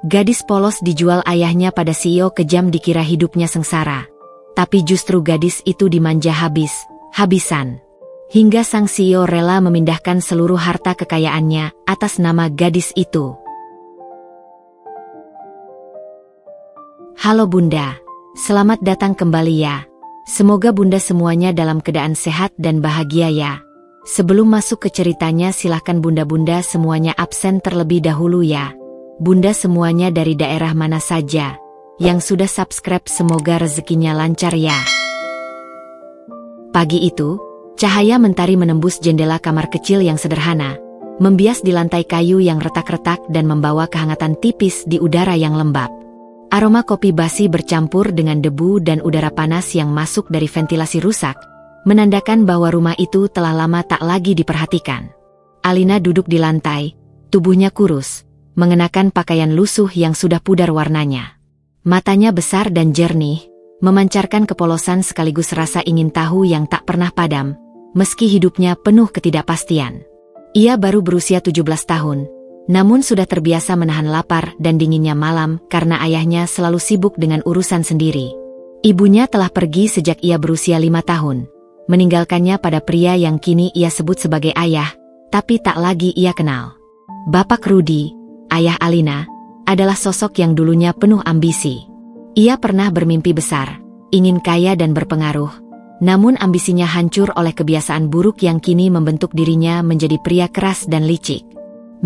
Gadis polos dijual ayahnya pada CEO kejam dikira hidupnya sengsara. Tapi justru gadis itu dimanja habis-habisan. Hingga sang CEO rela memindahkan seluruh harta kekayaannya atas nama gadis itu. Halo Bunda, selamat datang kembali ya. Semoga Bunda semuanya dalam keadaan sehat dan bahagia ya. Sebelum masuk ke ceritanya silahkan Bunda-Bunda semuanya absen terlebih dahulu ya. Bunda semuanya dari daerah mana saja yang sudah subscribe semoga rezekinya lancar ya. Pagi itu, cahaya mentari menembus jendela kamar kecil yang sederhana, membias di lantai kayu yang retak-retak dan membawa kehangatan tipis di udara yang lembab. Aroma kopi basi bercampur dengan debu dan udara panas yang masuk dari ventilasi rusak, menandakan bahwa rumah itu telah lama tak lagi diperhatikan. Alina duduk di lantai, tubuhnya kurus, mengenakan pakaian lusuh yang sudah pudar warnanya. Matanya besar dan jernih, memancarkan kepolosan sekaligus rasa ingin tahu yang tak pernah padam, meski hidupnya penuh ketidakpastian. Ia baru berusia 17 tahun, namun sudah terbiasa menahan lapar dan dinginnya malam karena ayahnya selalu sibuk dengan urusan sendiri. Ibunya telah pergi sejak ia berusia 5 tahun, meninggalkannya pada pria yang kini ia sebut sebagai ayah, tapi tak lagi ia kenal. Bapak Rudi, ayah Alina, adalah sosok yang dulunya penuh ambisi. Ia pernah bermimpi besar, ingin kaya dan berpengaruh, namun ambisinya hancur oleh kebiasaan buruk yang kini membentuk dirinya menjadi pria keras dan licik.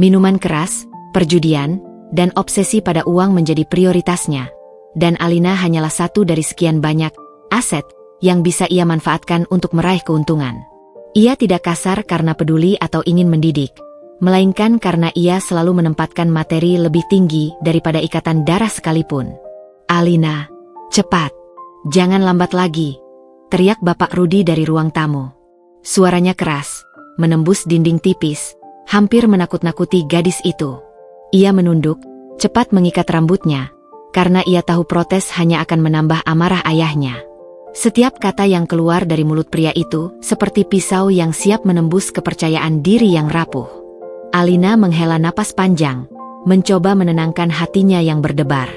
Minuman keras, perjudian, dan obsesi pada uang menjadi prioritasnya, dan Alina hanyalah satu dari sekian banyak aset yang bisa ia manfaatkan untuk meraih keuntungan. Ia tidak kasar karena peduli atau ingin mendidik, melainkan karena ia selalu menempatkan materi lebih tinggi daripada ikatan darah sekalipun. Alina, cepat, jangan lambat lagi, teriak Bapak Rudi dari ruang tamu. Suaranya keras, menembus dinding tipis, hampir menakut-nakuti gadis itu. Ia menunduk, cepat mengikat rambutnya, karena ia tahu protes hanya akan menambah amarah ayahnya. Setiap kata yang keluar dari mulut pria itu seperti pisau yang siap menembus kepercayaan diri yang rapuh. Alina menghela napas panjang, mencoba menenangkan hatinya yang berdebar.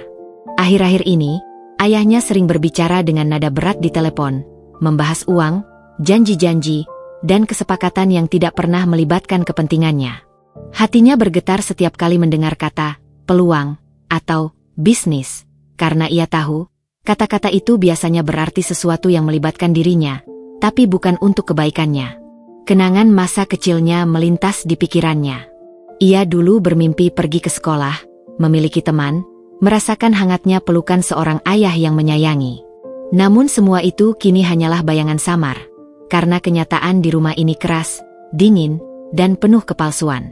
Akhir-akhir ini, ayahnya sering berbicara dengan nada berat di telepon, membahas uang, janji-janji, dan kesepakatan yang tidak pernah melibatkan kepentingannya. Hatinya bergetar setiap kali mendengar kata peluang atau bisnis, karena ia tahu, kata-kata itu biasanya berarti sesuatu yang melibatkan dirinya, tapi bukan untuk kebaikannya. Kenangan masa kecilnya melintas di pikirannya. Ia dulu bermimpi pergi ke sekolah, memiliki teman, merasakan hangatnya pelukan seorang ayah yang menyayangi. Namun semua itu kini hanyalah bayangan samar, karena kenyataan di rumah ini keras, dingin, dan penuh kepalsuan.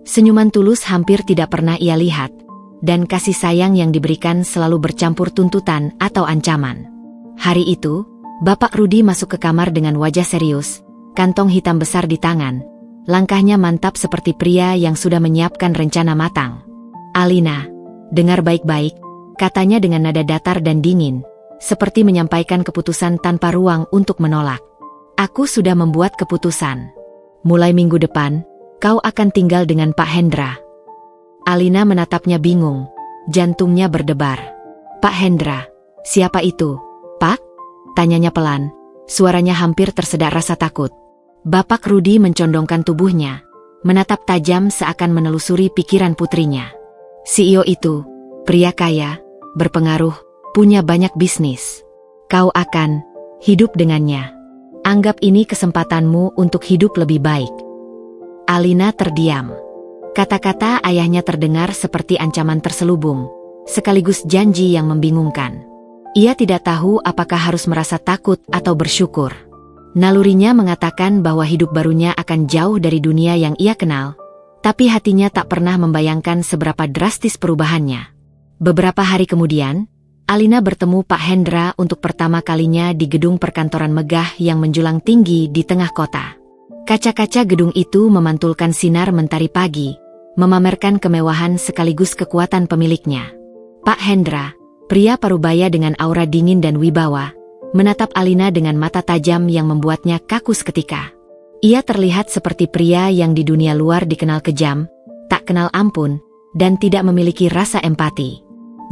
Senyuman tulus hampir tidak pernah ia lihat, dan kasih sayang yang diberikan selalu bercampur tuntutan atau ancaman. Hari itu, Bapak Rudi masuk ke kamar dengan wajah serius, kantong hitam besar di tangan, langkahnya mantap seperti pria yang sudah menyiapkan rencana matang. Alina, dengar baik-baik, katanya dengan nada datar dan dingin, seperti menyampaikan keputusan tanpa ruang untuk menolak. Aku sudah membuat keputusan. Mulai minggu depan, kau akan tinggal dengan Pak Hendra. Alina menatapnya bingung, jantungnya berdebar. Pak Hendra, siapa itu, Pak? Tanyanya pelan, suaranya hampir tersedak rasa takut. Bapak Rudi mencondongkan tubuhnya, menatap tajam seakan menelusuri pikiran putrinya. CEO itu, pria kaya, berpengaruh, punya banyak bisnis. Kau akan hidup dengannya. Anggap ini kesempatanmu untuk hidup lebih baik. Alina terdiam. Kata-kata ayahnya terdengar seperti ancaman terselubung, sekaligus janji yang membingungkan. Ia tidak tahu apakah harus merasa takut atau bersyukur. Nalurinya mengatakan bahwa hidup barunya akan jauh dari dunia yang ia kenal, tapi hatinya tak pernah membayangkan seberapa drastis perubahannya. Beberapa hari kemudian, Alina bertemu Pak Hendra untuk pertama kalinya di gedung perkantoran megah yang menjulang tinggi di tengah kota. Kaca-kaca gedung itu memantulkan sinar mentari pagi, memamerkan kemewahan sekaligus kekuatan pemiliknya. Pak Hendra, pria parubaya dengan aura dingin dan wibawa, menatap Alina dengan mata tajam yang membuatnya kaku seketika. Ia terlihat seperti pria yang di dunia luar dikenal kejam, tak kenal ampun, dan tidak memiliki rasa empati.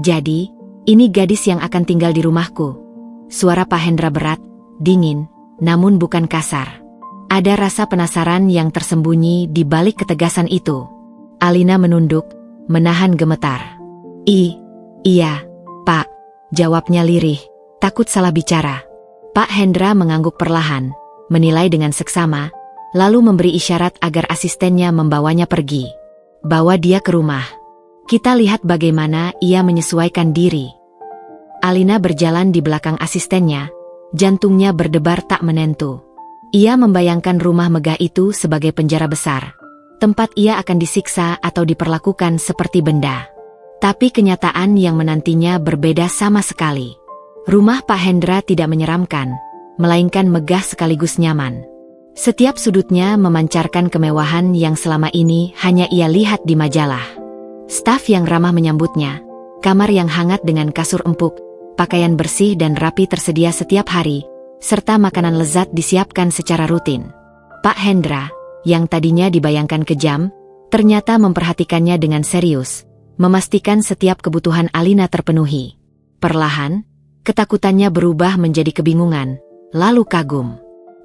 Jadi, ini gadis yang akan tinggal di rumahku. Suara Pak Hendra berat, dingin, namun bukan kasar. Ada rasa penasaran yang tersembunyi di balik ketegasan itu. Alina menunduk, menahan gemetar. Iya, Pak, jawabnya lirih, takut salah bicara. Pak Hendra mengangguk perlahan, menilai dengan seksama, lalu memberi isyarat agar asistennya membawanya pergi. Bawa dia ke rumah. Kita lihat bagaimana ia menyesuaikan diri. Alina berjalan di belakang asistennya, jantungnya berdebar tak menentu. Ia membayangkan rumah megah itu sebagai penjara besar, tempat ia akan disiksa atau diperlakukan seperti benda. Tapi kenyataan yang menantinya berbeda sama sekali. Rumah Pak Hendra tidak menyeramkan, melainkan megah sekaligus nyaman. Setiap sudutnya memancarkan kemewahan yang selama ini hanya ia lihat di majalah. Staf yang ramah menyambutnya, kamar yang hangat dengan kasur empuk, pakaian bersih dan rapi tersedia setiap hari, serta makanan lezat disiapkan secara rutin. Pak Hendra, yang tadinya dibayangkan kejam, ternyata memperhatikannya dengan serius, memastikan setiap kebutuhan Alina terpenuhi. Perlahan, ketakutannya berubah menjadi kebingungan, lalu kagum.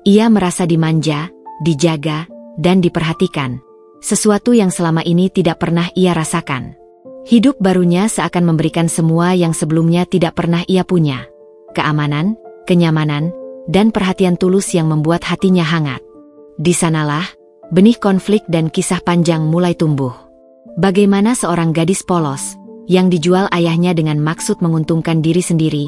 Ia merasa dimanja, dijaga, dan diperhatikan, sesuatu yang selama ini tidak pernah ia rasakan. Hidup barunya seakan memberikan semua yang sebelumnya tidak pernah ia punya. Keamanan, kenyamanan, dan perhatian tulus yang membuat hatinya hangat. Di sanalah, benih konflik dan kisah panjang mulai tumbuh. Bagaimana seorang gadis polos, yang dijual ayahnya dengan maksud menguntungkan diri sendiri,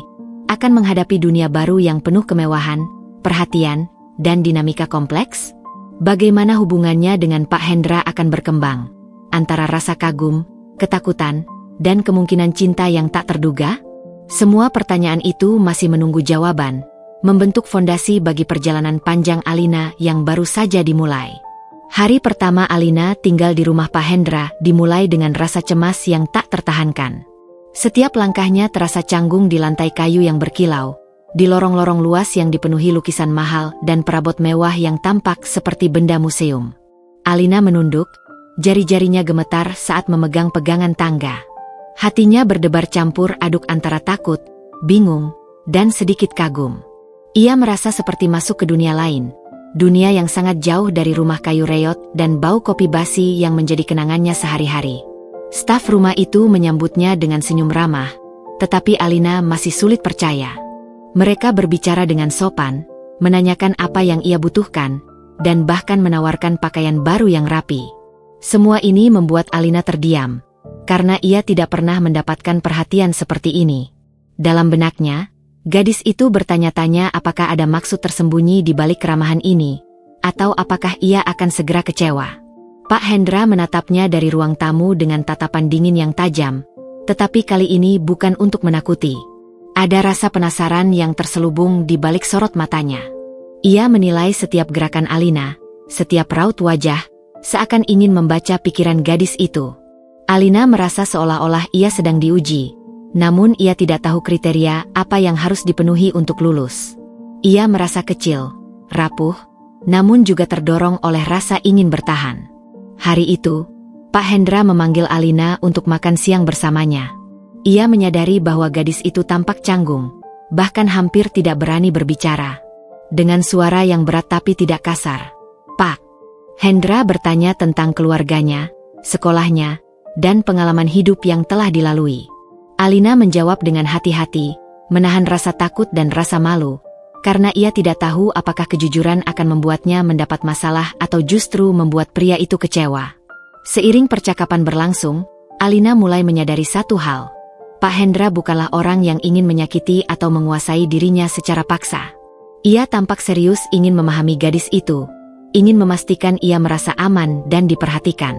akan menghadapi dunia baru yang penuh kemewahan, perhatian, dan dinamika kompleks? Bagaimana hubungannya dengan Pak Hendra akan berkembang, antara rasa kagum, ketakutan, dan kemungkinan cinta yang tak terduga? Semua pertanyaan itu masih menunggu jawaban, membentuk fondasi bagi perjalanan panjang Alina yang baru saja dimulai. Hari pertama Alina tinggal di rumah Pak Hendra dimulai dengan rasa cemas yang tak tertahankan. Setiap langkahnya terasa canggung di lantai kayu yang berkilau, di lorong-lorong luas yang dipenuhi lukisan mahal dan perabot mewah yang tampak seperti benda museum. Alina menunduk, jari-jarinya gemetar saat memegang pegangan tangga. Hatinya berdebar campur aduk antara takut, bingung, dan sedikit kagum. Ia merasa seperti masuk ke dunia lain, dunia yang sangat jauh dari rumah kayu reot dan bau kopi basi yang menjadi kenangannya sehari-hari. Staf rumah itu menyambutnya dengan senyum ramah, tetapi Alina masih sulit percaya. Mereka berbicara dengan sopan, menanyakan apa yang ia butuhkan, dan bahkan menawarkan pakaian baru yang rapi. Semua ini membuat Alina terdiam, karena ia tidak pernah mendapatkan perhatian seperti ini. Dalam benaknya, gadis itu bertanya-tanya apakah ada maksud tersembunyi di balik keramahan ini, atau apakah ia akan segera kecewa. Pak Hendra menatapnya dari ruang tamu dengan tatapan dingin yang tajam, tetapi kali ini bukan untuk menakuti. Ada rasa penasaran yang terselubung di balik sorot matanya. Ia menilai setiap gerakan Alina, setiap raut wajah, seakan ingin membaca pikiran gadis itu. Alina merasa seolah-olah ia sedang diuji, namun ia tidak tahu kriteria apa yang harus dipenuhi untuk lulus. Ia merasa kecil, rapuh, namun juga terdorong oleh rasa ingin bertahan. Hari itu, Pak Hendra memanggil Alina untuk makan siang bersamanya. Ia menyadari bahwa gadis itu tampak canggung, bahkan hampir tidak berani berbicara. Dengan suara yang berat tapi tidak kasar, "Pak." Hendra bertanya tentang keluarganya, sekolahnya, dan pengalaman hidup yang telah dilalui. Alina menjawab dengan hati-hati, menahan rasa takut dan rasa malu, karena ia tidak tahu apakah kejujuran akan membuatnya mendapat masalah atau justru membuat pria itu kecewa. Seiring percakapan berlangsung, Alina mulai menyadari satu hal. Pak Hendra bukanlah orang yang ingin menyakiti atau menguasai dirinya secara paksa. Ia tampak serius ingin memahami gadis itu, ingin memastikan ia merasa aman dan diperhatikan.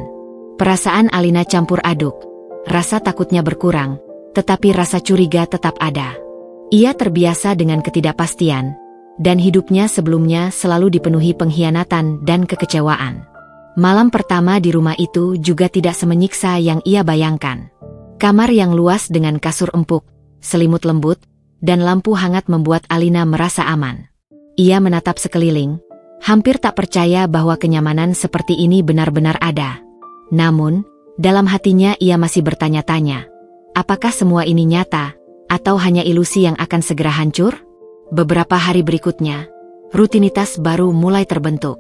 Perasaan Alina campur aduk, rasa takutnya berkurang, tetapi rasa curiga tetap ada. Ia terbiasa dengan ketidakpastian, dan hidupnya sebelumnya selalu dipenuhi pengkhianatan dan kekecewaan. Malam pertama di rumah itu juga tidak semenyiksa yang ia bayangkan. Kamar yang luas dengan kasur empuk, selimut lembut, dan lampu hangat membuat Alina merasa aman. Ia menatap sekeliling, hampir tak percaya bahwa kenyamanan seperti ini benar-benar ada. Namun, Dalam hatinya ia masih bertanya-tanya, apakah semua ini nyata, atau hanya ilusi yang akan segera hancur? Beberapa hari berikutnya, rutinitas baru mulai terbentuk.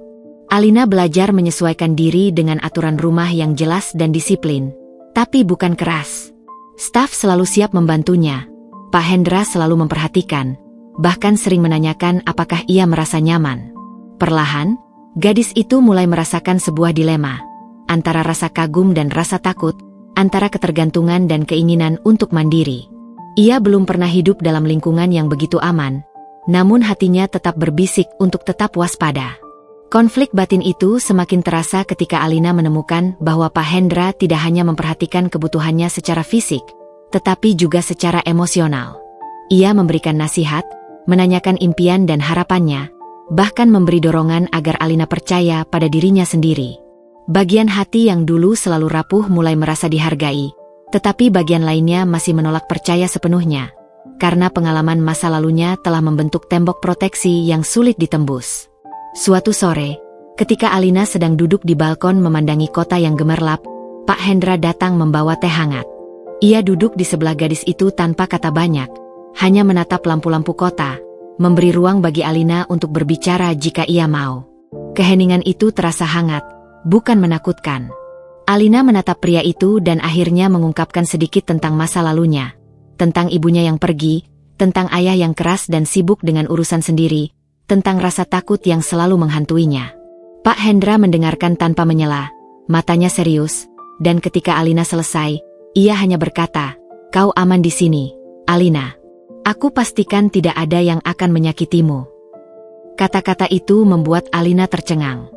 Alina belajar menyesuaikan diri dengan aturan rumah yang jelas dan disiplin, tapi bukan keras. Staf selalu siap membantunya. Pak Hendra selalu memperhatikan, bahkan sering menanyakan apakah ia merasa nyaman. Perlahan, gadis itu mulai merasakan sebuah dilema, antara rasa kagum dan rasa takut, antara ketergantungan dan keinginan untuk mandiri. Ia belum pernah hidup dalam lingkungan yang begitu aman, namun hatinya tetap berbisik untuk tetap waspada. Konflik batin itu semakin terasa ketika Alina menemukan bahwa Pak Hendra tidak hanya memperhatikan kebutuhannya secara fisik, tetapi juga secara emosional. Ia memberikan nasihat, menanyakan impian dan harapannya, bahkan memberi dorongan agar Alina percaya pada dirinya sendiri. Bagian hati yang dulu selalu rapuh mulai merasa dihargai, tetapi bagian lainnya masih menolak percaya sepenuhnya, karena pengalaman masa lalunya telah membentuk tembok proteksi yang sulit ditembus. Suatu sore, ketika Alina sedang duduk di balkon memandangi kota yang gemerlap, Pak Hendra datang membawa teh hangat. Ia duduk di sebelah gadis itu tanpa kata banyak, hanya menatap lampu-lampu kota, memberi ruang bagi Alina untuk berbicara jika ia mau. Keheningan itu terasa hangat, bukan menakutkan. Alina menatap pria itu dan akhirnya mengungkapkan sedikit tentang masa lalunya, tentang ibunya yang pergi, tentang ayah yang keras dan sibuk dengan urusan sendiri, tentang rasa takut yang selalu menghantuinya. Pak Hendra mendengarkan tanpa menyela, matanya serius, dan ketika Alina selesai, ia hanya berkata, "Kau aman di sini, Alina. Aku pastikan tidak ada yang akan menyakitimu." Kata-kata itu membuat Alina tercengang.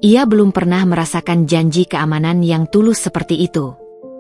Ia belum pernah merasakan janji keamanan yang tulus seperti itu.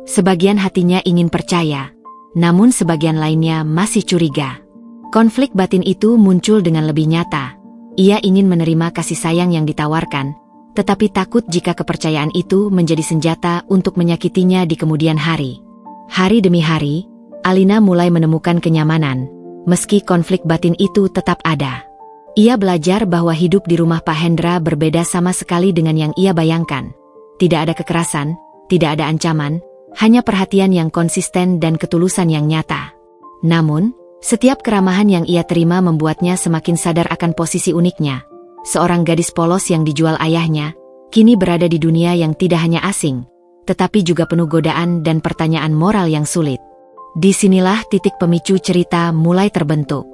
Sebagian hatinya ingin percaya, namun sebagian lainnya masih curiga. Konflik batin itu muncul dengan lebih nyata. Ia ingin menerima kasih sayang yang ditawarkan, tetapi takut jika kepercayaan itu menjadi senjata untuk menyakitinya di kemudian hari. Hari demi hari, Alina mulai menemukan kenyamanan, meski konflik batin itu tetap ada. Ia belajar bahwa hidup di rumah Pak Hendra berbeda sama sekali dengan yang ia bayangkan. Tidak ada kekerasan, tidak ada ancaman, hanya perhatian yang konsisten dan ketulusan yang nyata. Namun, setiap keramahan yang ia terima membuatnya semakin sadar akan posisi uniknya. Seorang gadis polos yang dijual ayahnya, kini berada di dunia yang tidak hanya asing, tetapi juga penuh godaan dan pertanyaan moral yang sulit. Disinilah titik pemicu cerita mulai terbentuk.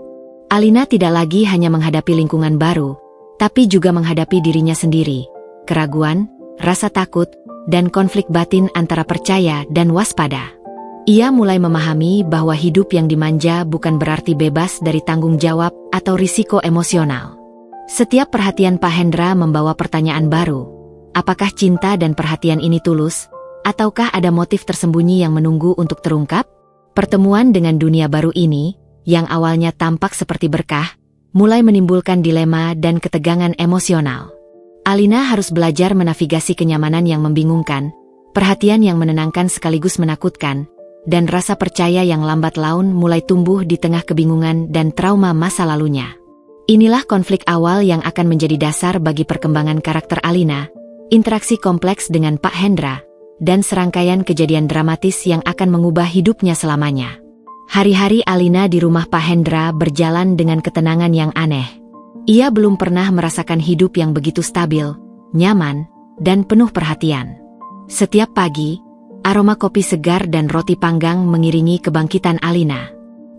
Alina tidak lagi hanya menghadapi lingkungan baru, tapi juga menghadapi dirinya sendiri, keraguan, rasa takut, dan konflik batin antara percaya dan waspada. Ia mulai memahami bahwa hidup yang dimanja bukan berarti bebas dari tanggung jawab atau risiko emosional. Setiap perhatian Pak Hendra membawa pertanyaan baru. Apakah cinta dan perhatian ini tulus, ataukah ada motif tersembunyi yang menunggu untuk terungkap? Pertemuan dengan dunia baru ini, yang awalnya tampak seperti berkah, mulai menimbulkan dilema dan ketegangan emosional. Alina harus belajar menavigasi kenyamanan yang membingungkan, perhatian yang menenangkan sekaligus menakutkan, dan rasa percaya yang lambat laun mulai tumbuh di tengah kebingungan dan trauma masa lalunya. Inilah konflik awal yang akan menjadi dasar bagi perkembangan karakter Alina, interaksi kompleks dengan Pak Hendra, dan serangkaian kejadian dramatis yang akan mengubah hidupnya selamanya. Hari-hari Alina di rumah Pak Hendra berjalan dengan ketenangan yang aneh. Ia belum pernah merasakan hidup yang begitu stabil, nyaman, dan penuh perhatian. Setiap pagi, aroma kopi segar dan roti panggang mengiringi kebangkitan Alina.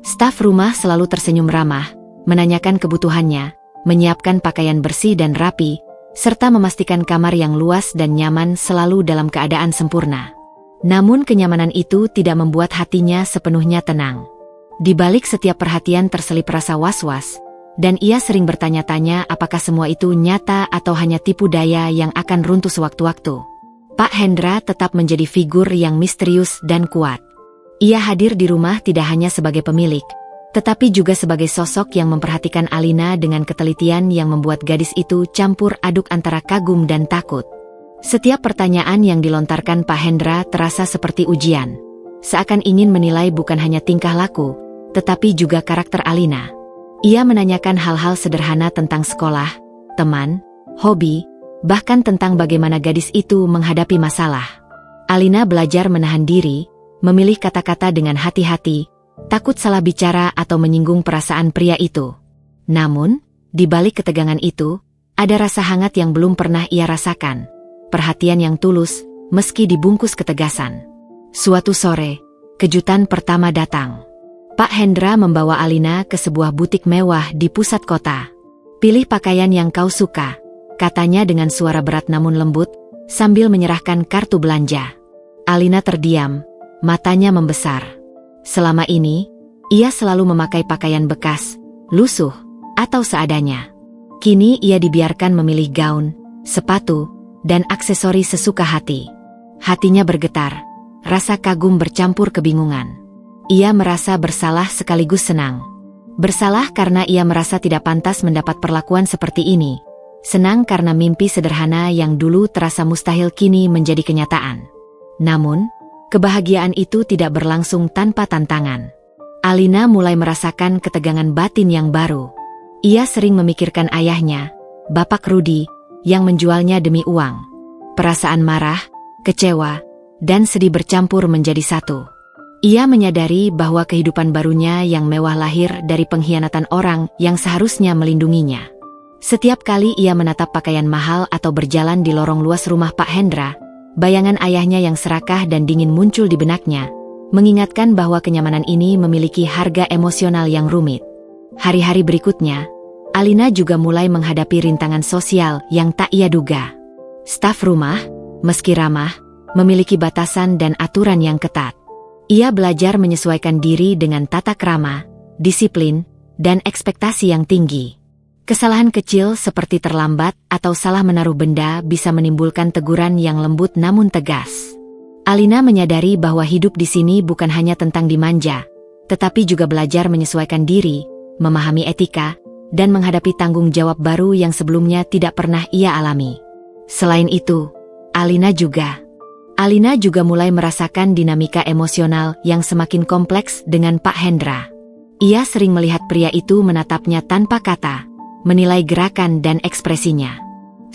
Staf rumah selalu tersenyum ramah, menanyakan kebutuhannya, menyiapkan pakaian bersih dan rapi, serta memastikan kamar yang luas dan nyaman selalu dalam keadaan sempurna. Namun kenyamanan itu tidak membuat hatinya sepenuhnya tenang. Di balik setiap perhatian terselip rasa was-was, dan ia sering bertanya-tanya apakah semua itu nyata atau hanya tipu daya yang akan runtuh sewaktu-waktu. Pak Hendra tetap menjadi figur yang misterius dan kuat. Ia hadir di rumah tidak hanya sebagai pemilik, tetapi juga sebagai sosok yang memperhatikan Alina dengan ketelitian yang membuat gadis itu campur aduk antara kagum dan takut. Setiap pertanyaan yang dilontarkan Pak Hendra terasa seperti ujian, seakan ingin menilai bukan hanya tingkah laku, tetapi juga karakter Alina. Ia menanyakan hal-hal sederhana tentang sekolah, teman, hobi, bahkan tentang bagaimana gadis itu menghadapi masalah. Alina belajar menahan diri, memilih kata-kata dengan hati-hati, takut salah bicara atau menyinggung perasaan pria itu. Namun, di balik ketegangan itu, ada rasa hangat yang belum pernah ia rasakan. Perhatian yang tulus, meski dibungkus ketegasan. Suatu sore, kejutan pertama datang. Pak Hendra membawa Alina ke sebuah butik mewah di pusat kota. "Pilih pakaian yang kau suka," katanya dengan suara berat namun lembut, sambil menyerahkan kartu belanja. Alina terdiam, matanya membesar. Selama ini, ia selalu memakai pakaian bekas, lusuh, atau seadanya. Kini ia dibiarkan memilih gaun, sepatu, dan aksesori sesuka hati. Hatinya bergetar, rasa kagum bercampur kebingungan. Ia merasa bersalah sekaligus senang. Bersalah karena ia merasa tidak pantas mendapat perlakuan seperti ini. Senang karena mimpi sederhana yang dulu terasa mustahil kini menjadi kenyataan. Namun, kebahagiaan itu tidak berlangsung tanpa tantangan. Alina mulai merasakan ketegangan batin yang baru. Ia sering memikirkan ayahnya, Bapak Rudi, yang menjualnya demi uang. Perasaan marah, kecewa, dan sedih bercampur menjadi satu. Ia menyadari bahwa kehidupan barunya yang mewah lahir dari pengkhianatan orang yang seharusnya melindunginya. Setiap kali ia menatap pakaian mahal atau berjalan di lorong luas rumah Pak Hendra, bayangan ayahnya yang serakah dan dingin muncul di benaknya, mengingatkan bahwa kenyamanan ini memiliki harga emosional yang rumit. Hari-hari berikutnya, Alina juga mulai menghadapi rintangan sosial yang tak ia duga. Staf rumah, meski ramah, memiliki batasan dan aturan yang ketat. Ia belajar menyesuaikan diri dengan tata krama, disiplin, dan ekspektasi yang tinggi. Kesalahan kecil seperti terlambat atau salah menaruh benda bisa menimbulkan teguran yang lembut namun tegas. Alina menyadari bahwa hidup di sini bukan hanya tentang dimanja, tetapi juga belajar menyesuaikan diri, memahami etika, dan menghadapi tanggung jawab baru yang sebelumnya tidak pernah ia alami. Selain itu, Alina juga mulai merasakan dinamika emosional yang semakin kompleks dengan Pak Hendra. Ia sering melihat pria itu menatapnya tanpa kata, menilai gerakan dan ekspresinya.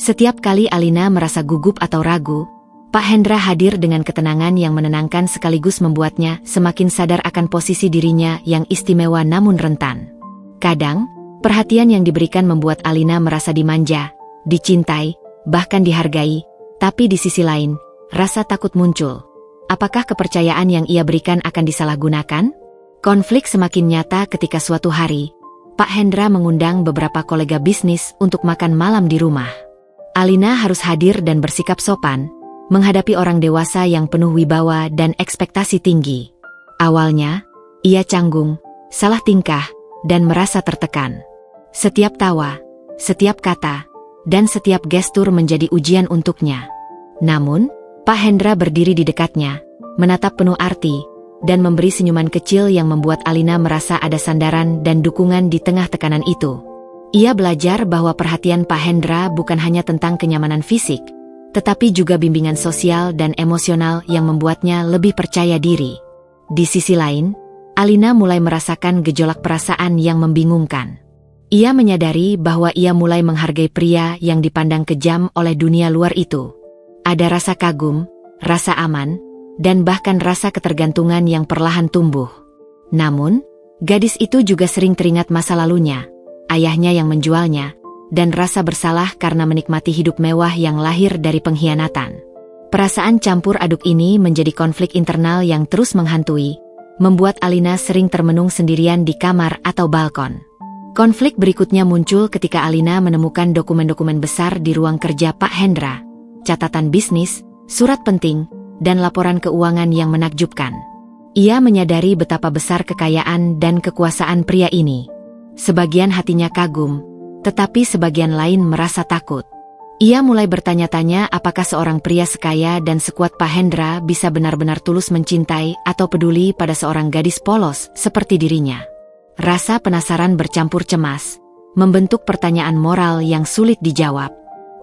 Setiap kali Alina merasa gugup atau ragu, Pak Hendra hadir dengan ketenangan yang menenangkan sekaligus membuatnya semakin sadar akan posisi dirinya yang istimewa namun rentan. Kadang, perhatian yang diberikan membuat Alina merasa dimanja, dicintai, bahkan dihargai, tapi di sisi lain, rasa takut muncul. Apakah kepercayaan yang ia berikan akan disalahgunakan? Konflik semakin nyata ketika suatu hari, Pak Hendra mengundang beberapa kolega bisnis untuk makan malam di rumah. Alina harus hadir dan bersikap sopan, menghadapi orang dewasa yang penuh wibawa dan ekspektasi tinggi. Awalnya, ia canggung, salah tingkah, dan merasa tertekan. Setiap tawa, setiap kata, dan setiap gestur menjadi ujian untuknya. Namun, Pak Hendra berdiri di dekatnya, menatap penuh arti, dan memberi senyuman kecil yang membuat Alina merasa ada sandaran dan dukungan di tengah tekanan itu. Ia belajar bahwa perhatian Pak Hendra bukan hanya tentang kenyamanan fisik, tetapi juga bimbingan sosial dan emosional yang membuatnya lebih percaya diri. Di sisi lain, Alina mulai merasakan gejolak perasaan yang membingungkan. Ia menyadari bahwa ia mulai menghargai pria yang dipandang kejam oleh dunia luar itu. Ada rasa kagum, rasa aman, dan bahkan rasa ketergantungan yang perlahan tumbuh. Namun, gadis itu juga sering teringat masa lalunya, ayahnya yang menjualnya, dan rasa bersalah karena menikmati hidup mewah yang lahir dari pengkhianatan. Perasaan campur aduk ini menjadi konflik internal yang terus menghantui, membuat Alina sering termenung sendirian di kamar atau balkon. Konflik berikutnya muncul ketika Alina menemukan dokumen-dokumen besar di ruang kerja Pak Hendra. Catatan bisnis, surat penting, dan laporan keuangan yang menakjubkan. Ia menyadari betapa besar kekayaan dan kekuasaan pria ini. Sebagian hatinya kagum, tetapi sebagian lain merasa takut. Ia mulai bertanya-tanya apakah seorang pria sekaya dan sekuat Pak Hendra bisa benar-benar tulus mencintai atau peduli pada seorang gadis polos seperti dirinya. Rasa penasaran bercampur cemas, membentuk pertanyaan moral yang sulit dijawab.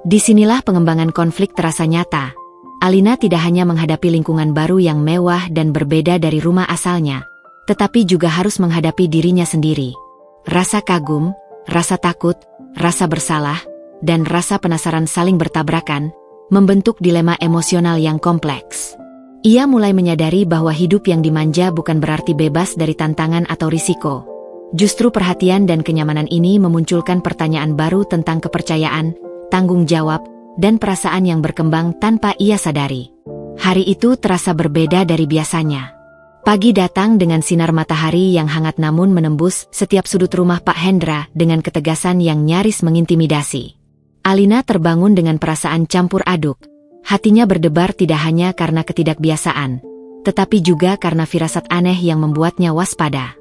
Disinilah pengembangan konflik terasa nyata. Alina tidak hanya menghadapi lingkungan baru yang mewah dan berbeda dari rumah asalnya, tetapi juga harus menghadapi dirinya sendiri. Rasa kagum, rasa takut, rasa bersalah, dan rasa penasaran saling bertabrakan, membentuk dilema emosional yang kompleks. Ia mulai menyadari bahwa hidup yang dimanja bukan berarti bebas dari tantangan atau risiko. Justru perhatian dan kenyamanan ini memunculkan pertanyaan baru tentang kepercayaan, tanggung jawab, dan perasaan yang berkembang tanpa ia sadari. Hari itu terasa berbeda dari biasanya. Pagi datang dengan sinar matahari yang hangat namun menembus setiap sudut rumah Pak Hendra dengan ketegasan yang nyaris mengintimidasi. Alina terbangun dengan perasaan campur aduk. Hatinya berdebar tidak hanya karena ketidakbiasaan, tetapi juga karena firasat aneh yang membuatnya waspada.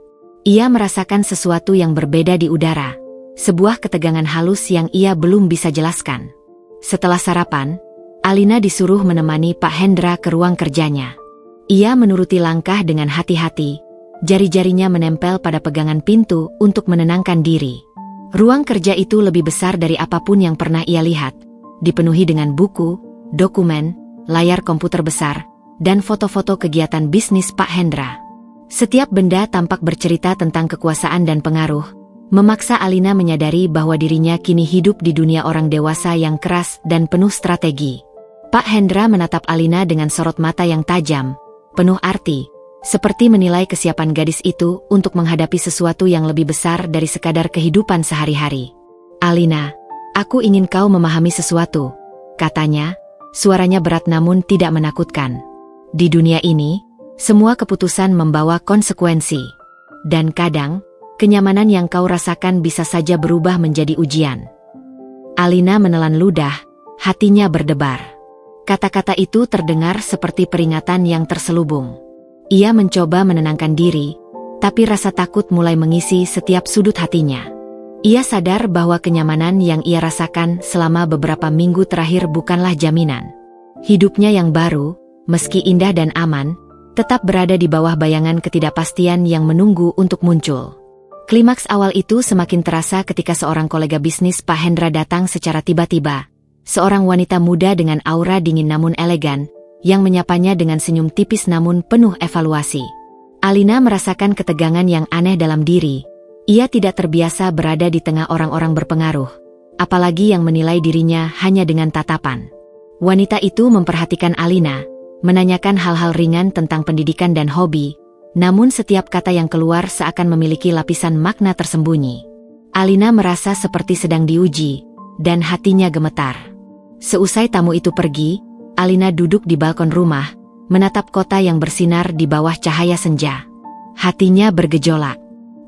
Ia merasakan sesuatu yang berbeda di udara, sebuah ketegangan halus yang ia belum bisa jelaskan. Setelah sarapan, Alina disuruh menemani Pak Hendra ke ruang kerjanya. Ia menuruti langkah dengan hati-hati, jari-jarinya menempel pada pegangan pintu untuk menenangkan diri. Ruang kerja itu lebih besar dari apapun yang pernah ia lihat, dipenuhi dengan buku, dokumen, layar komputer besar, dan foto-foto kegiatan bisnis Pak Hendra. Setiap benda tampak bercerita tentang kekuasaan dan pengaruh, memaksa Alina menyadari bahwa dirinya kini hidup di dunia orang dewasa yang keras dan penuh strategi. Pak Hendra menatap Alina dengan sorot mata yang tajam, penuh arti, seperti menilai kesiapan gadis itu untuk menghadapi sesuatu yang lebih besar dari sekadar kehidupan sehari-hari. "Alina, aku ingin kau memahami sesuatu," katanya, suaranya berat namun tidak menakutkan. "Di dunia ini, semua keputusan membawa konsekuensi. Dan kadang, kenyamanan yang kau rasakan bisa saja berubah menjadi ujian." Alina menelan ludah, hatinya berdebar. Kata-kata itu terdengar seperti peringatan yang terselubung. Ia mencoba menenangkan diri, tapi rasa takut mulai mengisi setiap sudut hatinya. Ia sadar bahwa kenyamanan yang ia rasakan selama beberapa minggu terakhir bukanlah jaminan. Hidupnya yang baru, meski indah dan aman, tetap berada di bawah bayangan ketidakpastian yang menunggu untuk muncul. Klimaks awal itu semakin terasa ketika seorang kolega bisnis Pak Hendra datang secara tiba-tiba. Seorang wanita muda dengan aura dingin namun elegan, yang menyapanya dengan senyum tipis namun penuh evaluasi. Alina merasakan ketegangan yang aneh dalam diri. Ia tidak terbiasa berada di tengah orang-orang berpengaruh, apalagi yang menilai dirinya hanya dengan tatapan. Wanita itu memperhatikan Alina, menanyakan hal-hal ringan tentang pendidikan dan hobi, namun setiap kata yang keluar seakan memiliki lapisan makna tersembunyi. Alina merasa seperti sedang diuji, dan hatinya gemetar. Seusai tamu itu pergi, Alina duduk di balkon rumah, menatap kota yang bersinar di bawah cahaya senja. Hatinya bergejolak.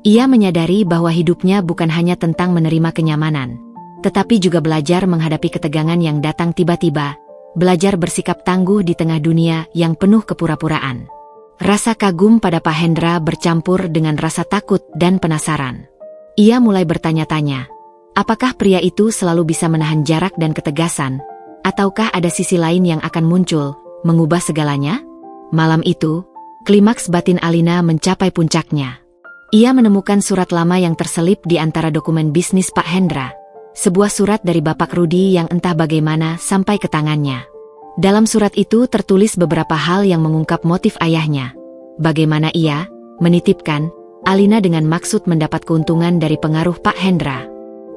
Ia menyadari bahwa hidupnya bukan hanya tentang menerima kenyamanan, tetapi juga belajar menghadapi ketegangan yang datang tiba-tiba, belajar bersikap tangguh di tengah dunia yang penuh kepura-puraan. Rasa kagum pada Pak Hendra bercampur dengan rasa takut dan penasaran. Ia mulai bertanya-tanya, apakah pria itu selalu bisa menahan jarak dan ketegasan, ataukah ada sisi lain yang akan muncul, mengubah segalanya? Malam itu, klimaks batin Alina mencapai puncaknya. Ia menemukan surat lama yang terselip di antara dokumen bisnis Pak Hendra. Sebuah surat dari Bapak Rudi yang entah bagaimana sampai ke tangannya. Dalam surat itu tertulis beberapa hal yang mengungkap motif ayahnya. Bagaimana ia menitipkan Alina dengan maksud mendapat keuntungan dari pengaruh Pak Hendra.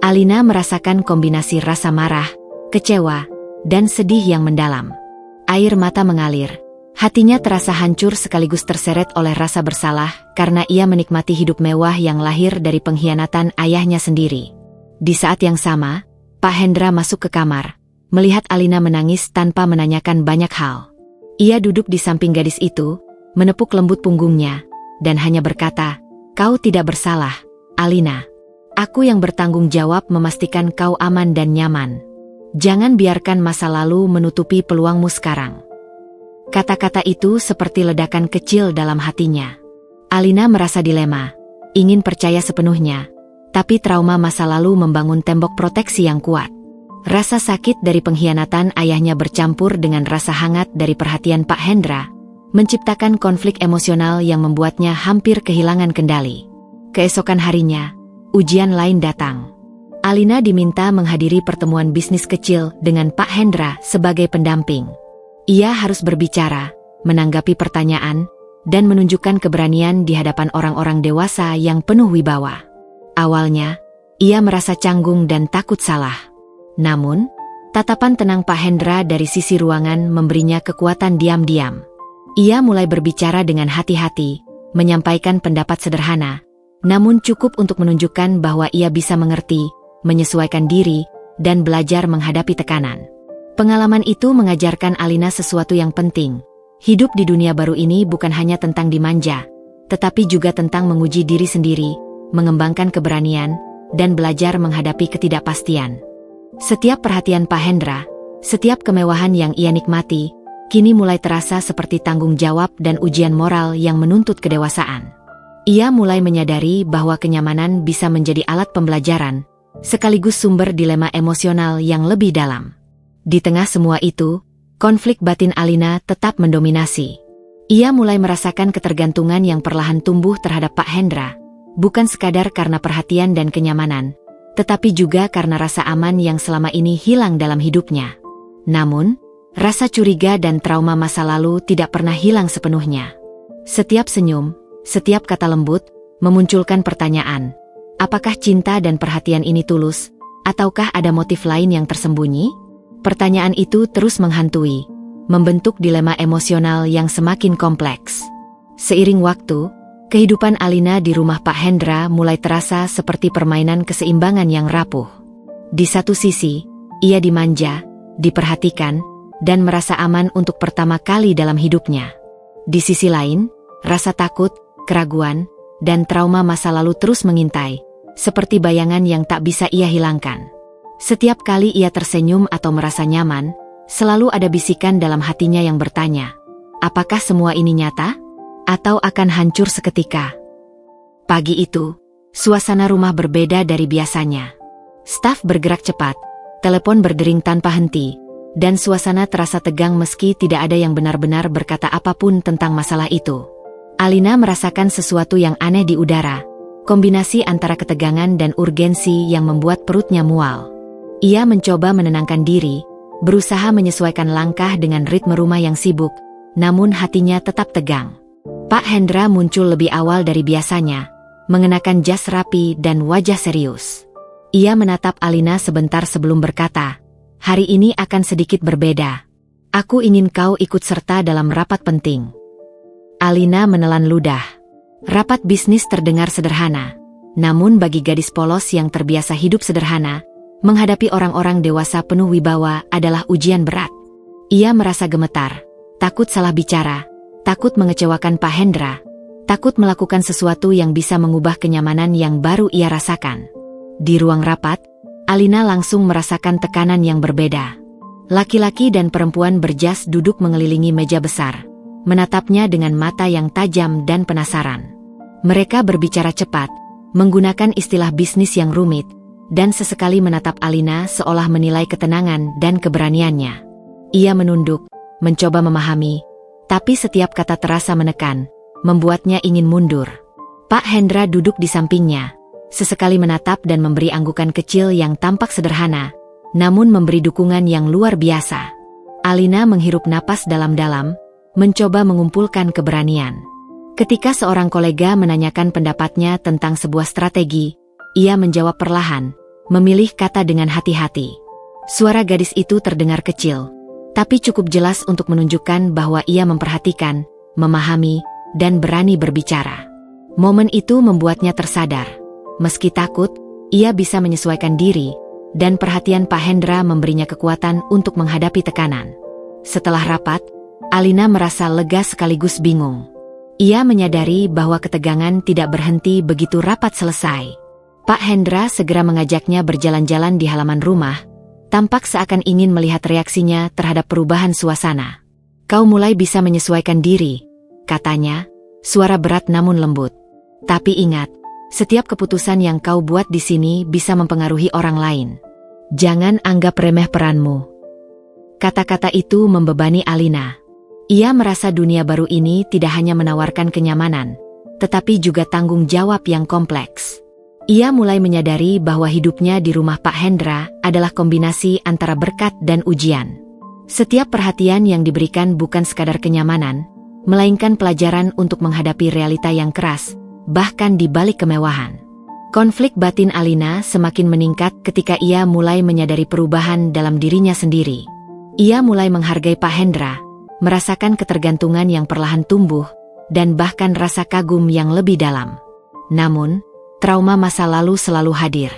Alina merasakan kombinasi rasa marah, kecewa, dan sedih yang mendalam. Air mata mengalir. Hatinya terasa hancur sekaligus terseret oleh rasa bersalah karena ia menikmati hidup mewah yang lahir dari pengkhianatan ayahnya sendiri. Di saat yang sama, Pak Hendra masuk ke kamar, melihat Alina menangis tanpa menanyakan banyak hal. Ia duduk di samping gadis itu, menepuk lembut punggungnya, dan hanya berkata, "Kau tidak bersalah, Alina. Aku yang bertanggung jawab memastikan kau aman dan nyaman. Jangan biarkan masa lalu menutupi peluangmu sekarang." Kata-kata itu seperti ledakan kecil dalam hatinya. Alina merasa dilema, ingin percaya sepenuhnya, tapi trauma masa lalu membangun tembok proteksi yang kuat. Rasa sakit dari pengkhianatan ayahnya bercampur dengan rasa hangat dari perhatian Pak Hendra, menciptakan konflik emosional yang membuatnya hampir kehilangan kendali. Keesokan harinya, ujian lain datang. Alina diminta menghadiri pertemuan bisnis kecil dengan Pak Hendra sebagai pendamping. Ia harus berbicara, menanggapi pertanyaan, dan menunjukkan keberanian di hadapan orang-orang dewasa yang penuh wibawa. Awalnya, ia merasa canggung dan takut salah. Namun, tatapan tenang Pak Hendra dari sisi ruangan memberinya kekuatan diam-diam. Ia mulai berbicara dengan hati-hati, menyampaikan pendapat sederhana, namun cukup untuk menunjukkan bahwa ia bisa mengerti, menyesuaikan diri, dan belajar menghadapi tekanan. Pengalaman itu mengajarkan Alina sesuatu yang penting. Hidup di dunia baru ini bukan hanya tentang dimanja, tetapi juga tentang menguji diri sendiri, mengembangkan keberanian, dan belajar menghadapi ketidakpastian. Setiap perhatian Pak Hendra, setiap kemewahan yang ia nikmati, kini mulai terasa seperti tanggung jawab dan ujian moral yang menuntut kedewasaan. Ia mulai menyadari bahwa kenyamanan bisa menjadi alat pembelajaran, sekaligus sumber dilema emosional yang lebih dalam. Di tengah semua itu, konflik batin Alina tetap mendominasi. Ia mulai merasakan ketergantungan yang perlahan tumbuh terhadap Pak Hendra, bukan sekadar karena perhatian dan kenyamanan, tetapi juga karena rasa aman yang selama ini hilang dalam hidupnya. Namun, rasa curiga dan trauma masa lalu tidak pernah hilang sepenuhnya. Setiap senyum, setiap kata lembut, memunculkan pertanyaan, apakah cinta dan perhatian ini tulus, ataukah ada motif lain yang tersembunyi? Pertanyaan itu terus menghantui, membentuk dilema emosional yang semakin kompleks. Seiring waktu, kehidupan Alina di rumah Pak Hendra mulai terasa seperti permainan keseimbangan yang rapuh. Di satu sisi, ia dimanja, diperhatikan, dan merasa aman untuk pertama kali dalam hidupnya. Di sisi lain, rasa takut, keraguan, dan trauma masa lalu terus mengintai, seperti bayangan yang tak bisa ia hilangkan. Setiap kali ia tersenyum atau merasa nyaman, selalu ada bisikan dalam hatinya yang bertanya, apakah semua ini nyata? Atau akan hancur seketika? Pagi itu, suasana rumah berbeda dari biasanya. Staf bergerak cepat, telepon berdering tanpa henti, dan suasana terasa tegang meski tidak ada yang benar-benar berkata apapun tentang masalah itu. Alina merasakan sesuatu yang aneh di udara, kombinasi antara ketegangan dan urgensi yang membuat perutnya mual. Ia mencoba menenangkan diri, berusaha menyesuaikan langkah dengan ritme rumah yang sibuk, namun hatinya tetap tegang. Pak Hendra muncul lebih awal dari biasanya, mengenakan jas rapi dan wajah serius. Ia menatap Alina sebentar sebelum berkata, hari ini akan sedikit berbeda. Aku ingin kau ikut serta dalam rapat penting. Alina menelan ludah. Rapat bisnis terdengar sederhana, namun bagi gadis polos yang terbiasa hidup sederhana, menghadapi orang-orang dewasa penuh wibawa adalah ujian berat. Ia merasa gemetar, takut salah bicara, takut mengecewakan Pak Hendra, takut melakukan sesuatu yang bisa mengubah kenyamanan yang baru ia rasakan. Di ruang rapat, Alina langsung merasakan tekanan yang berbeda. Laki-laki dan perempuan berjas duduk mengelilingi meja besar, menatapnya dengan mata yang tajam dan penasaran. Mereka berbicara cepat, menggunakan istilah bisnis yang rumit, dan sesekali menatap Alina seolah menilai ketenangan dan keberaniannya. Ia menunduk, mencoba memahami, tapi setiap kata terasa menekan, membuatnya ingin mundur. Pak Hendra duduk di sampingnya, sesekali menatap dan memberi anggukan kecil yang tampak sederhana, namun memberi dukungan yang luar biasa. Alina menghirup napas dalam-dalam, mencoba mengumpulkan keberanian. Ketika seorang kolega menanyakan pendapatnya tentang sebuah strategi, ia menjawab perlahan, memilih kata dengan hati-hati. Suara gadis itu terdengar kecil, tapi cukup jelas untuk menunjukkan bahwa ia memperhatikan, memahami, dan berani berbicara. Momen itu membuatnya tersadar. Meski takut, ia bisa menyesuaikan diri, dan perhatian Pak Hendra memberinya kekuatan untuk menghadapi tekanan. Setelah rapat, Alina merasa lega sekaligus bingung. Ia menyadari bahwa ketegangan tidak berhenti begitu rapat selesai. Pak Hendra segera mengajaknya berjalan-jalan di halaman rumah, tampak seakan ingin melihat reaksinya terhadap perubahan suasana. Kau mulai bisa menyesuaikan diri, katanya, suara berat namun lembut. Tapi ingat, setiap keputusan yang kau buat di sini bisa mempengaruhi orang lain. Jangan anggap remeh peranmu. Kata-kata itu membebani Alina. Ia merasa dunia baru ini tidak hanya menawarkan kenyamanan, tetapi juga tanggung jawab yang kompleks. Ia mulai menyadari bahwa hidupnya di rumah Pak Hendra adalah kombinasi antara berkat dan ujian. Setiap perhatian yang diberikan bukan sekadar kenyamanan, melainkan pelajaran untuk menghadapi realita yang keras, bahkan di balik kemewahan. Konflik batin Alina semakin meningkat ketika ia mulai menyadari perubahan dalam dirinya sendiri. Ia mulai menghargai Pak Hendra, merasakan ketergantungan yang perlahan tumbuh, dan bahkan rasa kagum yang lebih dalam. Namun, trauma masa lalu selalu hadir.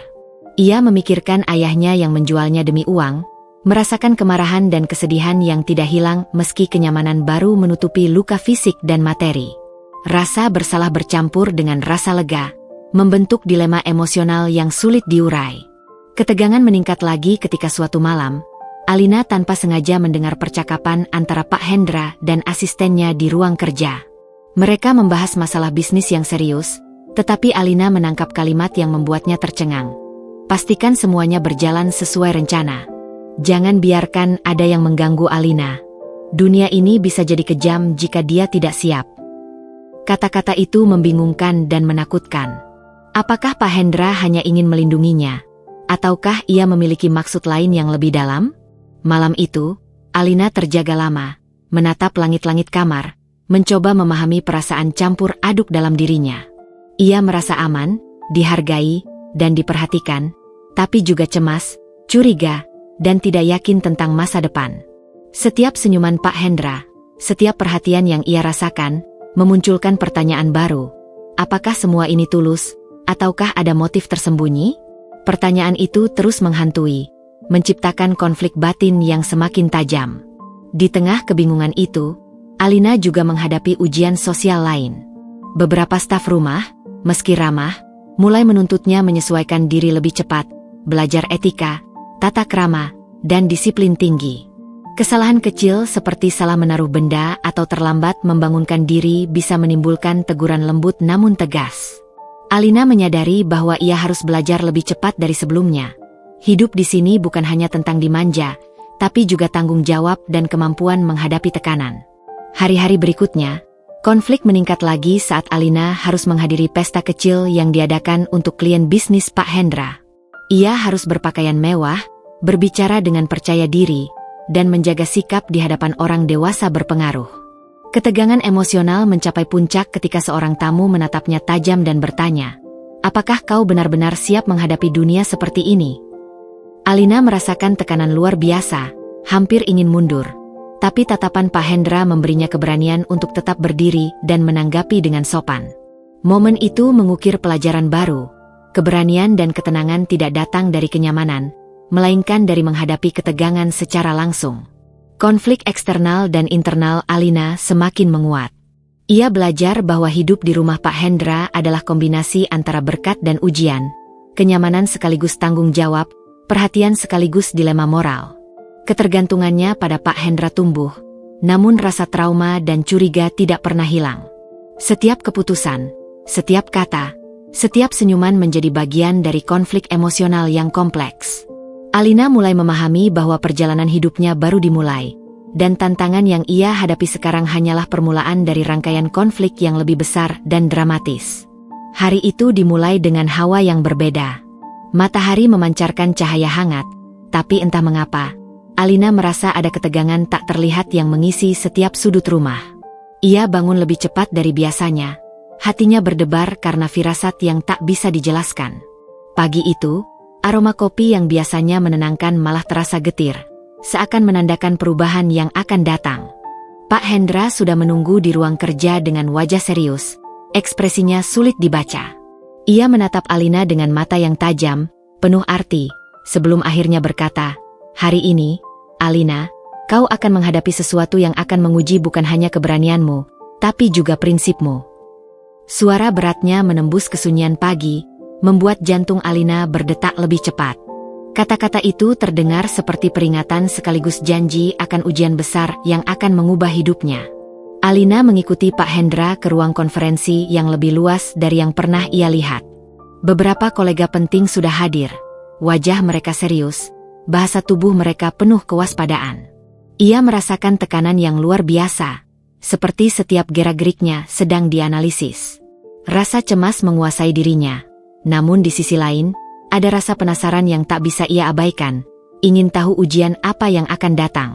Ia memikirkan ayahnya yang menjualnya demi uang, merasakan kemarahan dan kesedihan yang tidak hilang meski kenyamanan baru menutupi luka fisik dan materi. Rasa bersalah bercampur dengan rasa lega, membentuk dilema emosional yang sulit diurai. Ketegangan meningkat lagi ketika suatu malam, Alina tanpa sengaja mendengar percakapan antara Pak Hendra dan asistennya di ruang kerja. Mereka membahas masalah bisnis yang serius, tetapi Alina menangkap kalimat yang membuatnya tercengang. Pastikan semuanya berjalan sesuai rencana. Jangan biarkan ada yang mengganggu Alina. Dunia ini bisa jadi kejam jika dia tidak siap. Kata-kata itu membingungkan dan menakutkan. Apakah Pak Hendra hanya ingin melindunginya? Ataukah ia memiliki maksud lain yang lebih dalam? Malam itu, Alina terjaga lama, menatap langit-langit kamar, mencoba memahami perasaan campur aduk dalam dirinya. Ia merasa aman, dihargai, dan diperhatikan, tapi juga cemas, curiga, dan tidak yakin tentang masa depan. Setiap senyuman Pak Hendra, setiap perhatian yang ia rasakan, memunculkan pertanyaan baru. Apakah semua ini tulus, ataukah ada motif tersembunyi? Pertanyaan itu terus menghantui, menciptakan konflik batin yang semakin tajam. Di tengah kebingungan itu, Alina juga menghadapi ujian sosial lain. Beberapa staf rumah, meski ramah, mulai menuntutnya menyesuaikan diri lebih cepat, belajar etika, tata krama, dan disiplin tinggi. Kesalahan kecil seperti salah menaruh benda atau terlambat membangunkan diri bisa menimbulkan teguran lembut namun tegas. Alina menyadari bahwa ia harus belajar lebih cepat dari sebelumnya. Hidup di sini bukan hanya tentang dimanja, tapi juga tanggung jawab dan kemampuan menghadapi tekanan. Hari-hari berikutnya, konflik meningkat lagi saat Alina harus menghadiri pesta kecil yang diadakan untuk klien bisnis Pak Hendra. Ia harus berpakaian mewah, berbicara dengan percaya diri, dan menjaga sikap di hadapan orang dewasa berpengaruh. Ketegangan emosional mencapai puncak ketika seorang tamu menatapnya tajam dan bertanya, "Apakah kau benar-benar siap menghadapi dunia seperti ini?" Alina merasakan tekanan luar biasa, hampir ingin mundur. Tapi tatapan Pak Hendra memberinya keberanian untuk tetap berdiri dan menanggapi dengan sopan. Momen itu mengukir pelajaran baru. Keberanian dan ketenangan tidak datang dari kenyamanan, melainkan dari menghadapi ketegangan secara langsung. Konflik eksternal dan internal Alina semakin menguat. Ia belajar bahwa hidup di rumah Pak Hendra adalah kombinasi antara berkat dan ujian, kenyamanan sekaligus tanggung jawab, perhatian sekaligus dilema moral. Ketergantungannya pada Pak Hendra tumbuh, namun rasa trauma dan curiga tidak pernah hilang. Setiap keputusan, setiap kata, setiap senyuman menjadi bagian dari konflik emosional yang kompleks. Alina mulai memahami bahwa perjalanan hidupnya baru dimulai, dan tantangan yang ia hadapi sekarang hanyalah permulaan dari rangkaian konflik yang lebih besar dan dramatis. Hari itu dimulai dengan hawa yang berbeda. Matahari memancarkan cahaya hangat, tapi entah mengapa, Alina merasa ada ketegangan tak terlihat yang mengisi setiap sudut rumah. Ia bangun lebih cepat dari biasanya, hatinya berdebar karena firasat yang tak bisa dijelaskan. Pagi itu, aroma kopi yang biasanya menenangkan malah terasa getir, seakan menandakan perubahan yang akan datang. Pak Hendra sudah menunggu di ruang kerja dengan wajah serius, ekspresinya sulit dibaca. Ia menatap Alina dengan mata yang tajam, penuh arti, sebelum akhirnya berkata, "Hari ini, Alina, kau akan menghadapi sesuatu yang akan menguji bukan hanya keberanianmu, tapi juga prinsipmu." Suara beratnya menembus kesunyian pagi, membuat jantung Alina berdetak lebih cepat. Kata-kata itu terdengar seperti peringatan sekaligus janji akan ujian besar yang akan mengubah hidupnya. Alina mengikuti Pak Hendra ke ruang konferensi yang lebih luas dari yang pernah ia lihat. Beberapa kolega penting sudah hadir. Wajah mereka serius, bahasa tubuh mereka penuh kewaspadaan. Ia merasakan tekanan yang luar biasa, seperti setiap gerak-geriknya sedang dianalisis. Rasa cemas menguasai dirinya. Namun di sisi lain, ada rasa penasaran yang tak bisa ia abaikan, ingin tahu ujian apa yang akan datang.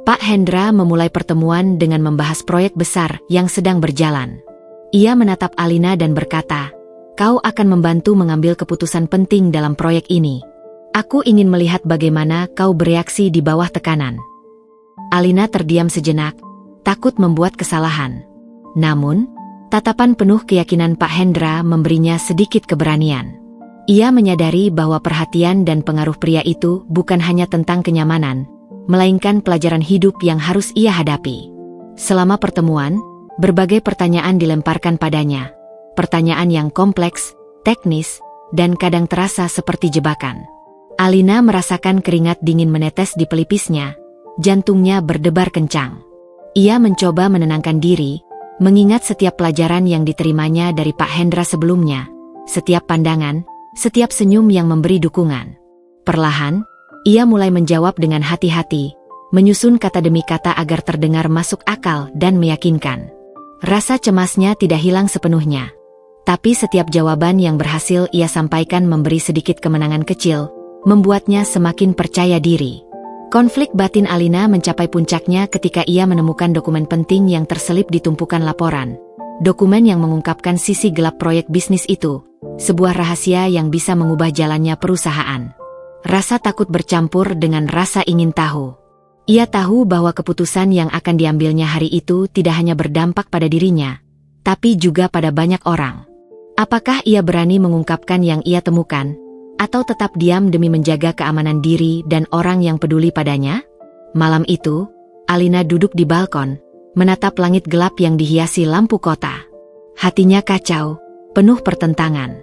Pak Hendra memulai pertemuan dengan membahas proyek besar yang sedang berjalan. Ia menatap Alina dan berkata, "Kau akan membantu mengambil keputusan penting dalam proyek ini. Aku ingin melihat bagaimana kau bereaksi di bawah tekanan." Alina terdiam sejenak, takut membuat kesalahan. Namun, tatapan penuh keyakinan Pak Hendra memberinya sedikit keberanian. Ia menyadari bahwa perhatian dan pengaruh pria itu bukan hanya tentang kenyamanan, melainkan pelajaran hidup yang harus ia hadapi. Selama pertemuan, berbagai pertanyaan dilemparkan padanya. Pertanyaan yang kompleks, teknis, dan kadang terasa seperti jebakan. Alina merasakan keringat dingin menetes di pelipisnya, jantungnya berdebar kencang. Ia mencoba menenangkan diri, mengingat setiap pelajaran yang diterimanya dari Pak Hendra sebelumnya, setiap pandangan, setiap senyum yang memberi dukungan. Perlahan, ia mulai menjawab dengan hati-hati, menyusun kata demi kata agar terdengar masuk akal dan meyakinkan. Rasa cemasnya tidak hilang sepenuhnya. Tapi setiap jawaban yang berhasil ia sampaikan memberi sedikit kemenangan kecil, membuatnya semakin percaya diri. Konflik batin Alina mencapai puncaknya ketika ia menemukan dokumen penting yang terselip di tumpukan laporan. Dokumen yang mengungkapkan sisi gelap proyek bisnis itu, sebuah rahasia yang bisa mengubah jalannya perusahaan. Rasa takut bercampur dengan rasa ingin tahu. Ia tahu bahwa keputusan yang akan diambilnya hari itu tidak hanya berdampak pada dirinya, tapi juga pada banyak orang. Apakah ia berani mengungkapkan yang ia temukan, atau tetap diam demi menjaga keamanan diri dan orang yang peduli padanya? Malam itu, Alina duduk di balkon, menatap langit gelap yang dihiasi lampu kota. Hatinya kacau, penuh pertentangan.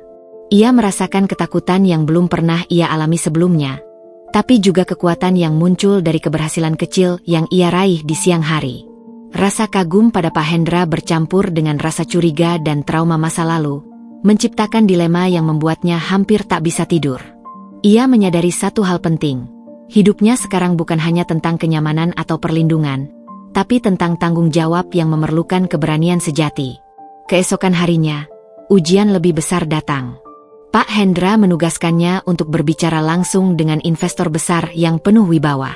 Ia merasakan ketakutan yang belum pernah ia alami sebelumnya, tapi juga kekuatan yang muncul dari keberhasilan kecil yang ia raih di siang hari. Rasa kagum pada Pak Hendra bercampur dengan rasa curiga dan trauma masa lalu, menciptakan dilema yang membuatnya hampir tak bisa tidur. Ia menyadari satu hal penting. Hidupnya sekarang bukan hanya tentang kenyamanan atau perlindungan, tapi tentang tanggung jawab yang memerlukan keberanian sejati. Keesokan harinya, ujian lebih besar datang. Pak Hendra menugaskannya untuk berbicara langsung dengan investor besar yang penuh wibawa.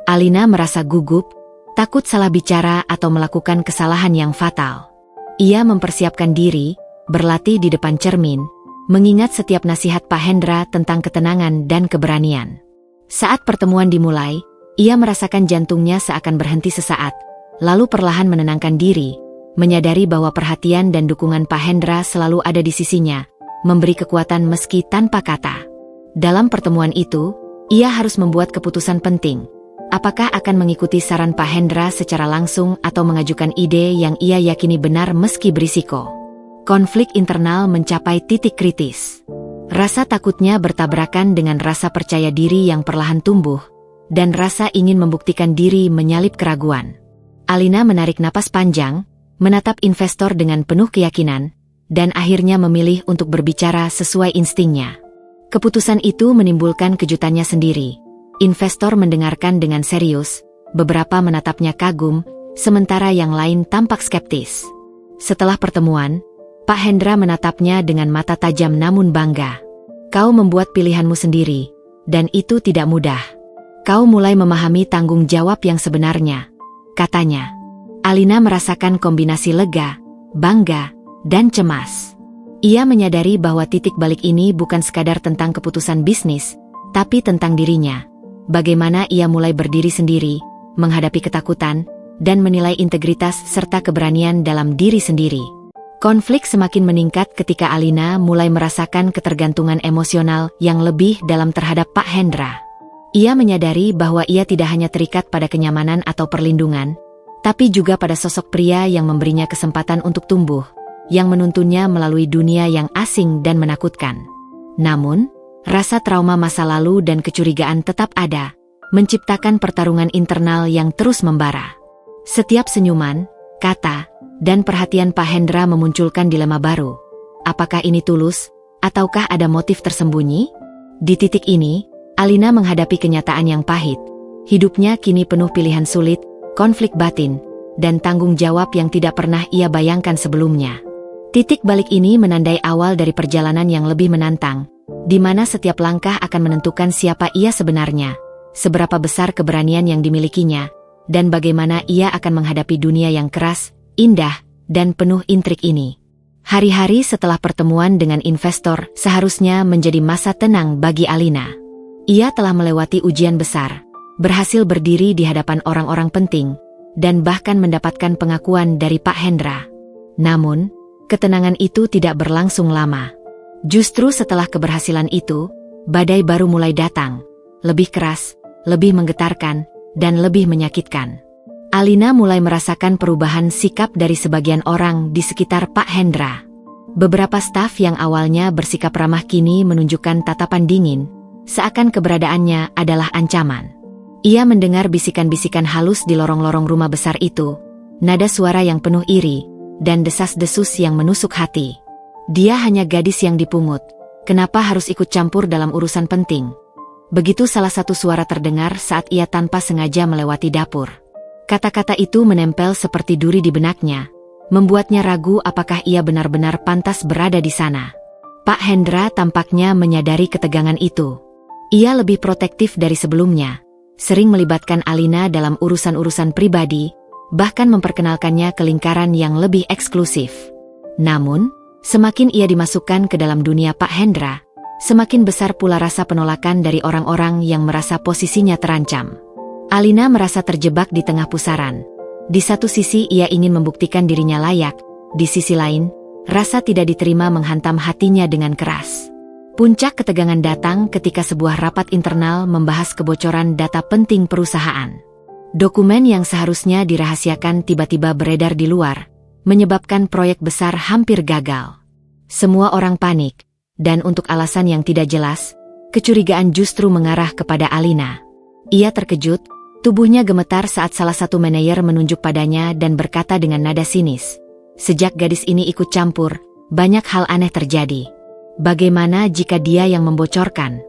Alina merasa gugup, takut salah bicara atau melakukan kesalahan yang fatal. Ia mempersiapkan diri, berlatih di depan cermin, mengingat setiap nasihat Pak Hendra tentang ketenangan dan keberanian. Saat pertemuan dimulai, ia merasakan jantungnya seakan berhenti sesaat, lalu perlahan menenangkan diri, menyadari bahwa perhatian dan dukungan Pak Hendra selalu ada di sisinya, memberi kekuatan meski tanpa kata. Dalam pertemuan itu, ia harus membuat keputusan penting. Apakah akan mengikuti saran Pak Hendra secara langsung atau mengajukan ide yang ia yakini benar meski berisiko? Konflik internal mencapai titik kritis. Rasa takutnya bertabrakan dengan rasa percaya diri yang perlahan tumbuh, dan rasa ingin membuktikan diri menyalip keraguan. Alina menarik napas panjang, menatap investor dengan penuh keyakinan, dan akhirnya memilih untuk berbicara sesuai instingnya. Keputusan itu menimbulkan kejutannya sendiri. Investor mendengarkan dengan serius, beberapa menatapnya kagum, sementara yang lain tampak skeptis. Setelah pertemuan, Pak Hendra menatapnya dengan mata tajam namun bangga. Kau membuat pilihanmu sendiri, dan itu tidak mudah. Kau mulai memahami tanggung jawab yang sebenarnya, katanya. Alina merasakan kombinasi lega, bangga, dan cemas. Ia menyadari bahwa titik balik ini bukan sekadar tentang keputusan bisnis, tapi tentang dirinya. Bagaimana ia mulai berdiri sendiri, menghadapi ketakutan, dan menilai integritas serta keberanian dalam diri sendiri. Konflik semakin meningkat ketika Alina mulai merasakan ketergantungan emosional yang lebih dalam terhadap Pak Hendra. Ia menyadari bahwa ia tidak hanya terikat pada kenyamanan atau perlindungan, tapi juga pada sosok pria yang memberinya kesempatan untuk tumbuh, yang menuntunnya melalui dunia yang asing dan menakutkan. Namun, rasa trauma masa lalu dan kecurigaan tetap ada, menciptakan pertarungan internal yang terus membara. Setiap senyuman, kata, dan perhatian Pak Hendra memunculkan dilema baru. Apakah ini tulus, ataukah ada motif tersembunyi? Di titik ini, Alina menghadapi kenyataan yang pahit. Hidupnya kini penuh pilihan sulit, konflik batin, dan tanggung jawab yang tidak pernah ia bayangkan sebelumnya. Titik balik ini menandai awal dari perjalanan yang lebih menantang, di mana setiap langkah akan menentukan siapa ia sebenarnya, seberapa besar keberanian yang dimilikinya, dan bagaimana ia akan menghadapi dunia yang keras, indah, dan penuh intrik ini. Hari-hari setelah pertemuan dengan investor seharusnya menjadi masa tenang bagi Alina. Ia telah melewati ujian besar, berhasil berdiri di hadapan orang-orang penting, dan bahkan mendapatkan pengakuan dari Pak Hendra. Namun, ketenangan itu tidak berlangsung lama. Justru setelah keberhasilan itu, badai baru mulai datang. Lebih keras, lebih menggetarkan, dan lebih menyakitkan. Alina mulai merasakan perubahan sikap dari sebagian orang di sekitar Pak Hendra. Beberapa staf yang awalnya bersikap ramah kini menunjukkan tatapan dingin, seakan keberadaannya adalah ancaman. Ia mendengar bisikan-bisikan halus di lorong-lorong rumah besar itu, nada suara yang penuh iri, dan desas-desus yang menusuk hati. Dia hanya gadis yang dipungut, kenapa harus ikut campur dalam urusan penting? Begitu salah satu suara terdengar saat ia tanpa sengaja melewati dapur. Kata-kata itu menempel seperti duri di benaknya, membuatnya ragu apakah ia benar-benar pantas berada di sana. Pak Hendra tampaknya menyadari ketegangan itu. Ia lebih protektif dari sebelumnya, sering melibatkan Alina dalam urusan-urusan pribadi, bahkan memperkenalkannya ke lingkaran yang lebih eksklusif. Namun, semakin ia dimasukkan ke dalam dunia Pak Hendra, semakin besar pula rasa penolakan dari orang-orang yang merasa posisinya terancam. Alina merasa terjebak di tengah pusaran. Di satu sisi ia ingin membuktikan dirinya layak, di sisi lain, rasa tidak diterima menghantam hatinya dengan keras. Puncak ketegangan datang ketika sebuah rapat internal membahas kebocoran data penting perusahaan. Dokumen yang seharusnya dirahasiakan tiba-tiba beredar di luar, menyebabkan proyek besar hampir gagal. Semua orang panik, dan untuk alasan yang tidak jelas, kecurigaan justru mengarah kepada Alina. Ia terkejut, tubuhnya gemetar saat salah satu manajer menunjuk padanya dan berkata dengan nada sinis, "Sejak gadis ini ikut campur, banyak hal aneh terjadi. Bagaimana jika dia yang membocorkan?"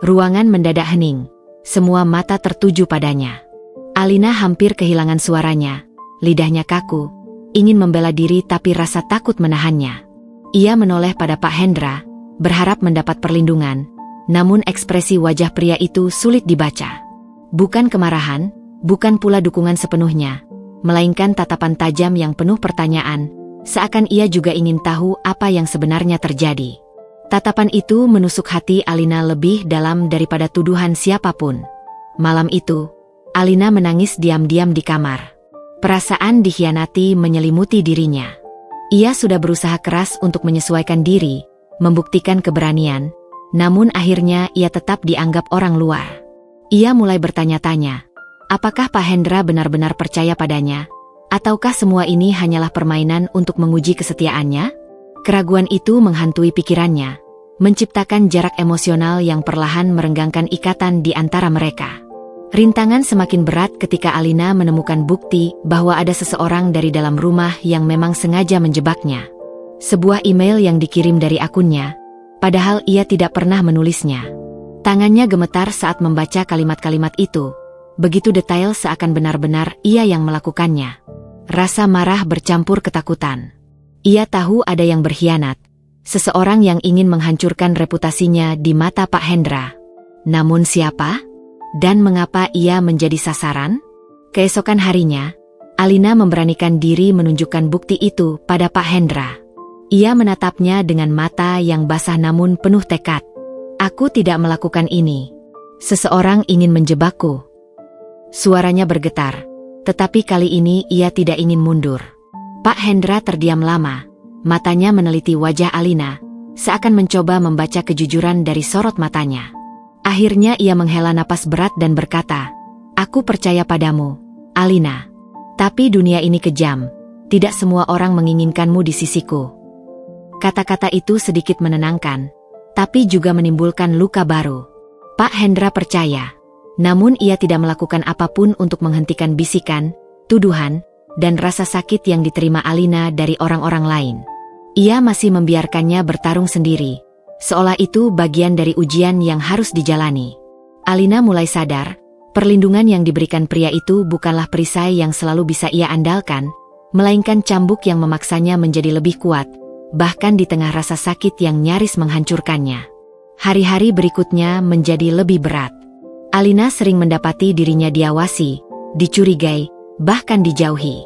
Ruangan mendadak hening, semua mata tertuju padanya. Alina hampir kehilangan suaranya, lidahnya kaku, ingin membela diri tapi rasa takut menahannya. Ia menoleh pada Pak Hendra, berharap mendapat perlindungan, namun ekspresi wajah pria itu sulit dibaca. Bukan kemarahan, bukan pula dukungan sepenuhnya, melainkan tatapan tajam yang penuh pertanyaan, seakan ia juga ingin tahu apa yang sebenarnya terjadi. Tatapan itu menusuk hati Alina lebih dalam daripada tuduhan siapapun. Malam itu, Alina menangis diam-diam di kamar. Perasaan dikhianati menyelimuti dirinya. Ia sudah berusaha keras untuk menyesuaikan diri, membuktikan keberanian, namun akhirnya ia tetap dianggap orang luar. Ia mulai bertanya-tanya, apakah Pak Hendra benar-benar percaya padanya? Ataukah semua ini hanyalah permainan untuk menguji kesetiaannya? Keraguan itu menghantui pikirannya, menciptakan jarak emosional yang perlahan merenggangkan ikatan di antara mereka. Rintangan semakin berat ketika Alina menemukan bukti bahwa ada seseorang dari dalam rumah yang memang sengaja menjebaknya. Sebuah email yang dikirim dari akunnya, padahal ia tidak pernah menulisnya. Tangannya gemetar saat membaca kalimat-kalimat itu, begitu detail seakan benar-benar ia yang melakukannya. Rasa marah bercampur ketakutan. Ia tahu ada yang berkhianat, seseorang yang ingin menghancurkan reputasinya di mata Pak Hendra. Namun siapa? Dan mengapa ia menjadi sasaran? Keesokan harinya, Alina memberanikan diri menunjukkan bukti itu pada Pak Hendra. Ia menatapnya dengan mata yang basah namun penuh tekad. "Aku tidak melakukan ini. Seseorang ingin menjebakku." Suaranya bergetar, tetapi kali ini ia tidak ingin mundur. Pak Hendra terdiam lama, matanya meneliti wajah Alina, seakan mencoba membaca kejujuran dari sorot matanya. Akhirnya ia menghela napas berat dan berkata, "Aku percaya padamu, Alina. Tapi dunia ini kejam, tidak semua orang menginginkanmu di sisiku." Kata-kata itu sedikit menenangkan, tapi juga menimbulkan luka baru. Pak Hendra percaya, namun ia tidak melakukan apapun untuk menghentikan bisikan, tuduhan, dan rasa sakit yang diterima Alina dari orang-orang lain. Ia masih membiarkannya bertarung sendiri, seolah itu bagian dari ujian yang harus dijalani. Alina mulai sadar, perlindungan yang diberikan pria itu bukanlah perisai yang selalu bisa ia andalkan, melainkan cambuk yang memaksanya menjadi lebih kuat, bahkan di tengah rasa sakit yang nyaris menghancurkannya. Hari-hari berikutnya menjadi lebih berat. Alina sering mendapati dirinya diawasi, dicurigai, bahkan dijauhi.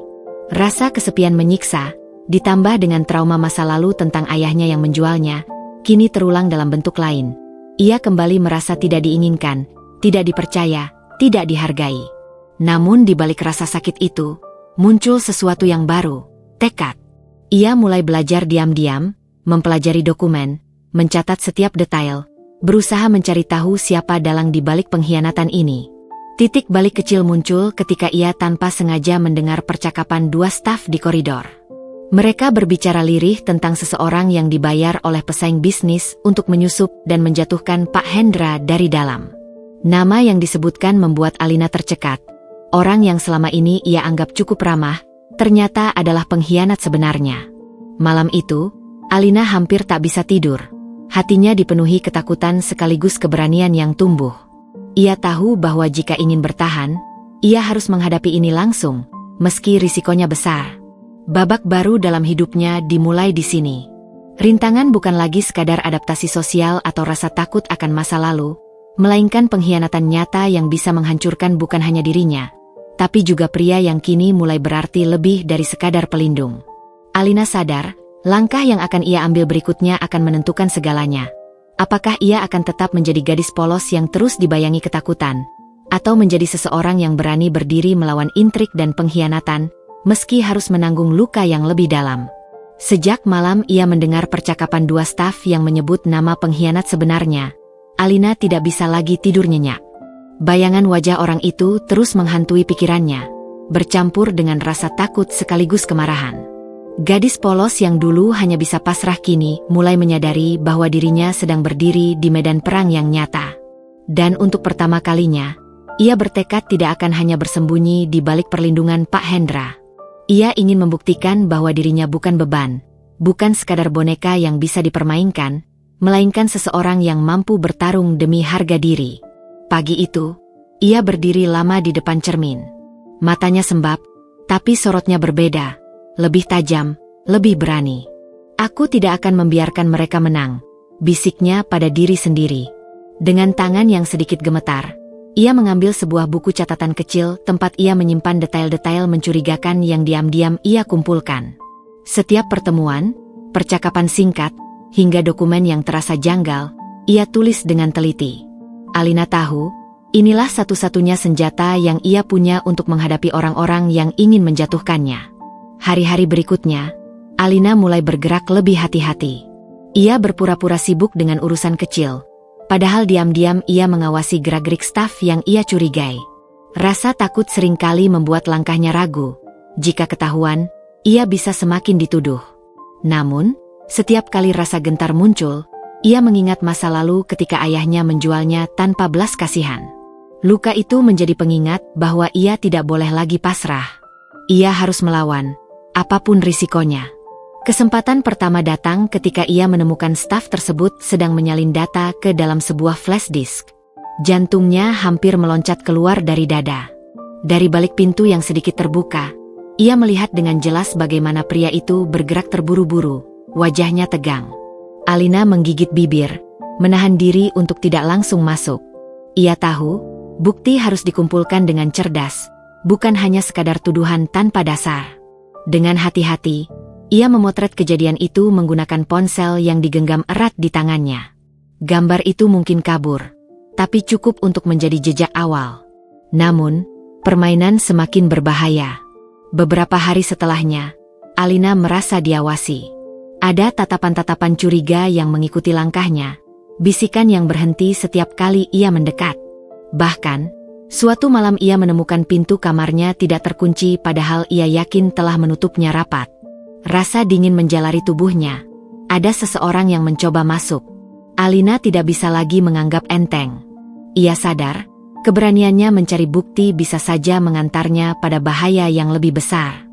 Rasa kesepian menyiksa, ditambah dengan trauma masa lalu tentang ayahnya yang menjualnya, kini terulang dalam bentuk lain. Ia kembali merasa tidak diinginkan, tidak dipercaya, tidak dihargai. Namun di balik rasa sakit itu, muncul sesuatu yang baru, tekad. Ia mulai belajar diam-diam, mempelajari dokumen, mencatat setiap detail, berusaha mencari tahu siapa dalang di balik pengkhianatan ini. Titik balik kecil muncul ketika ia tanpa sengaja mendengar percakapan dua staf di koridor. Mereka berbicara lirih tentang seseorang yang dibayar oleh pesaing bisnis untuk menyusup dan menjatuhkan Pak Hendra dari dalam. Nama yang disebutkan membuat Alina tercekat. Orang yang selama ini ia anggap cukup ramah, ternyata adalah pengkhianat sebenarnya. Malam itu, Alina hampir tak bisa tidur. Hatinya dipenuhi ketakutan sekaligus keberanian yang tumbuh. Ia tahu bahwa jika ingin bertahan, ia harus menghadapi ini langsung, meski risikonya besar. Babak baru dalam hidupnya dimulai di sini. Rintangan bukan lagi sekadar adaptasi sosial atau rasa takut akan masa lalu, melainkan pengkhianatan nyata yang bisa menghancurkan bukan hanya dirinya, tapi juga pria yang kini mulai berarti lebih dari sekadar pelindung. Alina sadar, langkah yang akan ia ambil berikutnya akan menentukan segalanya. Apakah ia akan tetap menjadi gadis polos yang terus dibayangi ketakutan, atau menjadi seseorang yang berani berdiri melawan intrik dan pengkhianatan, meski harus menanggung luka yang lebih dalam. Sejak malam ia mendengar percakapan dua staf yang menyebut nama pengkhianat sebenarnya, Alina tidak bisa lagi tidur nyenyak. Bayangan wajah orang itu terus menghantui pikirannya, bercampur dengan rasa takut sekaligus kemarahan. Gadis polos yang dulu hanya bisa pasrah kini mulai menyadari bahwa dirinya sedang berdiri di medan perang yang nyata. Dan untuk pertama kalinya, ia bertekad tidak akan hanya bersembunyi di balik perlindungan Pak Hendra. Ia ingin membuktikan bahwa dirinya bukan beban, bukan sekadar boneka yang bisa dipermainkan, melainkan seseorang yang mampu bertarung demi harga diri. Pagi itu, ia berdiri lama di depan cermin. Matanya sembab, tapi sorotnya berbeda, lebih tajam, lebih berani. "Aku tidak akan membiarkan mereka menang," bisiknya pada diri sendiri. Dengan tangan yang sedikit gemetar, ia mengambil sebuah buku catatan kecil tempat ia menyimpan detail-detail mencurigakan yang diam-diam ia kumpulkan. Setiap pertemuan, percakapan singkat, hingga dokumen yang terasa janggal, ia tulis dengan teliti. Alina tahu, inilah satu-satunya senjata yang ia punya untuk menghadapi orang-orang yang ingin menjatuhkannya. Hari-hari berikutnya, Alina mulai bergerak lebih hati-hati. Ia berpura-pura sibuk dengan urusan kecil. Padahal diam-diam ia mengawasi gerak-gerik staf yang ia curigai. Rasa takut seringkali membuat langkahnya ragu. Jika ketahuan, ia bisa semakin dituduh. Namun, setiap kali rasa gentar muncul, ia mengingat masa lalu ketika ayahnya menjualnya tanpa belas kasihan. Luka itu menjadi pengingat bahwa ia tidak boleh lagi pasrah. Ia harus melawan, apapun risikonya. Kesempatan pertama datang ketika ia menemukan staf tersebut sedang menyalin data ke dalam sebuah flash disk. Jantungnya hampir meloncat keluar dari dada. Dari balik pintu yang sedikit terbuka, ia melihat dengan jelas bagaimana pria itu bergerak terburu-buru, wajahnya tegang. Alina menggigit bibir, menahan diri untuk tidak langsung masuk. Ia tahu, bukti harus dikumpulkan dengan cerdas, bukan hanya sekadar tuduhan tanpa dasar. Dengan hati-hati, ia memotret kejadian itu menggunakan ponsel yang digenggam erat di tangannya. Gambar itu mungkin kabur, tapi cukup untuk menjadi jejak awal. Namun, permainan semakin berbahaya. Beberapa hari setelahnya, Alina merasa diawasi. Ada tatapan-tatapan curiga yang mengikuti langkahnya, bisikan yang berhenti setiap kali ia mendekat. Bahkan, suatu malam ia menemukan pintu kamarnya tidak terkunci padahal ia yakin telah menutupnya rapat. Rasa dingin menjalari tubuhnya. Ada seseorang yang mencoba masuk. Alina tidak bisa lagi menganggap enteng. Ia sadar, keberaniannya mencari bukti bisa saja mengantarnya pada bahaya yang lebih besar.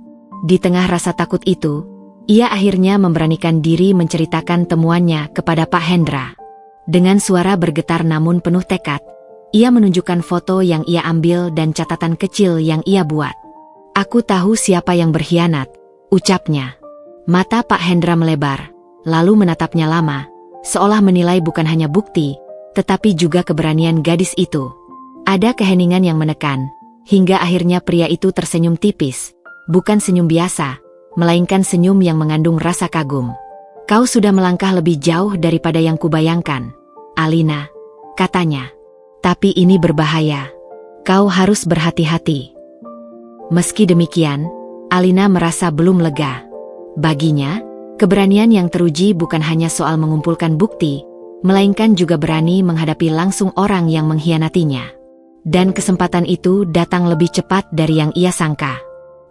Di tengah rasa takut itu, ia akhirnya memberanikan diri menceritakan temuannya kepada Pak Hendra. Dengan suara bergetar namun penuh tekad, ia menunjukkan foto yang ia ambil dan catatan kecil yang ia buat. "Aku tahu siapa yang berkhianat," ucapnya. Mata Pak Hendra melebar, lalu menatapnya lama, seolah menilai bukan hanya bukti, tetapi juga keberanian gadis itu. Ada keheningan yang menekan, hingga akhirnya pria itu tersenyum tipis, bukan senyum biasa, melainkan senyum yang mengandung rasa kagum. "Kau sudah melangkah lebih jauh daripada yang kubayangkan, Alina," katanya. "Tapi ini berbahaya. Kau harus berhati-hati. Meski demikian, Alina merasa belum lega. Baginya, keberanian yang teruji bukan hanya soal mengumpulkan bukti, melainkan juga berani menghadapi langsung orang yang mengkhianatinya. Dan kesempatan itu datang lebih cepat dari yang ia sangka.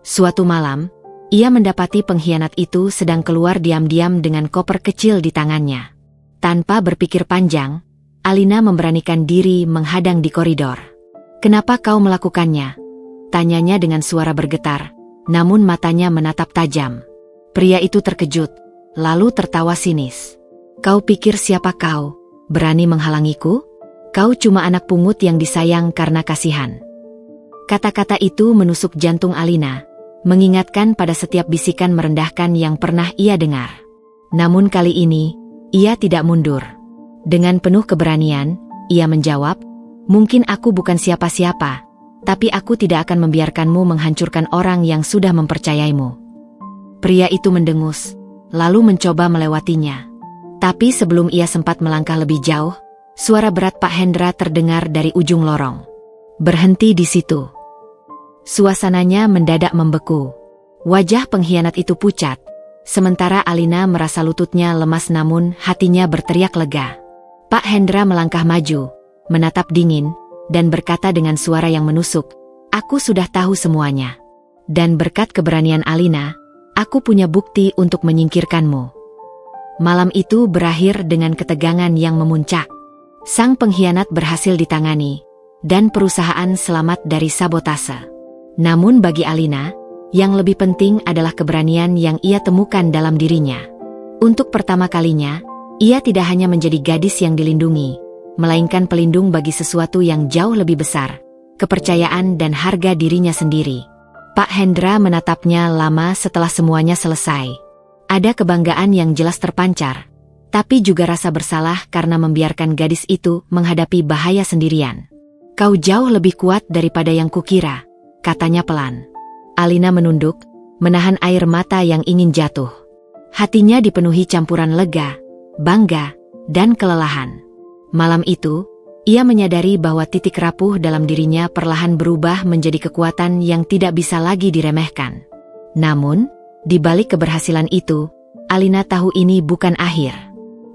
Suatu malam, ia mendapati pengkhianat itu sedang keluar diam-diam dengan koper kecil di tangannya. Tanpa berpikir panjang, Alina memberanikan diri menghadang di koridor. "Kenapa kau melakukannya?" tanyanya dengan suara bergetar, namun matanya menatap tajam. Pria itu terkejut, lalu tertawa sinis. "Kau pikir siapa kau? Berani menghalangiku? Kau cuma anak pungut yang disayang karena kasihan." Kata-kata itu menusuk jantung Alina, mengingatkan pada setiap bisikan merendahkan yang pernah ia dengar. Namun kali ini, ia tidak mundur. Dengan penuh keberanian, ia menjawab, "Mungkin aku bukan siapa-siapa, tapi aku tidak akan membiarkanmu menghancurkan orang yang sudah mempercayaimu." Pria itu mendengus, lalu mencoba melewatinya. Tapi sebelum ia sempat melangkah lebih jauh, suara berat Pak Hendra terdengar dari ujung lorong. "Berhenti di situ." Suasananya mendadak membeku. Wajah pengkhianat itu pucat, sementara Alina merasa lututnya lemas namun hatinya berteriak lega. Pak Hendra melangkah maju, menatap dingin, dan berkata dengan suara yang menusuk, "Aku sudah tahu semuanya. Dan berkat keberanian Alina, aku punya bukti untuk menyingkirkanmu." Malam itu berakhir dengan ketegangan yang memuncak. Sang pengkhianat berhasil ditangani, dan perusahaan selamat dari sabotase. Namun bagi Alina, yang lebih penting adalah keberanian yang ia temukan dalam dirinya. Untuk pertama kalinya, ia tidak hanya menjadi gadis yang dilindungi, melainkan pelindung bagi sesuatu yang jauh lebih besar, kepercayaan dan harga dirinya sendiri. Pak Hendra menatapnya lama setelah semuanya selesai. Ada kebanggaan yang jelas terpancar, tapi juga rasa bersalah karena membiarkan gadis itu menghadapi bahaya sendirian. "Kau jauh lebih kuat daripada yang kukira," katanya pelan. Alina menunduk, menahan air mata yang ingin jatuh. Hatinya dipenuhi campuran lega, bangga, dan kelelahan. Malam itu, ia menyadari bahwa titik rapuh dalam dirinya perlahan berubah menjadi kekuatan yang tidak bisa lagi diremehkan. Namun, di balik keberhasilan itu, Alina tahu ini bukan akhir.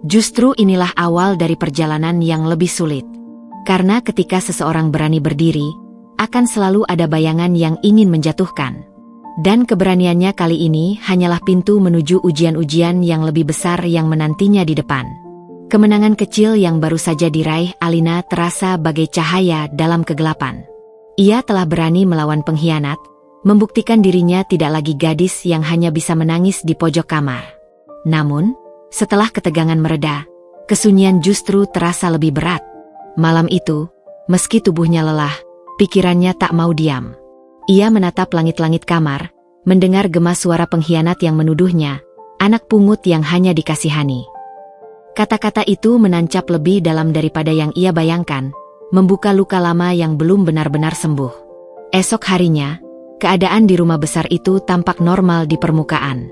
Justru inilah awal dari perjalanan yang lebih sulit. Karena ketika seseorang berani berdiri, akan selalu ada bayangan yang ingin menjatuhkan. Dan keberaniannya kali ini hanyalah pintu menuju ujian-ujian yang lebih besar yang menantinya di depan. Kemenangan kecil yang baru saja diraih Alina terasa bagai cahaya dalam kegelapan. Ia telah berani melawan pengkhianat, membuktikan dirinya tidak lagi gadis yang hanya bisa menangis di pojok kamar. Namun, setelah ketegangan mereda, kesunyian justru terasa lebih berat. Malam itu, meski tubuhnya lelah, pikirannya tak mau diam. Ia menatap langit-langit kamar, mendengar gema suara pengkhianat yang menuduhnya, anak pungut yang hanya dikasihani. Kata-kata itu menancap lebih dalam daripada yang ia bayangkan, membuka luka lama yang belum benar-benar sembuh. Esok harinya, keadaan di rumah besar itu tampak normal di permukaan.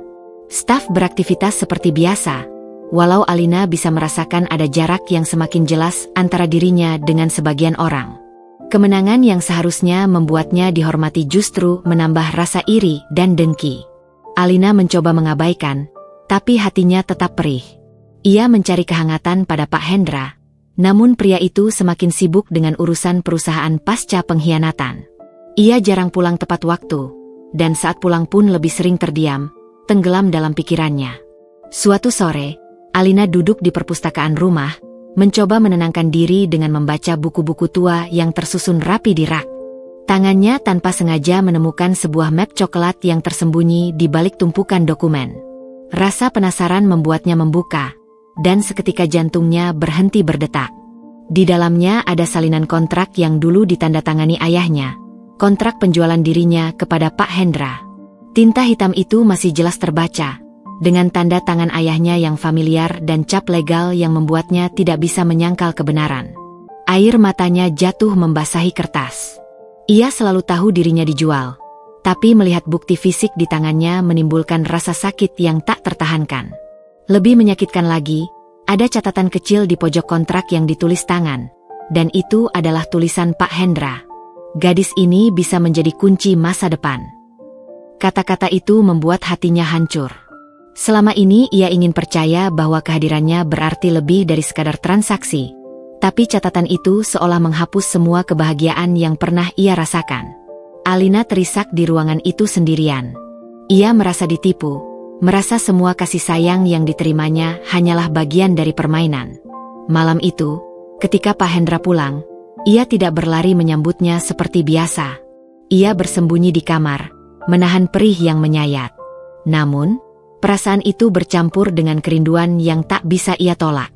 Staf beraktivitas seperti biasa, walau Alina bisa merasakan ada jarak yang semakin jelas antara dirinya dengan sebagian orang. Kemenangan yang seharusnya membuatnya dihormati justru menambah rasa iri dan dengki. Alina mencoba mengabaikan, tapi hatinya tetap perih. Ia mencari kehangatan pada Pak Hendra, namun pria itu semakin sibuk dengan urusan perusahaan pasca pengkhianatan. Ia jarang pulang tepat waktu, dan saat pulang pun lebih sering terdiam, tenggelam dalam pikirannya. Suatu sore, Alina duduk di perpustakaan rumah, mencoba menenangkan diri dengan membaca buku-buku tua yang tersusun rapi di rak. Tangannya tanpa sengaja menemukan sebuah map coklat yang tersembunyi di balik tumpukan dokumen. Rasa penasaran membuatnya membuka, dan seketika jantungnya berhenti berdetak. Di dalamnya ada salinan kontrak yang dulu ditandatangani ayahnya, kontrak penjualan dirinya kepada Pak Hendra. Tinta hitam itu masih jelas terbaca, dengan tanda tangan ayahnya yang familiar dan cap legal yang membuatnya tidak bisa menyangkal kebenaran. Air matanya jatuh membasahi kertas. Ia selalu tahu dirinya dijual, tapi melihat bukti fisik di tangannya menimbulkan rasa sakit yang tak tertahankan. Lebih menyakitkan lagi, ada catatan kecil di pojok kontrak yang ditulis tangan, dan itu adalah tulisan Pak Hendra. Gadis ini bisa menjadi kunci masa depan. Kata-kata itu membuat hatinya hancur. Selama ini ia ingin percaya bahwa kehadirannya berarti lebih dari sekadar transaksi. Tapi catatan itu seolah menghapus semua kebahagiaan yang pernah ia rasakan. Alina terisak di ruangan itu sendirian. Ia merasa ditipu, merasa semua kasih sayang yang diterimanya hanyalah bagian dari permainan. Malam itu, ketika Pak Hendra pulang, ia tidak berlari menyambutnya seperti biasa. Ia bersembunyi di kamar, menahan perih yang menyayat. Namun, perasaan itu bercampur dengan kerinduan yang tak bisa ia tolak.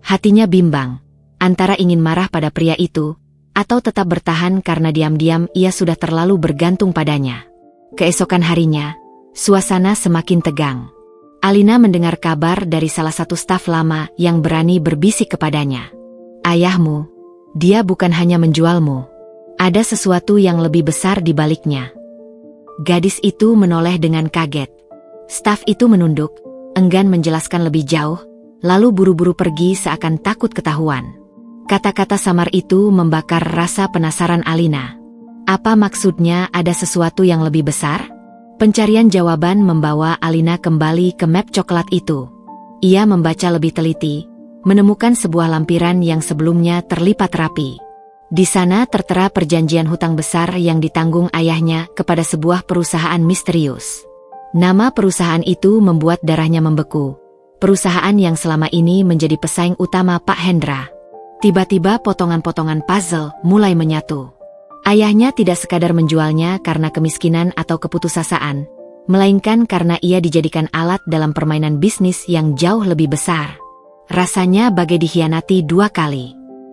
Hatinya bimbang, antara ingin marah pada pria itu, atau tetap bertahan karena diam-diam ia sudah terlalu bergantung padanya. Keesokan harinya, suasana semakin tegang. Alina mendengar kabar dari salah satu staf lama yang berani berbisik kepadanya. Ayahmu, dia bukan hanya menjualmu. Ada sesuatu yang lebih besar di baliknya. Gadis itu menoleh dengan kaget. Staf itu menunduk, enggan menjelaskan lebih jauh, lalu buru-buru pergi seakan takut ketahuan. Kata-kata samar itu membakar rasa penasaran Alina. Apa maksudnya ada sesuatu yang lebih besar? Pencarian jawaban membawa Alina kembali ke map coklat itu. Ia membaca lebih teliti, menemukan sebuah lampiran yang sebelumnya terlipat rapi. Di sana tertera perjanjian hutang besar yang ditanggung ayahnya kepada sebuah perusahaan misterius. Nama perusahaan itu membuat darahnya membeku. Perusahaan yang selama ini menjadi pesaing utama Pak Hendra. Tiba-tiba potongan-potongan puzzle mulai menyatu. Ayahnya tidak sekadar menjualnya karena kemiskinan atau keputusasaan, melainkan karena ia dijadikan alat dalam permainan bisnis yang jauh lebih besar. Rasanya bagai dikhianati dua kali.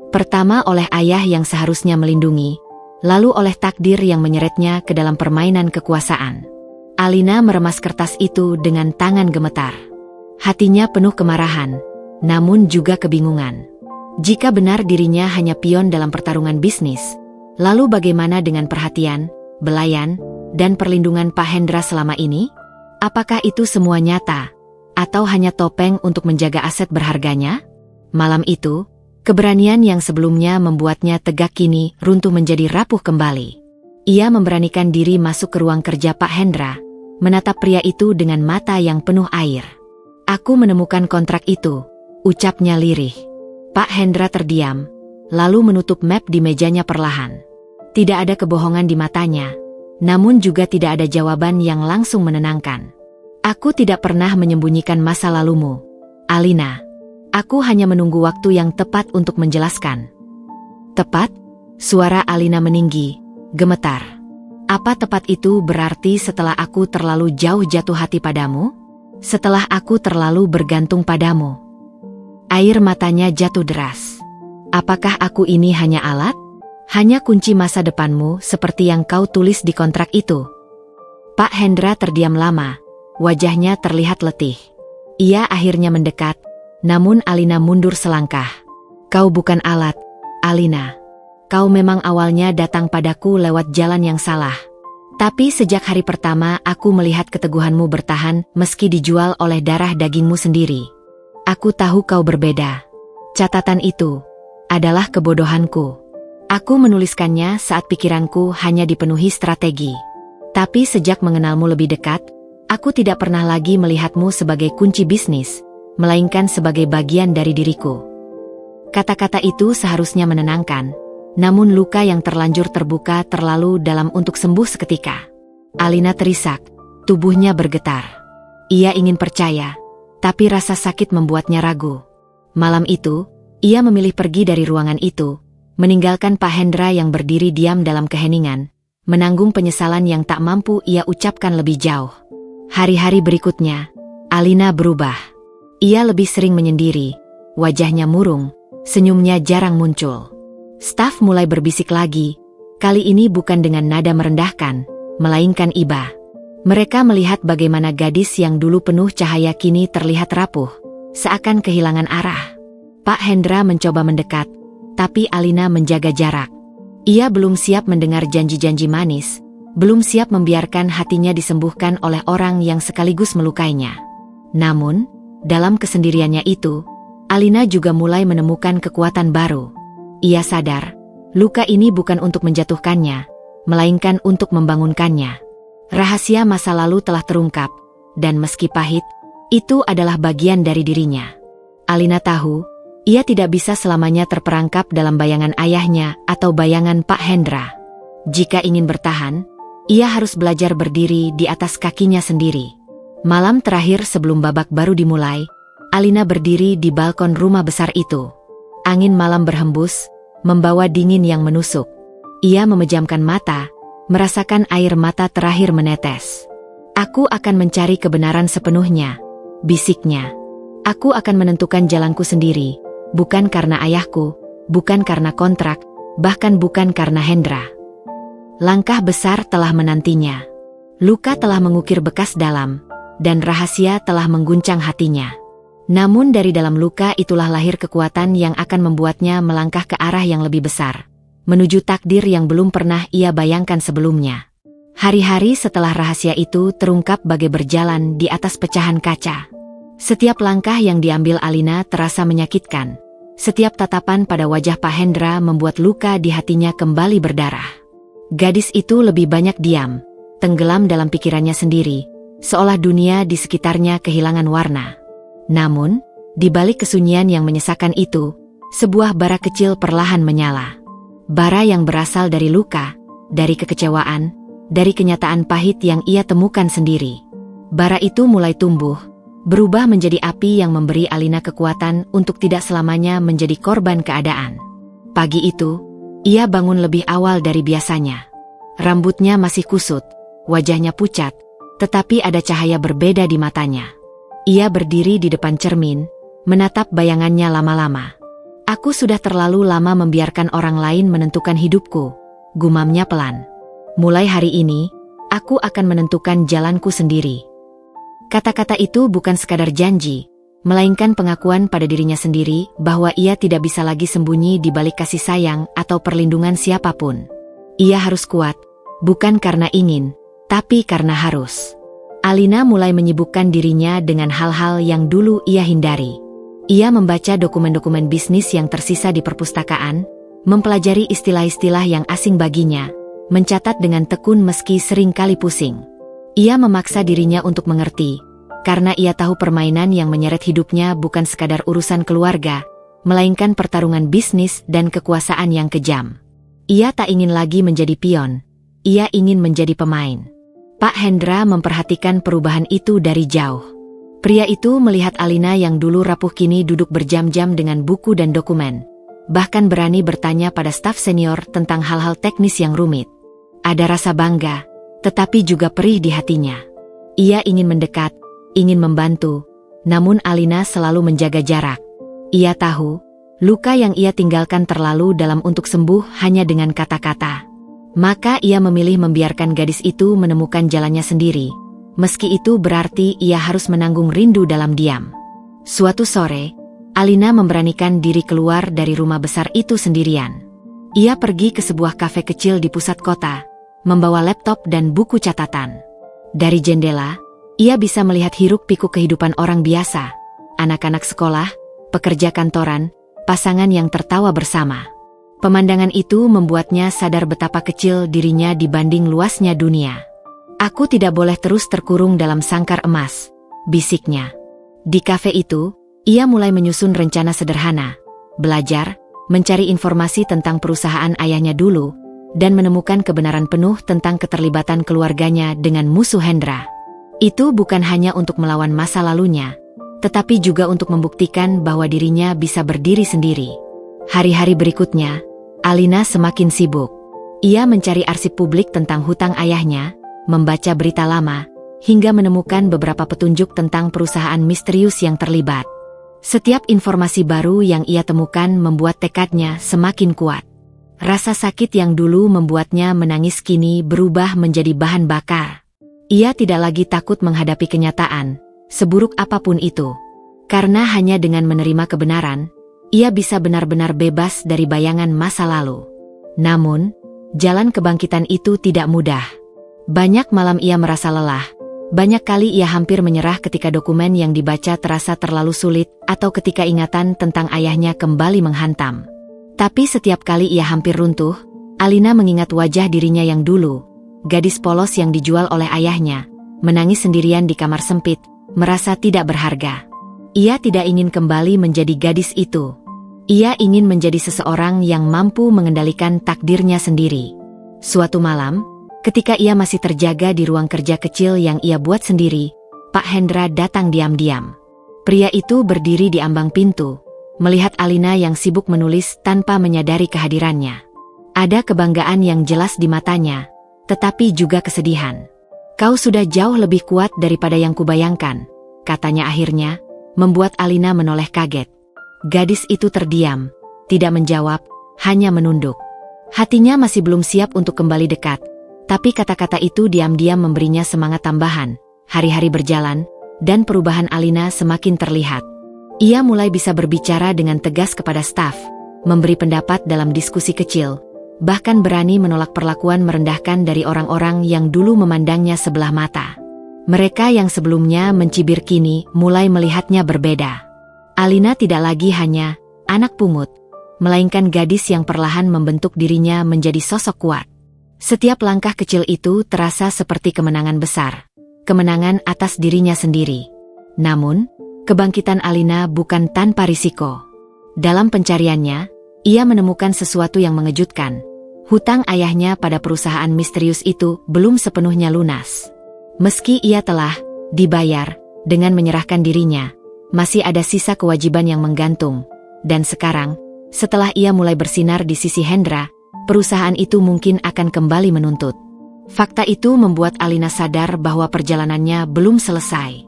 Pertama oleh ayah yang seharusnya melindungi, lalu oleh takdir yang menyeretnya ke dalam permainan kekuasaan. Alina meremas kertas itu dengan tangan gemetar. Hatinya penuh kemarahan, namun juga kebingungan. Jika benar dirinya hanya pion dalam pertarungan bisnis, lalu bagaimana dengan perhatian, belayan, dan perlindungan Pak Hendra selama ini? Apakah itu semua nyata? Atau hanya topeng untuk menjaga aset berharganya? Malam itu, keberanian yang sebelumnya membuatnya tegak kini runtuh menjadi rapuh kembali. Ia memberanikan diri masuk ke ruang kerja Pak Hendra, menatap pria itu dengan mata yang penuh air. Aku menemukan kontrak itu, ucapnya lirih. Pak Hendra terdiam, lalu menutup map di mejanya perlahan. Tidak ada kebohongan di matanya, namun juga tidak ada jawaban yang langsung menenangkan. Aku tidak pernah menyembunyikan masa lalumu, Alina. Aku hanya menunggu waktu yang tepat untuk menjelaskan. Tepat? Suara Alina meninggi, gemetar. Apa tepat itu berarti setelah aku terlalu jauh jatuh hati padamu? Setelah aku terlalu bergantung padamu? Air matanya jatuh deras. Apakah aku ini hanya alat? Hanya kunci masa depanmu seperti yang kau tulis di kontrak itu? Pak Hendra terdiam lama, wajahnya terlihat letih. Ia akhirnya mendekat, namun Alina mundur selangkah. Kau bukan alat, Alina. Kau memang awalnya datang padaku lewat jalan yang salah. Tapi sejak hari pertama aku melihat keteguhanmu bertahan meski dijual oleh darah dagingmu sendiri. Aku tahu kau berbeda. Catatan itu adalah kebodohanku. Aku menuliskannya saat pikiranku hanya dipenuhi strategi. Tapi sejak mengenalmu lebih dekat, aku tidak pernah lagi melihatmu sebagai kunci bisnis, melainkan sebagai bagian dari diriku. Kata-kata itu seharusnya menenangkan, namun luka yang terlanjur terbuka terlalu dalam untuk sembuh seketika. Alina terisak, tubuhnya bergetar. Ia ingin percaya, tapi rasa sakit membuatnya ragu. Malam itu, ia memilih pergi dari ruangan itu, meninggalkan Pak Hendra yang berdiri diam dalam keheningan, menanggung penyesalan yang tak mampu ia ucapkan lebih jauh. Hari-hari berikutnya, Alina berubah. Ia lebih sering menyendiri, wajahnya murung, senyumnya jarang muncul. Staf mulai berbisik lagi, kali ini bukan dengan nada merendahkan, melainkan iba. Mereka melihat bagaimana gadis yang dulu penuh cahaya kini terlihat rapuh, seakan kehilangan arah. Pak Hendra mencoba mendekat, tapi Alina menjaga jarak. Ia belum siap mendengar janji-janji manis, belum siap membiarkan hatinya disembuhkan oleh orang yang sekaligus melukainya. Namun, dalam kesendiriannya itu, Alina juga mulai menemukan kekuatan baru. Ia sadar, Luka ini bukan untuk menjatuhkannya, melainkan untuk membangunkannya. Rahasia masa lalu telah terungkap, dan meski pahit, itu adalah bagian dari dirinya. Alina tahu, ia tidak bisa selamanya terperangkap dalam bayangan ayahnya atau bayangan Pak Hendra. Jika ingin bertahan, ia harus belajar berdiri di atas kakinya sendiri. Malam terakhir sebelum babak baru dimulai, Alina berdiri di balkon rumah besar itu. Angin malam berhembus, membawa dingin yang menusuk. Ia memejamkan mata, merasakan air mata terakhir menetes. Aku akan mencari kebenaran sepenuhnya, bisiknya. Aku akan menentukan jalanku sendiri, bukan karena ayahku, bukan karena kontrak, bahkan bukan karena Hendra. Langkah besar telah menantinya. Luka telah mengukir bekas dalam, dan rahasia telah mengguncang hatinya. Namun dari dalam luka itulah lahir kekuatan yang akan membuatnya melangkah ke arah yang lebih besar, menuju takdir yang belum pernah ia bayangkan sebelumnya. Hari-hari setelah rahasia itu terungkap bagai berjalan di atas pecahan kaca. Setiap langkah yang diambil Alina terasa menyakitkan. Setiap tatapan pada wajah Pak Hendra membuat luka di hatinya kembali berdarah. Gadis itu lebih banyak diam, tenggelam dalam pikirannya sendiri, seolah dunia di sekitarnya kehilangan warna. Namun, di balik kesunyian yang menyesakan itu, sebuah bara kecil perlahan menyala. Bara yang berasal dari luka, dari kekecewaan, dari kenyataan pahit yang ia temukan sendiri. Bara itu mulai tumbuh, berubah menjadi api yang memberi Alina kekuatan untuk tidak selamanya menjadi korban keadaan. Pagi itu, ia bangun lebih awal dari biasanya. Rambutnya masih kusut, wajahnya pucat, tetapi ada cahaya berbeda di matanya. Ia berdiri di depan cermin, menatap bayangannya lama-lama. Aku sudah terlalu lama membiarkan orang lain menentukan hidupku, gumamnya pelan. Mulai hari ini, aku akan menentukan jalanku sendiri. Kata-kata itu bukan sekadar janji, melainkan pengakuan pada dirinya sendiri bahwa ia tidak bisa lagi sembunyi di balik kasih sayang atau perlindungan siapapun. Ia harus kuat, bukan karena ingin, tapi karena harus. Alina mulai menyibukkan dirinya dengan hal-hal yang dulu ia hindari. Ia membaca dokumen-dokumen bisnis yang tersisa di perpustakaan, mempelajari istilah-istilah yang asing baginya, mencatat dengan tekun meski sering kali pusing. Ia memaksa dirinya untuk mengerti, karena ia tahu permainan yang menyeret hidupnya bukan sekadar urusan keluarga, melainkan pertarungan bisnis dan kekuasaan yang kejam. Ia tak ingin lagi menjadi pion, ia ingin menjadi pemain. Pak Hendra memperhatikan perubahan itu dari jauh. Pria itu melihat Alina yang dulu rapuh kini duduk berjam-jam dengan buku dan dokumen. Bahkan berani bertanya pada staf senior tentang hal-hal teknis yang rumit. Ada rasa bangga, tetapi juga perih di hatinya. Ia ingin mendekat, ingin membantu, namun Alina selalu menjaga jarak. Ia tahu, luka yang ia tinggalkan terlalu dalam untuk sembuh hanya dengan kata-kata. Maka ia memilih membiarkan gadis itu menemukan jalannya sendiri, meski itu berarti ia harus menanggung rindu dalam diam. Suatu sore, Alina memberanikan diri keluar dari rumah besar itu sendirian. Ia pergi ke sebuah kafe kecil di pusat kota, membawa laptop dan buku catatan. Dari jendela, ia bisa melihat hiruk-pikuk kehidupan orang biasa, anak-anak sekolah, pekerja kantoran, pasangan yang tertawa bersama. Pemandangan itu membuatnya sadar betapa kecil dirinya dibanding luasnya dunia. Aku tidak boleh terus terkurung dalam sangkar emas, bisiknya. Di kafe itu, ia mulai menyusun rencana sederhana, belajar, mencari informasi tentang perusahaan ayahnya dulu, dan menemukan kebenaran penuh tentang keterlibatan keluarganya dengan musuh Hendra. Itu bukan hanya untuk melawan masa lalunya, tetapi juga untuk membuktikan bahwa dirinya bisa berdiri sendiri. Hari-hari berikutnya, Alina semakin sibuk. Ia mencari arsip publik tentang hutang ayahnya, membaca berita lama, hingga menemukan beberapa petunjuk tentang perusahaan misterius yang terlibat. Setiap informasi baru yang ia temukan membuat tekadnya semakin kuat. Rasa sakit yang dulu membuatnya menangis kini berubah menjadi bahan bakar. Ia tidak lagi takut menghadapi kenyataan, seburuk apapun itu. Karena hanya dengan menerima kebenaran, ia bisa benar-benar bebas dari bayangan masa lalu. Namun, jalan kebangkitan itu tidak mudah. Banyak malam ia merasa lelah. Banyak kali ia hampir menyerah ketika dokumen yang dibaca terasa terlalu sulit atau ketika ingatan tentang ayahnya kembali menghantam. Tapi setiap kali ia hampir runtuh, Alina mengingat wajah dirinya yang dulu, gadis polos yang dijual oleh ayahnya, menangis sendirian di kamar sempit, merasa tidak berharga. Ia tidak ingin kembali menjadi gadis itu. Ia ingin menjadi seseorang yang mampu mengendalikan takdirnya sendiri. Suatu malam, ketika ia masih terjaga di ruang kerja kecil yang ia buat sendiri, Pak Hendra datang diam-diam. Pria itu berdiri di ambang pintu, melihat Alina yang sibuk menulis tanpa menyadari kehadirannya. Ada kebanggaan yang jelas di matanya, tetapi juga kesedihan. "Kau sudah jauh lebih kuat daripada yang kubayangkan," katanya akhirnya, membuat Alina menoleh kaget. Gadis itu terdiam, tidak menjawab, hanya menunduk. Hatinya masih belum siap untuk kembali dekat, tapi kata-kata itu diam-diam memberinya semangat tambahan. Hari-hari berjalan, dan perubahan Alina semakin terlihat. Ia mulai bisa berbicara dengan tegas kepada staf, memberi pendapat dalam diskusi kecil, bahkan berani menolak perlakuan merendahkan dari orang-orang yang dulu memandangnya sebelah mata. Mereka yang sebelumnya mencibir kini mulai melihatnya berbeda. Alina tidak lagi hanya anak pungut, melainkan gadis yang perlahan membentuk dirinya menjadi sosok kuat. Setiap langkah kecil itu terasa seperti kemenangan besar, kemenangan atas dirinya sendiri. Namun, kebangkitan Alina bukan tanpa risiko. Dalam pencariannya, ia menemukan sesuatu yang mengejutkan. Hutang ayahnya pada perusahaan misterius itu belum sepenuhnya lunas. Meski ia telah dibayar dengan menyerahkan dirinya, masih ada sisa kewajiban yang menggantung. Dan sekarang, setelah ia mulai bersinar di sisi Hendra, perusahaan itu mungkin akan kembali menuntut. Fakta itu membuat Alina sadar bahwa perjalanannya belum selesai.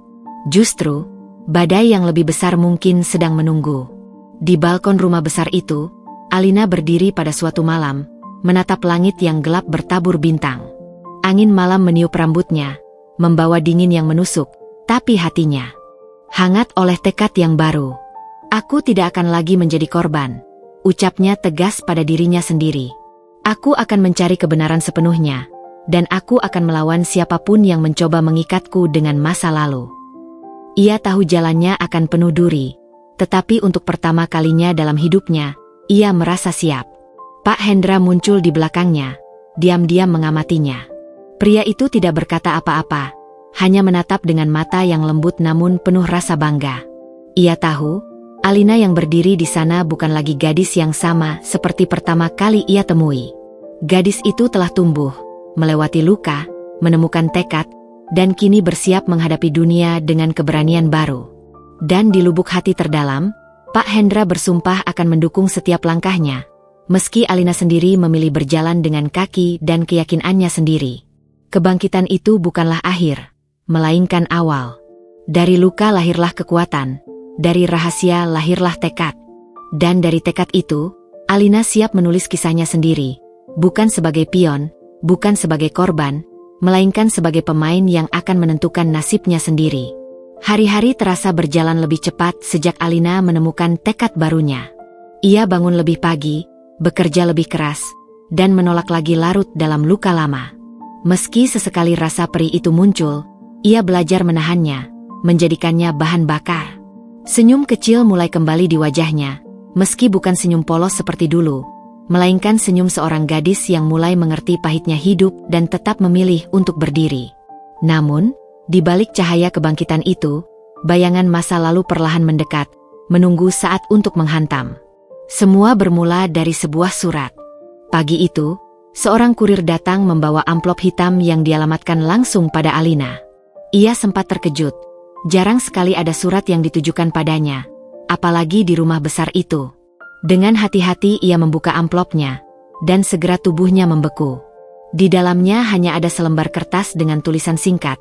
Justru, badai yang lebih besar mungkin sedang menunggu. Di balkon rumah besar itu, Alina berdiri pada suatu malam, menatap langit yang gelap bertabur bintang. Angin malam meniup rambutnya, membawa dingin yang menusuk, tapi hatinya hangat oleh tekad yang baru. "Aku tidak akan lagi menjadi korban," ucapnya tegas pada dirinya sendiri. "Aku akan mencari kebenaran sepenuhnya, dan aku akan melawan siapapun yang mencoba mengikatku dengan masa lalu." Ia tahu jalannya akan penuh duri, tetapi untuk pertama kalinya dalam hidupnya, ia merasa siap. Pak Hendra muncul di belakangnya, diam-diam mengamatinya. Pria itu tidak berkata apa-apa, hanya menatap dengan mata yang lembut namun penuh rasa bangga. Ia tahu, Alina yang berdiri di sana bukan lagi gadis yang sama seperti pertama kali ia temui. Gadis itu telah tumbuh, melewati luka, menemukan tekad, dan kini bersiap menghadapi dunia dengan keberanian baru. Dan di lubuk hati terdalam, Pak Hendra bersumpah akan mendukung setiap langkahnya, meski Alina sendiri memilih berjalan dengan kaki dan keyakinannya sendiri. Kebangkitan itu bukanlah akhir, melainkan awal. Dari luka lahirlah kekuatan, dari rahasia lahirlah tekad. Dan dari tekad itu, Alina siap menulis kisahnya sendiri, bukan sebagai pion, bukan sebagai korban, melainkan sebagai pemain yang akan menentukan nasibnya sendiri. Hari-hari terasa berjalan lebih cepat sejak Alina menemukan tekad barunya. Ia bangun lebih pagi, bekerja lebih keras, dan menolak lagi larut dalam luka lama. Meski sesekali rasa perih itu muncul, ia belajar menahannya, menjadikannya bahan bakar. Senyum kecil mulai kembali di wajahnya, meski bukan senyum polos seperti dulu, melainkan senyum seorang gadis yang mulai mengerti pahitnya hidup dan tetap memilih untuk berdiri. Namun, di balik cahaya kebangkitan itu, bayangan masa lalu perlahan mendekat, menunggu saat untuk menghantam. Semua bermula dari sebuah surat. Pagi itu, seorang kurir datang membawa amplop hitam yang dialamatkan langsung pada Alina. Ia sempat terkejut. Jarang sekali ada surat yang ditujukan padanya, apalagi di rumah besar itu. Dengan hati-hati ia membuka amplopnya, dan segera tubuhnya membeku. Di dalamnya hanya ada selembar kertas dengan tulisan singkat,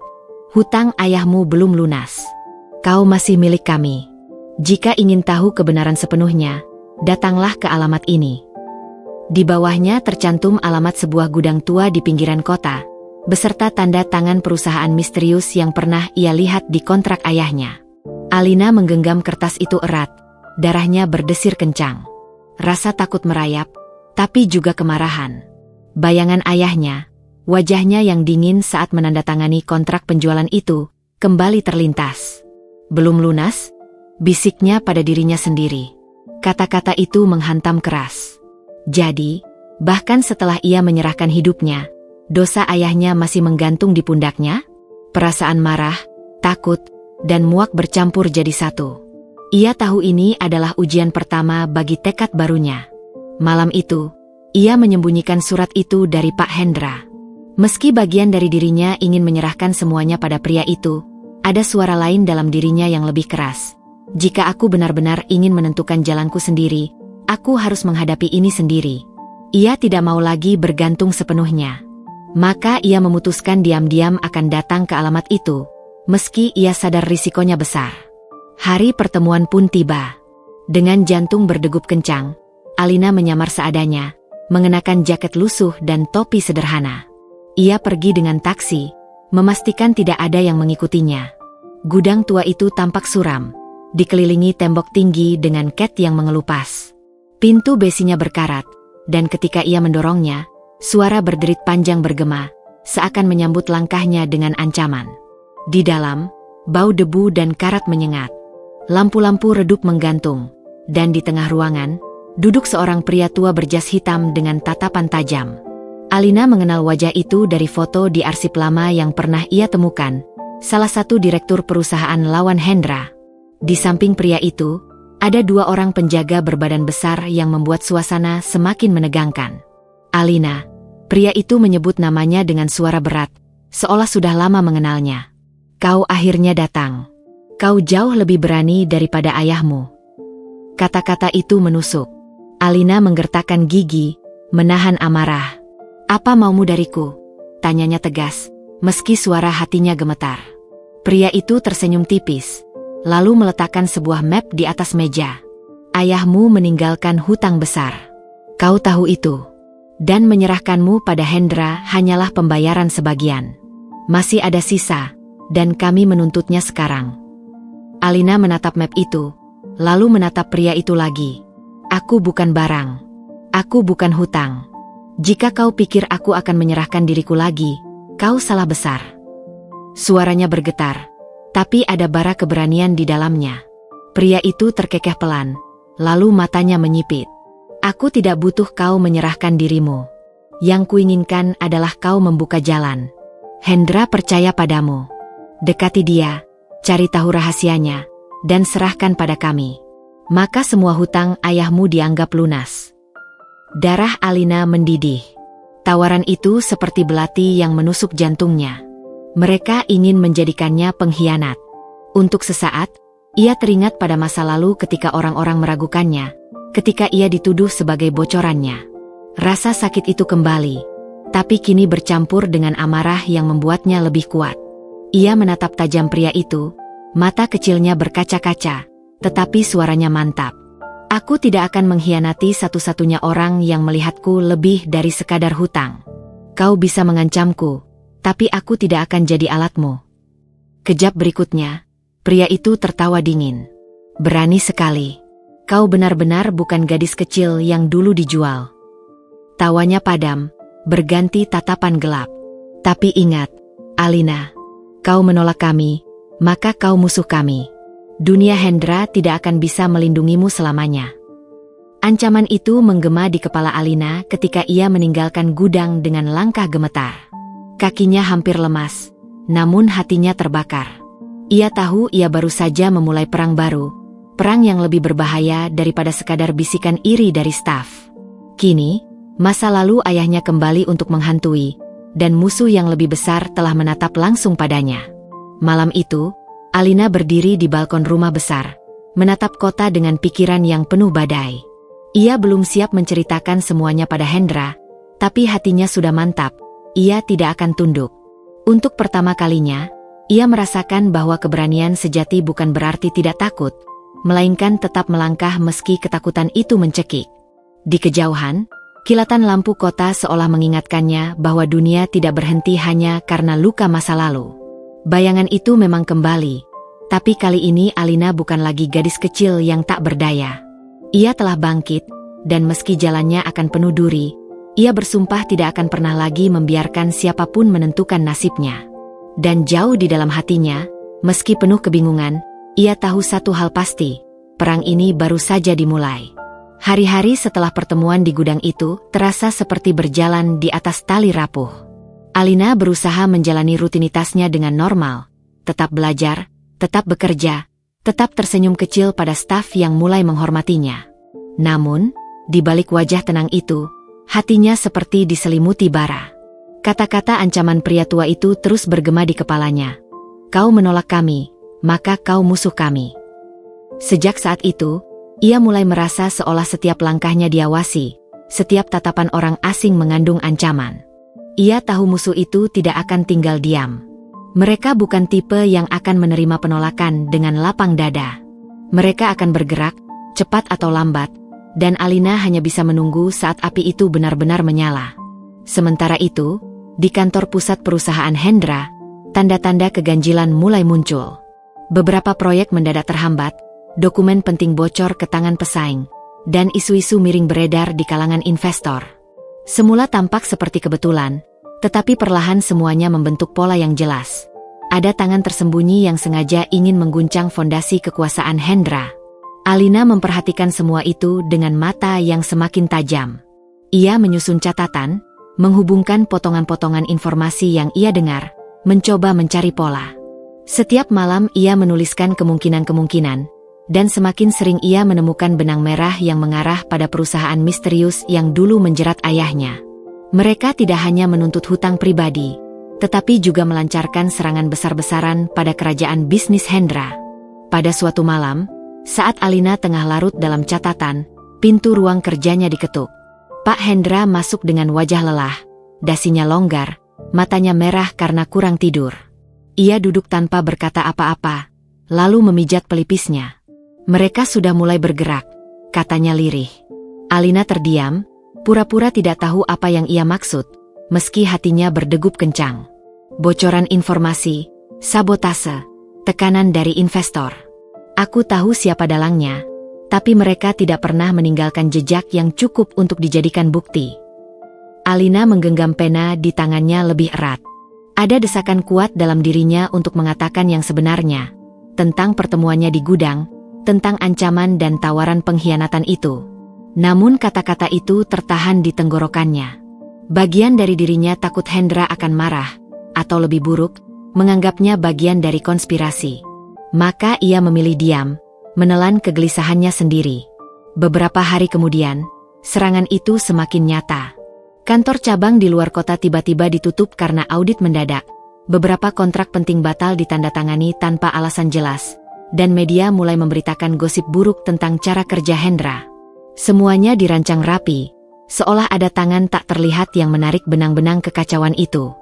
"Hutang ayahmu belum lunas. Kau masih milik kami. Jika ingin tahu kebenaran sepenuhnya, datanglah ke alamat ini." Di bawahnya tercantum alamat sebuah gudang tua di pinggiran kota, beserta tanda tangan perusahaan misterius yang pernah ia lihat di kontrak ayahnya. Alina menggenggam kertas itu erat, darahnya berdesir kencang. Rasa takut merayap, tapi juga kemarahan. Bayangan ayahnya, wajahnya yang dingin saat menandatangani kontrak penjualan itu, kembali terlintas. "Belum lunas?" bisiknya pada dirinya sendiri. Kata-kata itu menghantam keras. Jadi, bahkan setelah ia menyerahkan hidupnya, dosa ayahnya masih menggantung di pundaknya? Perasaan marah, takut, dan muak bercampur jadi satu. Ia tahu ini adalah ujian pertama bagi tekad barunya. Malam itu, ia menyembunyikan surat itu dari Pak Hendra. Meski bagian dari dirinya ingin menyerahkan semuanya pada pria itu, ada suara lain dalam dirinya yang lebih keras. Jika aku benar-benar ingin menentukan jalanku sendiri, aku harus menghadapi ini sendiri. Ia tidak mau lagi bergantung sepenuhnya. Maka ia memutuskan diam-diam akan datang ke alamat itu, meski ia sadar risikonya besar. Hari pertemuan pun tiba. Dengan jantung berdegup kencang, Alina menyamar seadanya, mengenakan jaket lusuh dan topi sederhana. Ia pergi dengan taksi, memastikan tidak ada yang mengikutinya. Gudang tua itu tampak suram, dikelilingi tembok tinggi dengan cat yang mengelupas. Pintu besinya berkarat, dan ketika ia mendorongnya, suara berderit panjang bergema, seakan menyambut langkahnya dengan ancaman. Di dalam, bau debu dan karat menyengat. Lampu-lampu redup menggantung, dan di tengah ruangan, duduk seorang pria tua berjas hitam dengan tatapan tajam. Alina mengenal wajah itu dari foto di arsip lama yang pernah ia temukan, salah satu direktur perusahaan lawan Hendra. Di samping pria itu, ada dua orang penjaga berbadan besar yang membuat suasana semakin menegangkan. Alina, pria itu menyebut namanya dengan suara berat, seolah sudah lama mengenalnya. Kau akhirnya datang. Kau jauh lebih berani daripada ayahmu. Kata-kata itu menusuk. Alina menggertakkan gigi, menahan amarah. Apa maumu dariku? Tanyanya tegas, meski suara hatinya gemetar. Pria itu tersenyum tipis, lalu meletakkan sebuah map di atas meja. Ayahmu meninggalkan hutang besar. Kau tahu itu. Dan menyerahkanmu pada Hendra hanyalah pembayaran sebagian. Masih ada sisa, dan kami menuntutnya sekarang. Alina menatap map itu, lalu menatap pria itu lagi. Aku bukan barang. Aku bukan hutang. Jika kau pikir aku akan menyerahkan diriku lagi, kau salah besar. Suaranya bergetar, tapi ada bara keberanian di dalamnya. Pria itu terkekeh pelan, lalu matanya menyipit. Aku tidak butuh kau menyerahkan dirimu. Yang kuinginkan adalah kau membuka jalan. Hendra percaya padamu. Dekati dia, cari tahu rahasianya, dan serahkan pada kami. Maka semua hutang ayahmu dianggap lunas. Darah Alina mendidih. Tawaran itu seperti belati yang menusuk jantungnya. Mereka ingin menjadikannya pengkhianat. Untuk sesaat, ia teringat pada masa lalu ketika orang-orang meragukannya, ketika ia dituduh sebagai bocorannya. Rasa sakit itu kembali, tapi kini bercampur dengan amarah yang membuatnya lebih kuat. Ia menatap tajam pria itu, mata kecilnya berkaca-kaca, tetapi suaranya mantap. Aku tidak akan mengkhianati satu-satunya orang yang melihatku lebih dari sekadar hutang. Kau bisa mengancamku, tapi aku tidak akan jadi alatmu. Kejap berikutnya, pria itu tertawa dingin. Berani sekali. Kau benar-benar bukan gadis kecil yang dulu dijual. Tawanya padam, berganti tatapan gelap. Tapi ingat, Alina, kau menolak kami, maka kau musuh kami. Dunia Hendra tidak akan bisa melindungimu selamanya. Ancaman itu menggema di kepala Alina ketika ia meninggalkan gudang dengan langkah gemetar. Kakinya hampir lemas, namun hatinya terbakar. Ia tahu ia baru saja memulai perang baru, perang yang lebih berbahaya daripada sekadar bisikan iri dari staf. Kini, masa lalu ayahnya kembali untuk menghantui, dan musuh yang lebih besar telah menatap langsung padanya. Malam itu, Alina berdiri di balkon rumah besar, menatap kota dengan pikiran yang penuh badai. Ia belum siap menceritakan semuanya pada Hendra, tapi hatinya sudah mantap, ia tidak akan tunduk. Untuk pertama kalinya, ia merasakan bahwa keberanian sejati bukan berarti tidak takut, melainkan tetap melangkah meski ketakutan itu mencekik. Di kejauhan, kilatan lampu kota seolah mengingatkannya bahwa dunia tidak berhenti hanya karena luka masa lalu. Bayangan itu memang kembali, tapi kali ini Alina bukan lagi gadis kecil yang tak berdaya. Ia telah bangkit, dan meski jalannya akan penuh duri, ia bersumpah tidak akan pernah lagi membiarkan siapapun menentukan nasibnya. Dan jauh di dalam hatinya, meski penuh kebingungan, ia tahu satu hal pasti, perang ini baru saja dimulai. Hari-hari setelah pertemuan di gudang itu terasa seperti berjalan di atas tali rapuh. Alina berusaha menjalani rutinitasnya dengan normal, tetap belajar, tetap bekerja, tetap tersenyum kecil pada staf yang mulai menghormatinya. Namun, di balik wajah tenang itu, hatinya seperti diselimuti bara. Kata-kata ancaman pria tua itu terus bergema di kepalanya. Kau menolak kami, maka kau musuh kami. Sejak saat itu, ia mulai merasa seolah setiap langkahnya diawasi, setiap tatapan orang asing mengandung ancaman. Ia tahu musuh itu tidak akan tinggal diam. Mereka bukan tipe yang akan menerima penolakan dengan lapang dada. Mereka akan bergerak, cepat atau lambat, dan Alina hanya bisa menunggu saat api itu benar-benar menyala. Sementara itu, di kantor pusat perusahaan Hendra, tanda-tanda keganjilan mulai muncul. Beberapa proyek mendadak terhambat, dokumen penting bocor ke tangan pesaing, dan isu-isu miring beredar di kalangan investor. Semula tampak seperti kebetulan, tetapi perlahan semuanya membentuk pola yang jelas. Ada tangan tersembunyi yang sengaja ingin mengguncang fondasi kekuasaan Hendra. Alina memperhatikan semua itu dengan mata yang semakin tajam. Ia menyusun catatan, menghubungkan potongan-potongan informasi yang ia dengar, mencoba mencari pola. Setiap malam ia menuliskan kemungkinan-kemungkinan, dan semakin sering ia menemukan benang merah yang mengarah pada perusahaan misterius yang dulu menjerat ayahnya. Mereka tidak hanya menuntut hutang pribadi, tetapi juga melancarkan serangan besar-besaran pada kerajaan bisnis Hendra. Pada suatu malam, saat Alina tengah larut dalam catatan, pintu ruang kerjanya diketuk. Pak Hendra masuk dengan wajah lelah, dasinya longgar, matanya merah karena kurang tidur. Ia duduk tanpa berkata apa-apa, lalu memijat pelipisnya. Mereka sudah mulai bergerak, katanya lirih. Alina terdiam, pura-pura tidak tahu apa yang ia maksud, meski hatinya berdegup kencang. Bocoran informasi, sabotase, tekanan dari investor. Aku tahu siapa dalangnya, tapi mereka tidak pernah meninggalkan jejak yang cukup untuk dijadikan bukti. Alina menggenggam pena di tangannya lebih erat. Ada desakan kuat dalam dirinya untuk mengatakan yang sebenarnya, tentang pertemuannya di gudang, tentang ancaman dan tawaran pengkhianatan itu. Namun kata-kata itu tertahan di tenggorokannya. Bagian dari dirinya takut Hendra akan marah, atau lebih buruk, menganggapnya bagian dari konspirasi. Maka ia memilih diam, menelan kegelisahannya sendiri. Beberapa hari kemudian, serangan itu semakin nyata. Kantor cabang di luar kota tiba-tiba ditutup karena audit mendadak. Beberapa kontrak penting batal ditandatangani tanpa alasan jelas, dan media mulai memberitakan gosip buruk tentang cara kerja Hendra. Semuanya dirancang rapi, seolah ada tangan tak terlihat yang menarik benang-benang kekacauan itu.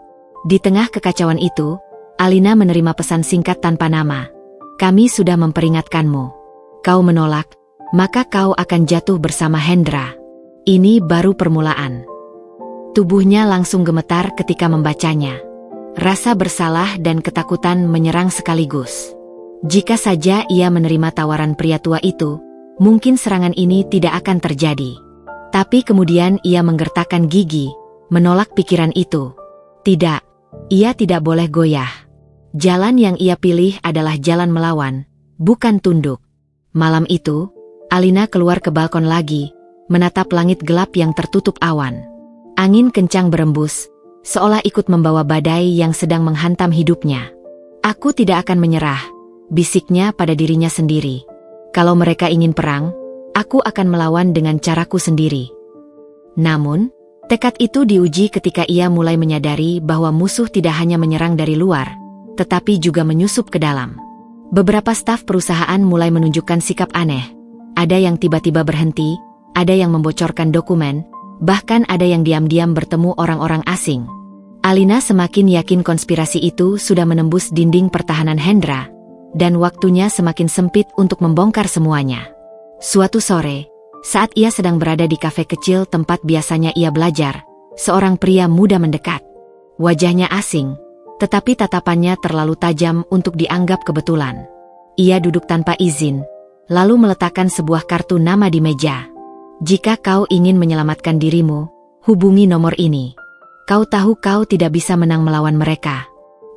Di tengah kekacauan itu, Alina menerima pesan singkat tanpa nama. Kami sudah memperingatkanmu. Kau menolak, maka kau akan jatuh bersama Hendra. Ini baru permulaan. Tubuhnya langsung gemetar ketika membacanya. Rasa bersalah dan ketakutan menyerang sekaligus. Jika saja ia menerima tawaran pria tua itu, mungkin serangan ini tidak akan terjadi. Tapi kemudian ia menggertakkan gigi, menolak pikiran itu. Tidak, ia tidak boleh goyah. Jalan yang ia pilih adalah jalan melawan, bukan tunduk. Malam itu, Alina keluar ke balkon lagi, menatap langit gelap yang tertutup awan. Angin kencang berembus, seolah ikut membawa badai yang sedang menghantam hidupnya. Aku tidak akan menyerah, bisiknya pada dirinya sendiri. Kalau mereka ingin perang, aku akan melawan dengan caraku sendiri. Namun, tekad itu diuji ketika ia mulai menyadari bahwa musuh tidak hanya menyerang dari luar, tetapi juga menyusup ke dalam. Beberapa staf perusahaan mulai menunjukkan sikap aneh. Ada yang tiba-tiba berhenti, ada yang membocorkan dokumen, bahkan ada yang diam-diam bertemu orang-orang asing. Alina semakin yakin konspirasi itu sudah menembus dinding pertahanan Hendra, dan waktunya semakin sempit untuk membongkar semuanya. Suatu sore, saat ia sedang berada di kafe kecil tempat biasanya ia belajar, seorang pria muda mendekat. Wajahnya asing, tetapi tatapannya terlalu tajam untuk dianggap kebetulan. Ia duduk tanpa izin, lalu meletakkan sebuah kartu nama di meja. Jika kau ingin menyelamatkan dirimu, hubungi nomor ini. Kau tahu kau tidak bisa menang melawan mereka.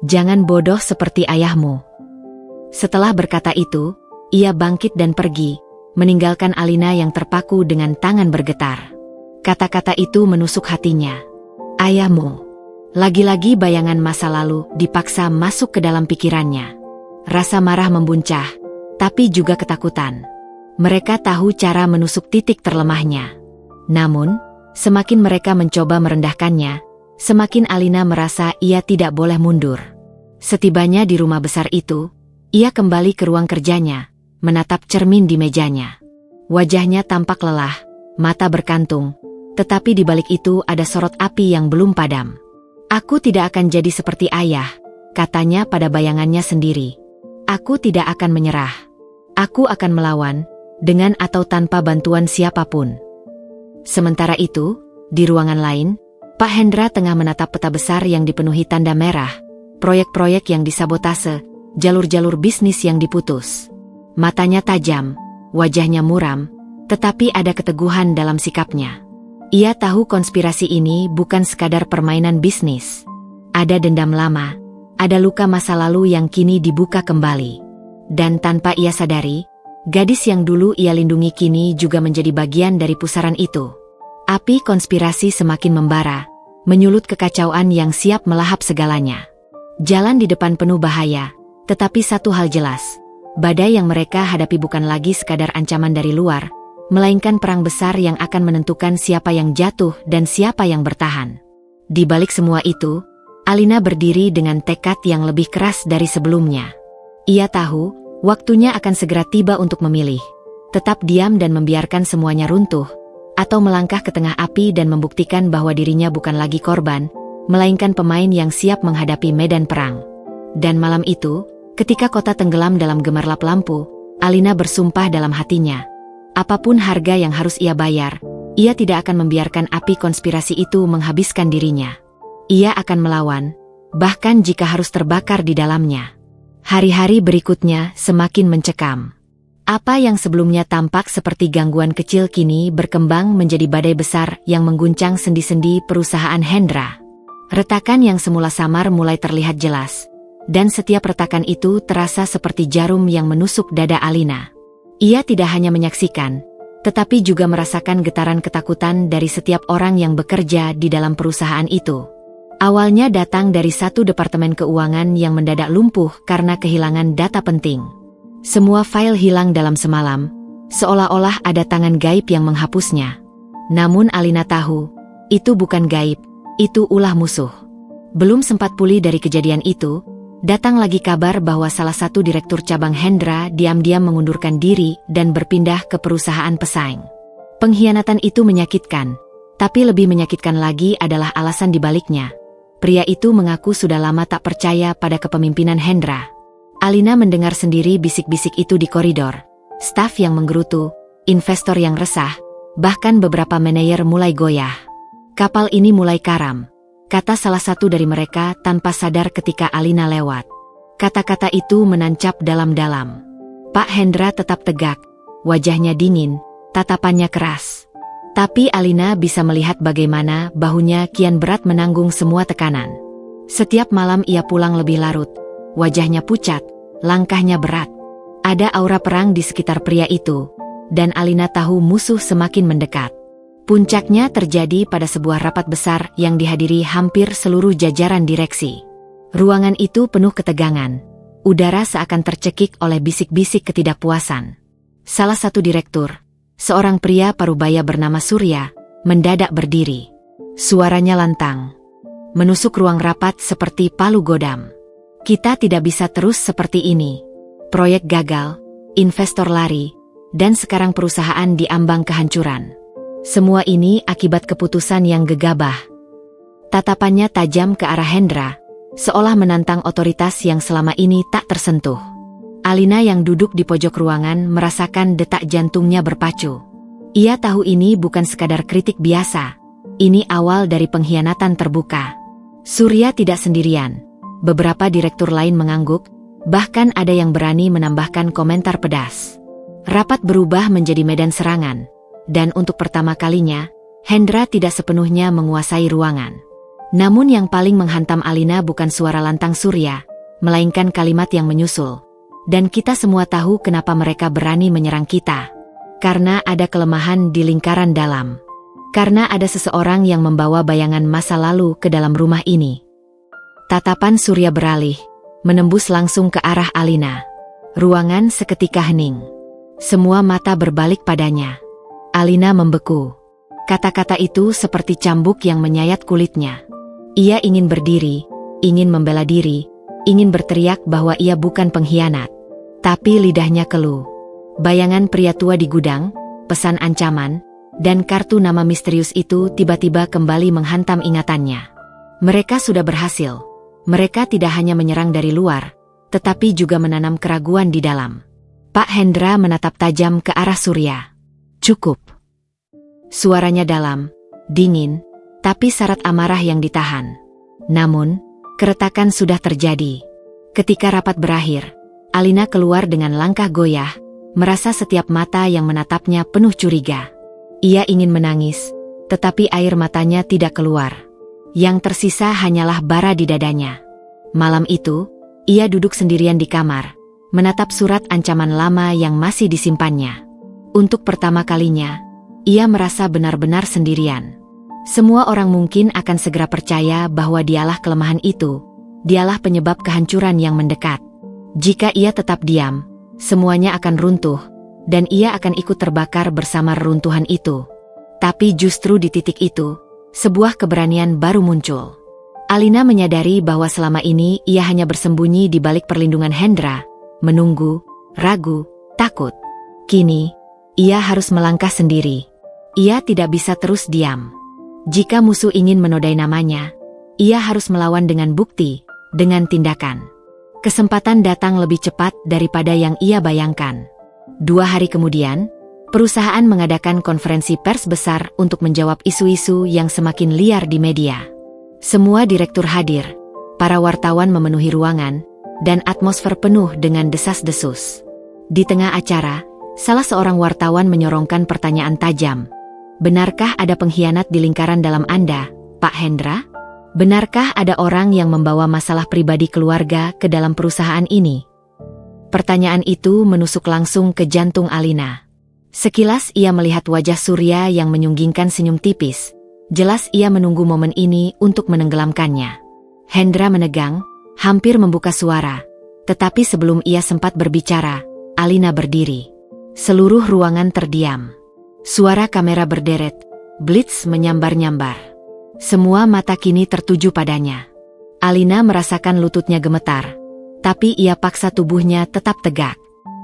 Jangan bodoh seperti ayahmu. Setelah berkata itu, ia bangkit dan pergi, meninggalkan Alina yang terpaku dengan tangan bergetar. Kata-kata itu menusuk hatinya. Ayahmu. Lagi-lagi bayangan masa lalu dipaksa masuk ke dalam pikirannya. Rasa marah membuncah, tapi juga ketakutan. Mereka tahu cara menusuk titik terlemahnya. Namun, semakin mereka mencoba merendahkannya, semakin Alina merasa ia tidak boleh mundur. Setibanya di rumah besar itu, ia kembali ke ruang kerjanya, menatap cermin di mejanya. Wajahnya tampak lelah, mata berkantung, tetapi di balik itu ada sorot api yang belum padam. Aku tidak akan jadi seperti ayah, katanya pada bayangannya sendiri. Aku tidak akan menyerah. Aku akan melawan, dengan atau tanpa bantuan siapapun. Sementara itu, di ruangan lain, Pak Hendra tengah menatap peta besar yang dipenuhi tanda merah, proyek-proyek yang disabotase, jalur-jalur bisnis yang diputus. Matanya tajam, wajahnya muram, tetapi ada keteguhan dalam sikapnya. Ia tahu konspirasi ini bukan sekadar permainan bisnis. Ada dendam lama, ada luka masa lalu yang kini dibuka kembali. Dan tanpa ia sadari, gadis yang dulu ia lindungi kini juga menjadi bagian dari pusaran itu. Api konspirasi semakin membara, menyulut kekacauan yang siap melahap segalanya. Jalan di depan penuh bahaya, tetapi satu hal jelas, badai yang mereka hadapi bukan lagi sekadar ancaman dari luar, melainkan perang besar yang akan menentukan siapa yang jatuh dan siapa yang bertahan. Di balik semua itu, Alina berdiri dengan tekad yang lebih keras dari sebelumnya. Ia tahu, waktunya akan segera tiba untuk memilih. Tetap diam dan membiarkan semuanya runtuh, atau melangkah ke tengah api dan membuktikan bahwa dirinya bukan lagi korban, melainkan pemain yang siap menghadapi medan perang. Dan malam itu, ketika kota tenggelam dalam gemerlap lampu, Alina bersumpah dalam hatinya. Apapun harga yang harus ia bayar, ia tidak akan membiarkan api konspirasi itu menghabiskan dirinya. Ia akan melawan, bahkan jika harus terbakar di dalamnya. Hari-hari berikutnya semakin mencekam. Apa yang sebelumnya tampak seperti gangguan kecil kini berkembang menjadi badai besar yang mengguncang sendi-sendi perusahaan Hendra. Retakan yang semula samar mulai terlihat jelas, dan setiap retakan itu terasa seperti jarum yang menusuk dada Alina. Ia tidak hanya menyaksikan, tetapi juga merasakan getaran ketakutan dari setiap orang yang bekerja di dalam perusahaan itu. Awalnya datang dari satu departemen keuangan yang mendadak lumpuh karena kehilangan data penting. Semua file hilang dalam semalam, seolah-olah ada tangan gaib yang menghapusnya. Namun Alina tahu, itu bukan gaib, itu ulah musuh. Belum sempat pulih dari kejadian itu, datang lagi kabar bahwa salah satu direktur cabang Hendra diam-diam mengundurkan diri dan berpindah ke perusahaan pesaing. Pengkhianatan itu menyakitkan, tapi lebih menyakitkan lagi adalah alasan dibaliknya. Pria itu mengaku sudah lama tak percaya pada kepemimpinan Hendra. Alina mendengar sendiri bisik-bisik itu di koridor. Staf yang menggerutu, investor yang resah, bahkan beberapa manajer mulai goyah. Kapal ini mulai karam, kata salah satu dari mereka tanpa sadar ketika Alina lewat. Kata-kata itu menancap dalam-dalam. Pak Hendra tetap tegak, wajahnya dingin, tatapannya keras. Tapi Alina bisa melihat bagaimana bahunya kian berat menanggung semua tekanan. Setiap malam ia pulang lebih larut. Wajahnya pucat, langkahnya berat. Ada aura perang di sekitar pria itu, dan Alina tahu musuh semakin mendekat. Puncaknya terjadi pada sebuah rapat besar yang dihadiri hampir seluruh jajaran direksi. Ruangan itu penuh ketegangan. Udara seakan tercekik oleh bisik-bisik ketidakpuasan. Salah satu direktur, seorang pria parubaya bernama Surya, mendadak berdiri. Suaranya lantang, menusuk ruang rapat seperti palu godam. Kita tidak bisa terus seperti ini. Proyek gagal, investor lari, dan sekarang perusahaan diambang kehancuran. Semua ini akibat keputusan yang gegabah. Tatapannya tajam ke arah Hendra, seolah menantang otoritas yang selama ini tak tersentuh. Alina yang duduk di pojok ruangan merasakan detak jantungnya berpacu. Ia tahu ini bukan sekadar kritik biasa. Ini awal dari pengkhianatan terbuka. Surya tidak sendirian. Beberapa direktur lain mengangguk, bahkan ada yang berani menambahkan komentar pedas. Rapat berubah menjadi medan serangan, dan untuk pertama kalinya, Hendra tidak sepenuhnya menguasai ruangan. Namun yang paling menghantam Alina bukan suara lantang Surya, melainkan kalimat yang menyusul. Dan kita semua tahu kenapa mereka berani menyerang kita. Karena ada kelemahan di lingkaran dalam. Karena ada seseorang yang membawa bayangan masa lalu ke dalam rumah ini. Tatapan Surya beralih, menembus langsung ke arah Alina. Ruangan seketika hening. Semua mata berbalik padanya. Alina membeku. Kata-kata itu seperti cambuk yang menyayat kulitnya. Ia ingin berdiri, ingin membela diri, ingin berteriak bahwa ia bukan pengkhianat. Tapi lidahnya keluh. Bayangan pria tua di gudang, pesan ancaman, dan kartu nama misterius itu tiba-tiba kembali menghantam ingatannya. Mereka sudah berhasil. Mereka tidak hanya menyerang dari luar, tetapi juga menanam keraguan di dalam. Pak Hendra menatap tajam ke arah Surya. Cukup. Suaranya dalam, dingin, tapi syarat amarah yang ditahan. Namun, keretakan sudah terjadi. Ketika rapat berakhir, Alina keluar dengan langkah goyah, merasa setiap mata yang menatapnya penuh curiga. Ia ingin menangis, tetapi air matanya tidak keluar. Yang tersisa hanyalah bara di dadanya. Malam itu, ia duduk sendirian di kamar, menatap surat ancaman lama yang masih disimpannya. Untuk pertama kalinya, ia merasa benar-benar sendirian. Semua orang mungkin akan segera percaya bahwa dialah kelemahan itu, dialah penyebab kehancuran yang mendekat. Jika ia tetap diam, semuanya akan runtuh, dan ia akan ikut terbakar bersama reruntuhan itu. Tapi justru di titik itu, sebuah keberanian baru muncul. Alina menyadari bahwa selama ini ia hanya bersembunyi di balik perlindungan Hendra, menunggu, ragu, takut. Kini, ia harus melangkah sendiri. Ia tidak bisa terus diam. Jika musuh ingin menodai namanya, ia harus melawan dengan bukti, dengan tindakan. Kesempatan datang lebih cepat daripada yang ia bayangkan. 2 hari kemudian, perusahaan mengadakan konferensi pers besar untuk menjawab isu-isu yang semakin liar di media. Semua direktur hadir, para wartawan memenuhi ruangan, dan atmosfer penuh dengan desas-desus. Di tengah acara, salah seorang wartawan menyorongkan pertanyaan tajam. Benarkah ada pengkhianat di lingkaran dalam Anda, Pak Hendra? Benarkah ada orang yang membawa masalah pribadi keluarga ke dalam perusahaan ini? Pertanyaan itu menusuk langsung ke jantung Alina. Sekilas ia melihat wajah Surya yang menyunggingkan senyum tipis. Jelas ia menunggu momen ini untuk menenggelamkannya. Hendra menegang, hampir membuka suara. Tetapi sebelum ia sempat berbicara, Alina berdiri. Seluruh ruangan terdiam. Suara kamera berderet, blitz menyambar-nyambar. Semua mata kini tertuju padanya. Alina merasakan lututnya gemetar. Tapi ia paksa tubuhnya tetap tegak.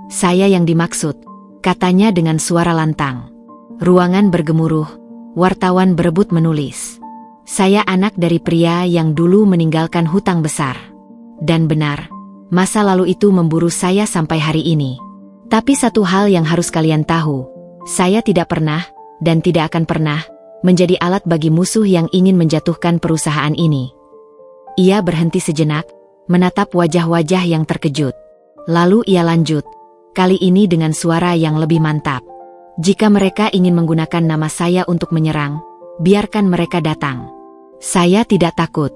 Saya yang dimaksud, katanya dengan suara lantang. Ruangan bergemuruh, wartawan berebut menulis. Saya anak dari pria yang dulu meninggalkan hutang besar. Dan benar, masa lalu itu memburu saya sampai hari ini. Tapi satu hal yang harus kalian tahu, saya tidak pernah, dan tidak akan pernah, menjadi alat bagi musuh yang ingin menjatuhkan perusahaan ini. Ia berhenti sejenak, menatap wajah-wajah yang terkejut. Lalu ia lanjut, kali ini dengan suara yang lebih mantap. Jika mereka ingin menggunakan nama saya untuk menyerang, biarkan mereka datang. Saya tidak takut.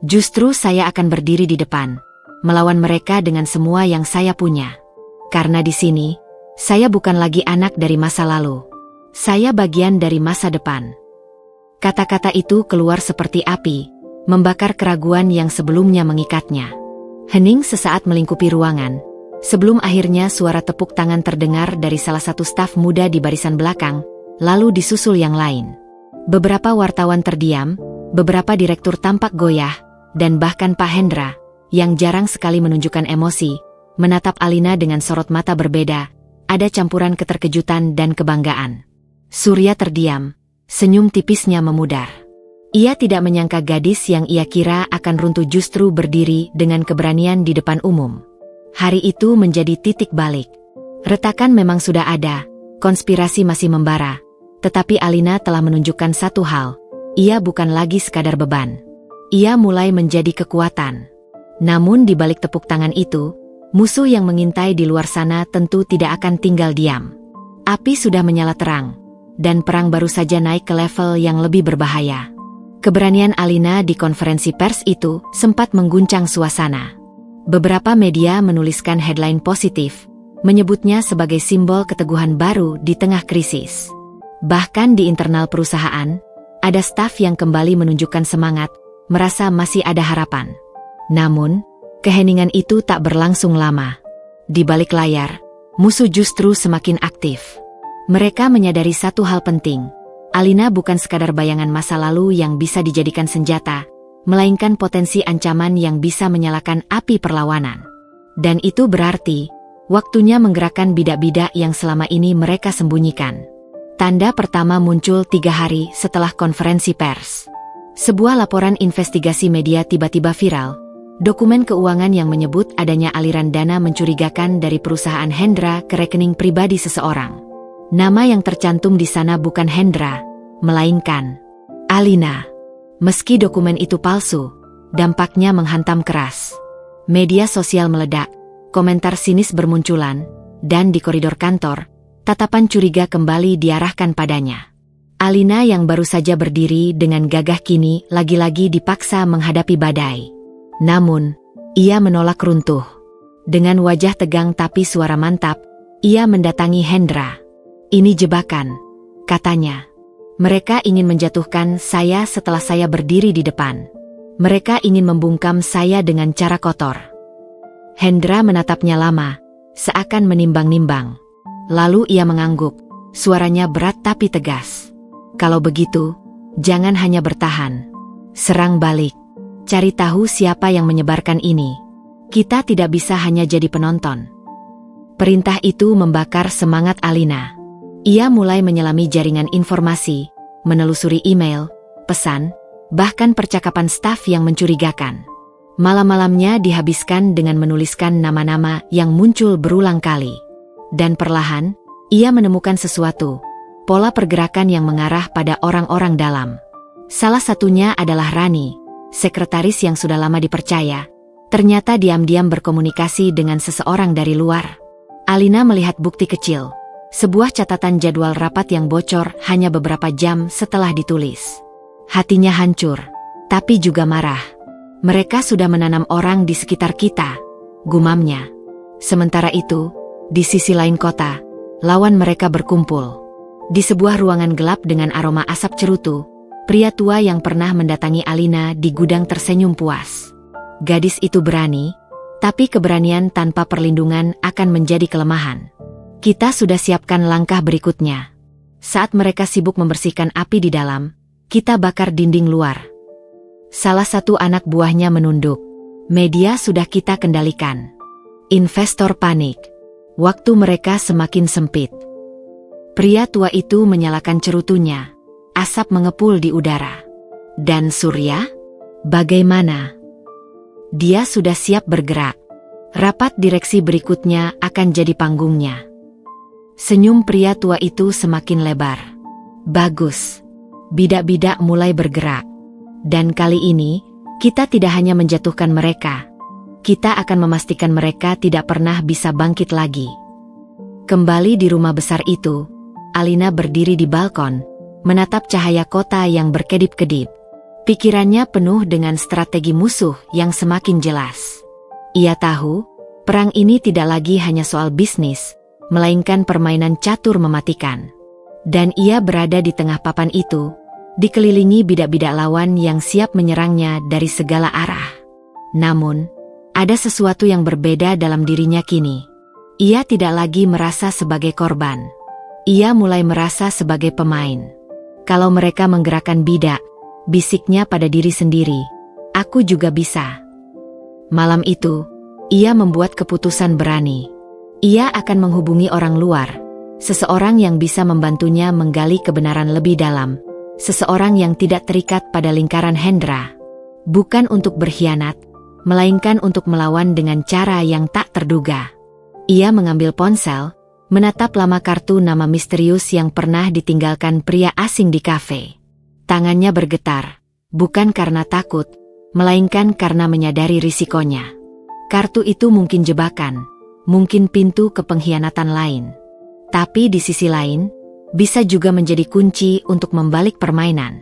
Justru saya akan berdiri di depan, melawan mereka dengan semua yang saya punya. Karena di sini, saya bukan lagi anak dari masa lalu. Saya bagian dari masa depan. Kata-kata itu keluar seperti api, membakar keraguan yang sebelumnya mengikatnya. Hening sesaat melingkupi ruangan, sebelum akhirnya suara tepuk tangan terdengar dari salah satu staf muda di barisan belakang, lalu disusul yang lain. Beberapa wartawan terdiam, beberapa direktur tampak goyah, dan bahkan Pak Hendra, yang jarang sekali menunjukkan emosi, menatap Alina dengan sorot mata berbeda, ada campuran keterkejutan dan kebanggaan. Surya terdiam, senyum tipisnya memudar. Ia tidak menyangka gadis yang ia kira akan runtuh justru berdiri dengan keberanian di depan umum. Hari itu menjadi titik balik. Retakan memang sudah ada, konspirasi masih membara. Tetapi Alina telah menunjukkan satu hal, ia bukan lagi sekadar beban. Ia mulai menjadi kekuatan. Namun di balik tepuk tangan itu, musuh yang mengintai di luar sana tentu tidak akan tinggal diam. Api sudah menyala terang, dan perang baru saja naik ke level yang lebih berbahaya. Keberanian Alina di konferensi pers itu sempat mengguncang suasana. Beberapa media menuliskan headline positif, menyebutnya sebagai simbol keteguhan baru di tengah krisis. Bahkan di internal perusahaan, ada staf yang kembali menunjukkan semangat, merasa masih ada harapan. Namun, keheningan itu tak berlangsung lama. Di balik layar, musuh justru semakin aktif. Mereka menyadari satu hal penting. Alina bukan sekadar bayangan masa lalu yang bisa dijadikan senjata, melainkan potensi ancaman yang bisa menyalakan api perlawanan. Dan itu berarti, waktunya menggerakkan bidak-bidak yang selama ini mereka sembunyikan. Tanda pertama muncul 3 hari setelah konferensi pers. Sebuah laporan investigasi media tiba-tiba viral. Dokumen keuangan yang menyebut adanya aliran dana mencurigakan dari perusahaan Hendra ke rekening pribadi seseorang. Nama yang tercantum di sana bukan Hendra, melainkan Alina. Meski dokumen itu palsu, dampaknya menghantam keras. Media sosial meledak, komentar sinis bermunculan, dan di koridor kantor, tatapan curiga kembali diarahkan padanya. Alina yang baru saja berdiri dengan gagah kini lagi-lagi dipaksa menghadapi badai. Namun, ia menolak runtuh. Dengan wajah tegang tapi suara mantap, ia mendatangi Hendra. "Ini jebakan," katanya. "Mereka ingin menjatuhkan saya setelah saya berdiri di depan. Mereka ingin membungkam saya dengan cara kotor." Hendra menatapnya lama, seakan menimbang-nimbang. Lalu ia mengangguk, suaranya berat tapi tegas. "Kalau begitu, jangan hanya bertahan. Serang balik. Cari tahu siapa yang menyebarkan ini. Kita tidak bisa hanya jadi penonton." Perintah itu membakar semangat Alina. Ia mulai menyelami jaringan informasi, menelusuri email, pesan, bahkan percakapan staf yang mencurigakan. Malam-malamnya dihabiskan dengan menuliskan nama-nama yang muncul berulang kali. Dan perlahan, ia menemukan sesuatu, pola pergerakan yang mengarah pada orang-orang dalam. Salah satunya adalah Rani, sekretaris yang sudah lama dipercaya, ternyata diam-diam berkomunikasi dengan seseorang dari luar. Alina melihat bukti kecil. Sebuah catatan jadwal rapat yang bocor hanya beberapa jam setelah ditulis. Hatinya hancur, tapi juga marah. "Mereka sudah menanam orang di sekitar kita," gumamnya. Sementara itu, di sisi lain kota, lawan mereka berkumpul. Di sebuah ruangan gelap dengan aroma asap cerutu, pria tua yang pernah mendatangi Alina di gudang tersenyum puas. Gadis itu berani, tapi keberanian tanpa perlindungan akan menjadi kelemahan. "Kita sudah siapkan langkah berikutnya. Saat mereka sibuk membersihkan api di dalam, kita bakar dinding luar." Salah satu anak buahnya menunduk. "Media sudah kita kendalikan." Investor panik. Waktu mereka semakin sempit. Pria tua itu menyalakan cerutunya. Asap mengepul di udara. Dan Surya? Bagaimana? Dia sudah siap bergerak. Rapat direksi berikutnya akan jadi panggungnya. Senyum pria tua itu semakin lebar. "Bagus. Bidak-bidak mulai bergerak. Dan kali ini, kita tidak hanya menjatuhkan mereka. Kita akan memastikan mereka tidak pernah bisa bangkit lagi." Kembali di rumah besar itu, Alina berdiri di balkon, menatap cahaya kota yang berkedip-kedip. Pikirannya penuh dengan strategi musuh yang semakin jelas. Ia tahu, perang ini tidak lagi hanya soal bisnis, melainkan permainan catur mematikan. Dan ia berada di tengah papan itu, dikelilingi bidak-bidak lawan yang siap menyerangnya dari segala arah. Namun, ada sesuatu yang berbeda dalam dirinya kini. Ia tidak lagi merasa sebagai korban. Ia mulai merasa sebagai pemain. Kalau mereka menggerakkan bidak, bisiknya pada diri sendiri, "Aku juga bisa." Malam itu, ia membuat keputusan berani. Ia akan menghubungi orang luar, seseorang yang bisa membantunya menggali kebenaran lebih dalam, seseorang yang tidak terikat pada lingkaran Hendra. Bukan untuk berkhianat, melainkan untuk melawan dengan cara yang tak terduga. Ia mengambil ponsel, menatap lama kartu nama misterius yang pernah ditinggalkan pria asing di kafe. Tangannya bergetar, bukan karena takut, melainkan karena menyadari risikonya. Kartu itu mungkin jebakan, mungkin pintu ke pengkhianatan lain. Tapi di sisi lain, bisa juga menjadi kunci untuk membalik permainan.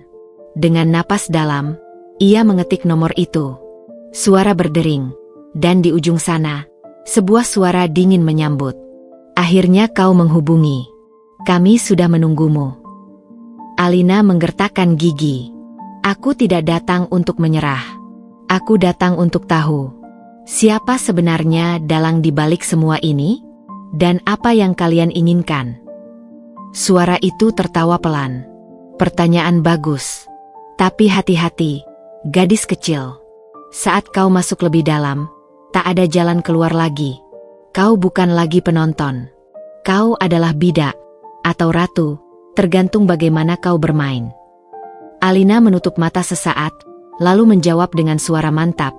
Dengan napas dalam, ia mengetik nomor itu. Suara berdering, dan di ujung sana, sebuah suara dingin menyambut. Akhirnya kau menghubungi. Kami sudah menunggumu. Alina menggertakkan gigi. Aku tidak datang untuk menyerah. Aku datang untuk tahu. Siapa sebenarnya dalang di balik semua ini? Dan apa yang kalian inginkan? Suara itu tertawa pelan. Pertanyaan bagus. Tapi hati-hati, gadis kecil. Saat kau masuk lebih dalam, tak ada jalan keluar lagi. Kau bukan lagi penonton. Kau adalah bidak atau ratu, tergantung bagaimana kau bermain. Alina menutup mata sesaat, lalu menjawab dengan suara mantap.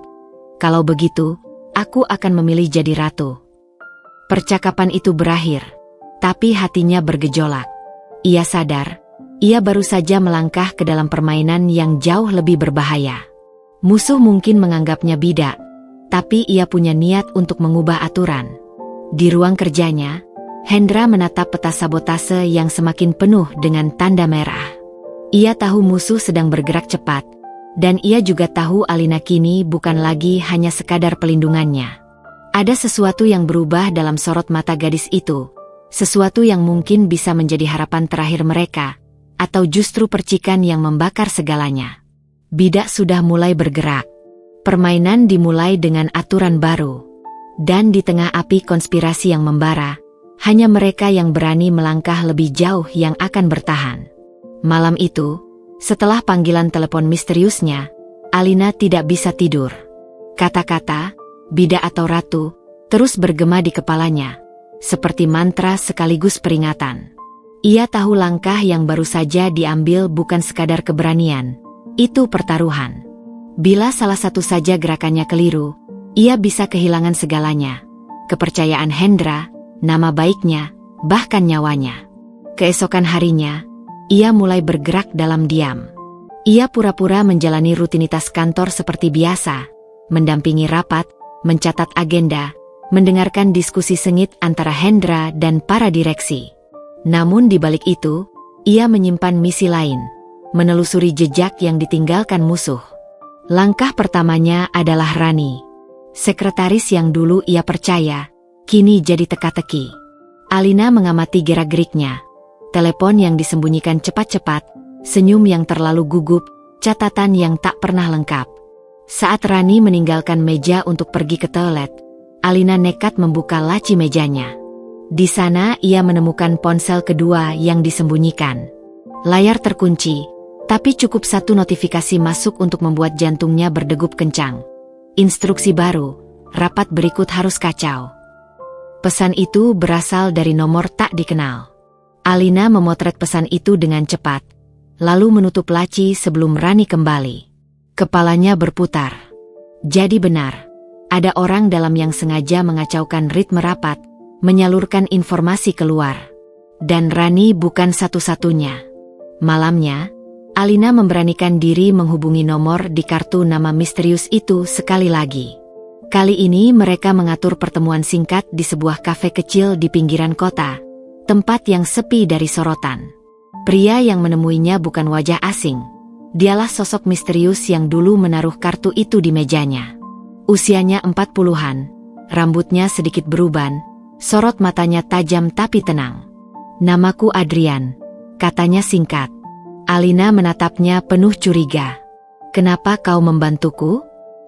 Kalau begitu, aku akan memilih jadi ratu. Percakapan itu berakhir, tapi hatinya bergejolak. Ia sadar, ia baru saja melangkah ke dalam permainan yang jauh lebih berbahaya. Musuh mungkin menganggapnya bidak, tapi ia punya niat untuk mengubah aturan. Di ruang kerjanya, Hendra menatap peta sabotase yang semakin penuh dengan tanda merah. Ia tahu musuh sedang bergerak cepat, dan ia juga tahu Alina kini bukan lagi hanya sekadar pelindungannya. Ada sesuatu yang berubah dalam sorot mata gadis itu, sesuatu yang mungkin bisa menjadi harapan terakhir mereka, atau justru percikan yang membakar segalanya. Bidak sudah mulai bergerak. Permainan dimulai dengan aturan baru. Dan di tengah api konspirasi yang membara, hanya mereka yang berani melangkah lebih jauh yang akan bertahan. Malam itu, setelah panggilan telepon misteriusnya, Alina tidak bisa tidur. Kata-kata, bidak atau ratu, terus bergema di kepalanya, seperti mantra sekaligus peringatan. Ia tahu langkah yang baru saja diambil bukan sekadar keberanian, itu pertaruhan. Bila salah satu saja gerakannya keliru, ia bisa kehilangan segalanya. Kepercayaan Hendra, nama baiknya, bahkan nyawanya. Keesokan harinya, ia mulai bergerak dalam diam. Ia pura-pura menjalani rutinitas kantor seperti biasa, mendampingi rapat, mencatat agenda, mendengarkan diskusi sengit antara Hendra dan para direksi. Namun di balik itu, ia menyimpan misi lain, menelusuri jejak yang ditinggalkan musuh. Langkah pertamanya adalah Rani. Sekretaris yang dulu ia percaya, kini jadi teka-teki. Alina mengamati gerak-geriknya. Telepon yang disembunyikan cepat-cepat, senyum yang terlalu gugup, catatan yang tak pernah lengkap. Saat Rani meninggalkan meja untuk pergi ke toilet, Alina nekat membuka laci mejanya. Di sana ia menemukan ponsel kedua yang disembunyikan. Layar terkunci, tapi cukup satu notifikasi masuk untuk membuat jantungnya berdegup kencang. Instruksi baru, rapat berikut harus kacau. Pesan itu berasal dari nomor tak dikenal. Alina memotret pesan itu dengan cepat, lalu menutup laci sebelum Rani kembali. Kepalanya berputar. Jadi benar, ada orang dalam yang sengaja mengacaukan ritme rapat, menyalurkan informasi keluar. Dan Rani bukan satu-satunya. Malamnya, Alina memberanikan diri menghubungi nomor di kartu nama misterius itu sekali lagi. Kali ini mereka mengatur pertemuan singkat di sebuah kafe kecil di pinggiran kota, tempat yang sepi dari sorotan. Pria yang menemuinya bukan wajah asing. Dialah sosok misterius yang dulu menaruh kartu itu di mejanya. Usianya 40-an, rambutnya sedikit beruban, sorot matanya tajam tapi tenang. "Namaku Adrian," katanya singkat. Alina menatapnya penuh curiga. "Kenapa kau membantuku?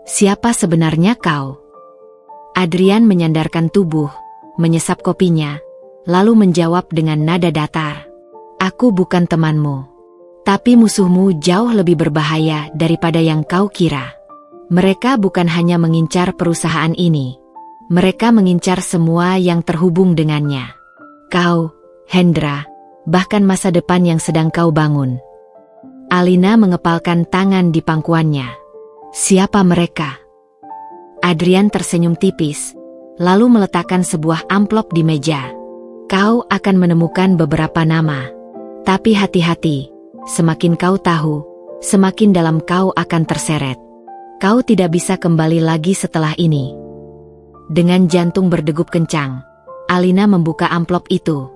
Siapa sebenarnya kau?" Adrian menyandarkan tubuh, menyesap kopinya, lalu menjawab dengan nada datar. "Aku bukan temanmu. Tapi musuhmu jauh lebih berbahaya daripada yang kau kira. Mereka bukan hanya mengincar perusahaan ini. Mereka mengincar semua yang terhubung dengannya. Kau, Hendra, bahkan masa depan yang sedang kau bangun." Alina mengepalkan tangan di pangkuannya. "Siapa mereka?" Adrian tersenyum tipis, lalu meletakkan sebuah amplop di meja. "Kau akan menemukan beberapa nama. Tapi hati-hati, semakin kau tahu, semakin dalam kau akan terseret. Kau tidak bisa kembali lagi setelah ini." Dengan jantung berdegup kencang, Alina membuka amplop itu.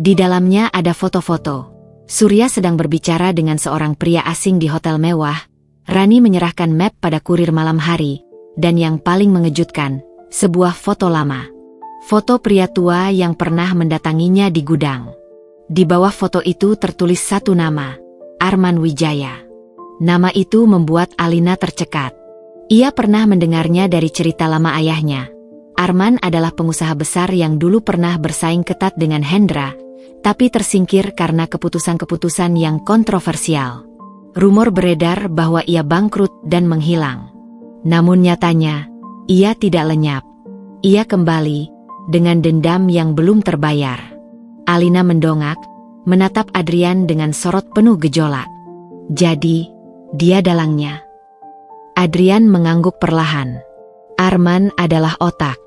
Di dalamnya ada foto-foto. Surya sedang berbicara dengan seorang pria asing di hotel mewah. Rani menyerahkan map pada kurir malam hari. Dan yang paling mengejutkan, sebuah foto lama. Foto pria tua yang pernah mendatanginya di gudang. Di bawah foto itu tertulis satu nama, Arman Wijaya. Nama itu membuat Alina tercekat. Ia pernah mendengarnya dari cerita lama ayahnya. Arman adalah pengusaha besar yang dulu pernah bersaing ketat dengan Hendra, tapi tersingkir karena keputusan-keputusan yang kontroversial. Rumor beredar bahwa ia bangkrut dan menghilang. Namun nyatanya, ia tidak lenyap. Ia kembali dengan dendam yang belum terbayar. Alina mendongak, menatap Adrian dengan sorot penuh gejolak. Jadi, dia dalangnya. Adrian mengangguk perlahan. Arman adalah otak.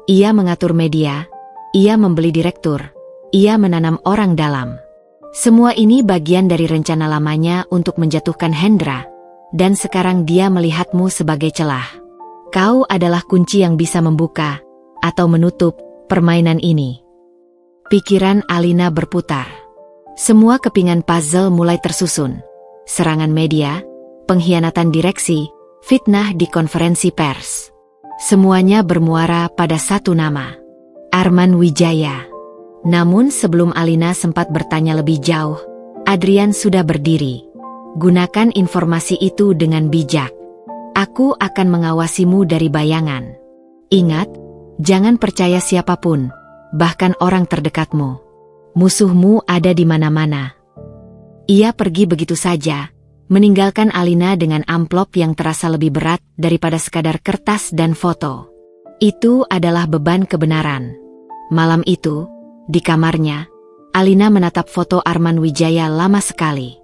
Ia mengatur media, ia membeli direktur, ia menanam orang dalam. Semua ini bagian dari rencana lamanya untuk menjatuhkan Hendra, dan sekarang dia melihatmu sebagai celah. Kau adalah kunci yang bisa membuka atau menutup permainan ini. Pikiran Alina berputar. Semua kepingan puzzle mulai tersusun. Serangan media, pengkhianatan direksi, fitnah di konferensi pers. Semuanya bermuara pada satu nama, Arman Wijaya. Namun sebelum Alina sempat bertanya lebih jauh, Adrian sudah berdiri. Gunakan informasi itu dengan bijak. Aku akan mengawasimu dari bayangan. Ingat, jangan percaya siapapun, bahkan orang terdekatmu. Musuhmu ada di mana-mana. Ia pergi begitu saja, meninggalkan Alina dengan amplop yang terasa lebih berat daripada sekadar kertas dan foto. Itu adalah beban kebenaran. Malam itu, di kamarnya, Alina menatap foto Arman Wijaya lama sekali.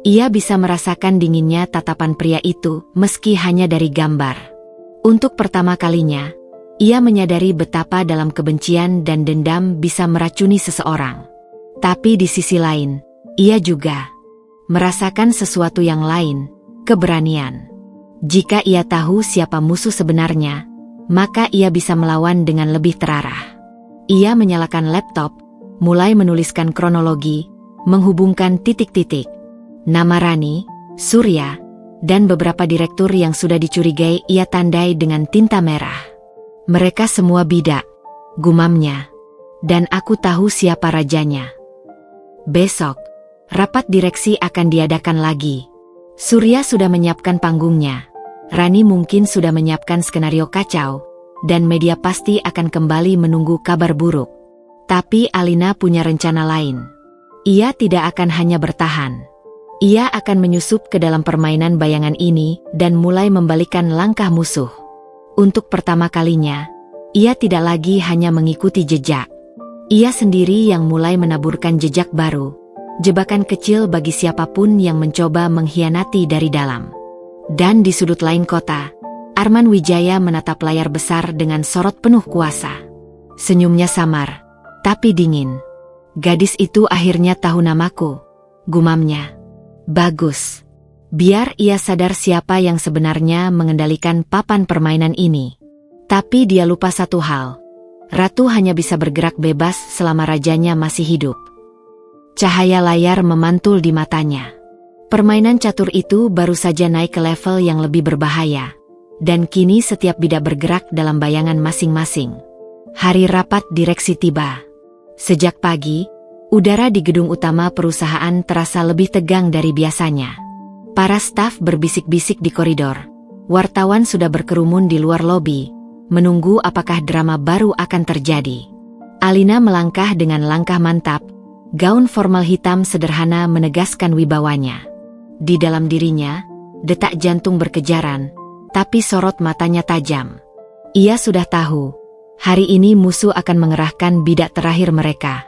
Ia bisa merasakan dinginnya tatapan pria itu meski hanya dari gambar. Untuk pertama kalinya, ia menyadari betapa dalam kebencian dan dendam bisa meracuni seseorang. Tapi di sisi lain, ia juga merasakan sesuatu yang lain, keberanian. Jika ia tahu siapa musuh sebenarnya, maka ia bisa melawan dengan lebih terarah. Ia menyalakan laptop, mulai menuliskan kronologi, menghubungkan titik-titik. Nama Rani, Surya, dan beberapa direktur yang sudah dicurigai ia tandai dengan tinta merah. Mereka semua bidak, gumamnya. Dan aku tahu siapa rajanya. Besok, rapat direksi akan diadakan lagi. Surya sudah menyiapkan panggungnya. Rani mungkin sudah menyiapkan skenario kacau, dan media pasti akan kembali menunggu kabar buruk. Tapi Alina punya rencana lain. Ia tidak akan hanya bertahan. Ia akan menyusup ke dalam permainan bayangan ini dan mulai membalikkan langkah musuh. Untuk pertama kalinya, ia tidak lagi hanya mengikuti jejak. Ia sendiri yang mulai menaburkan jejak baru, jebakan kecil bagi siapapun yang mencoba mengkhianati dari dalam. Dan di sudut lain kota, Arman Wijaya menatap layar besar dengan sorot penuh kuasa. Senyumnya samar, tapi dingin. Gadis itu akhirnya tahu namaku, gumamnya. Bagus. Biar ia sadar siapa yang sebenarnya mengendalikan papan permainan ini. Tapi dia lupa satu hal. Ratu hanya bisa bergerak bebas selama rajanya masih hidup. Cahaya layar memantul di matanya. Permainan catur itu baru saja naik ke level yang lebih berbahaya. Dan kini setiap bidak bergerak dalam bayangan masing-masing. Hari rapat direksi tiba. Sejak pagi, udara di gedung utama perusahaan terasa lebih tegang dari biasanya. Para staf berbisik-bisik di koridor. Wartawan sudah berkerumun di luar lobi, menunggu apakah drama baru akan terjadi. Alina melangkah dengan langkah mantap, gaun formal hitam sederhana menegaskan wibawanya. Di dalam dirinya, detak jantung berkejaran, tapi sorot matanya tajam. Ia sudah tahu, hari ini musuh akan mengerahkan bidak terakhir mereka.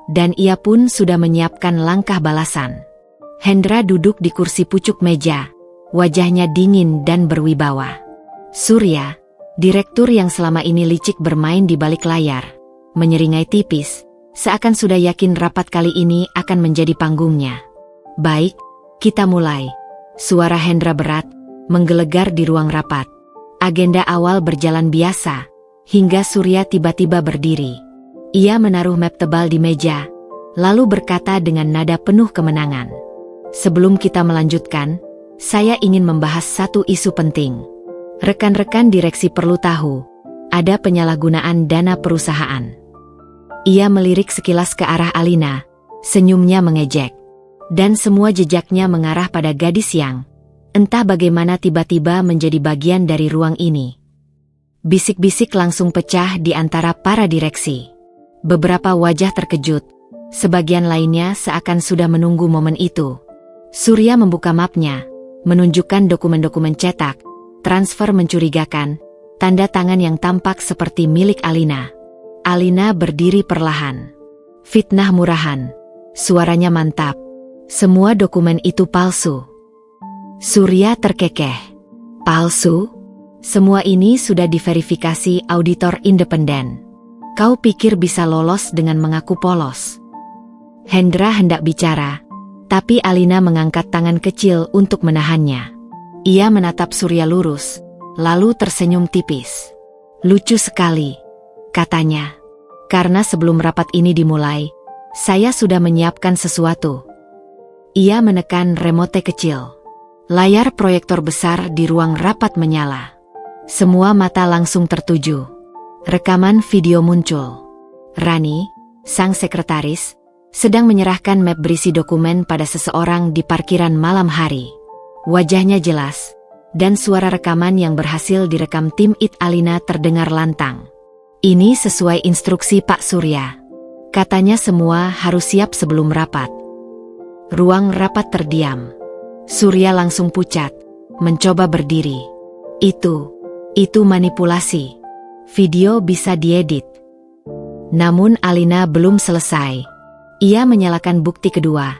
Dan ia pun sudah menyiapkan langkah balasan. Hendra duduk di kursi pucuk meja, wajahnya dingin dan berwibawa. Surya, direktur yang selama ini licik bermain di balik layar, menyeringai tipis, seakan sudah yakin rapat kali ini akan menjadi panggungnya. Baik, kita mulai. Suara Hendra berat, menggelegar di ruang rapat. Agenda awal berjalan biasa, hingga Surya tiba-tiba berdiri. Ia menaruh map tebal di meja, lalu berkata dengan nada penuh kemenangan. Sebelum kita melanjutkan, saya ingin membahas satu isu penting. Rekan-rekan direksi perlu tahu, ada penyalahgunaan dana perusahaan. Ia melirik sekilas ke arah Alina, senyumnya mengejek. Dan semua jejaknya mengarah pada gadis yang, entah bagaimana tiba-tiba menjadi bagian dari ruang ini. Bisik-bisik langsung pecah di antara para direksi. Beberapa wajah terkejut, sebagian lainnya seakan sudah menunggu momen itu. Surya membuka mapnya, menunjukkan dokumen-dokumen cetak, transfer mencurigakan, tanda tangan yang tampak seperti milik Alina. Alina berdiri perlahan. Fitnah murahan. Suaranya mantap. Semua dokumen itu palsu. Surya terkekeh. Palsu? Semua ini sudah diverifikasi auditor independen. Kau pikir bisa lolos dengan mengaku polos? Hendra hendak bicara, tapi Alina mengangkat tangan kecil untuk menahannya. Ia menatap Surya lurus, lalu tersenyum tipis. Lucu sekali, katanya. Karena sebelum rapat ini dimulai, saya sudah menyiapkan sesuatu. Ia menekan remote kecil. Layar proyektor besar di ruang rapat menyala. Semua mata langsung tertuju. Rekaman video muncul. Rani, sang sekretaris, sedang menyerahkan map berisi dokumen pada seseorang di parkiran malam hari. Wajahnya jelas, dan suara rekaman yang berhasil direkam tim IT Alina terdengar lantang. Ini sesuai instruksi Pak Surya. Katanya semua harus siap sebelum rapat. Ruang rapat terdiam. Surya langsung pucat, mencoba berdiri. Itu manipulasi. Video bisa diedit. Namun Alina belum selesai. Ia menyalakan bukti kedua.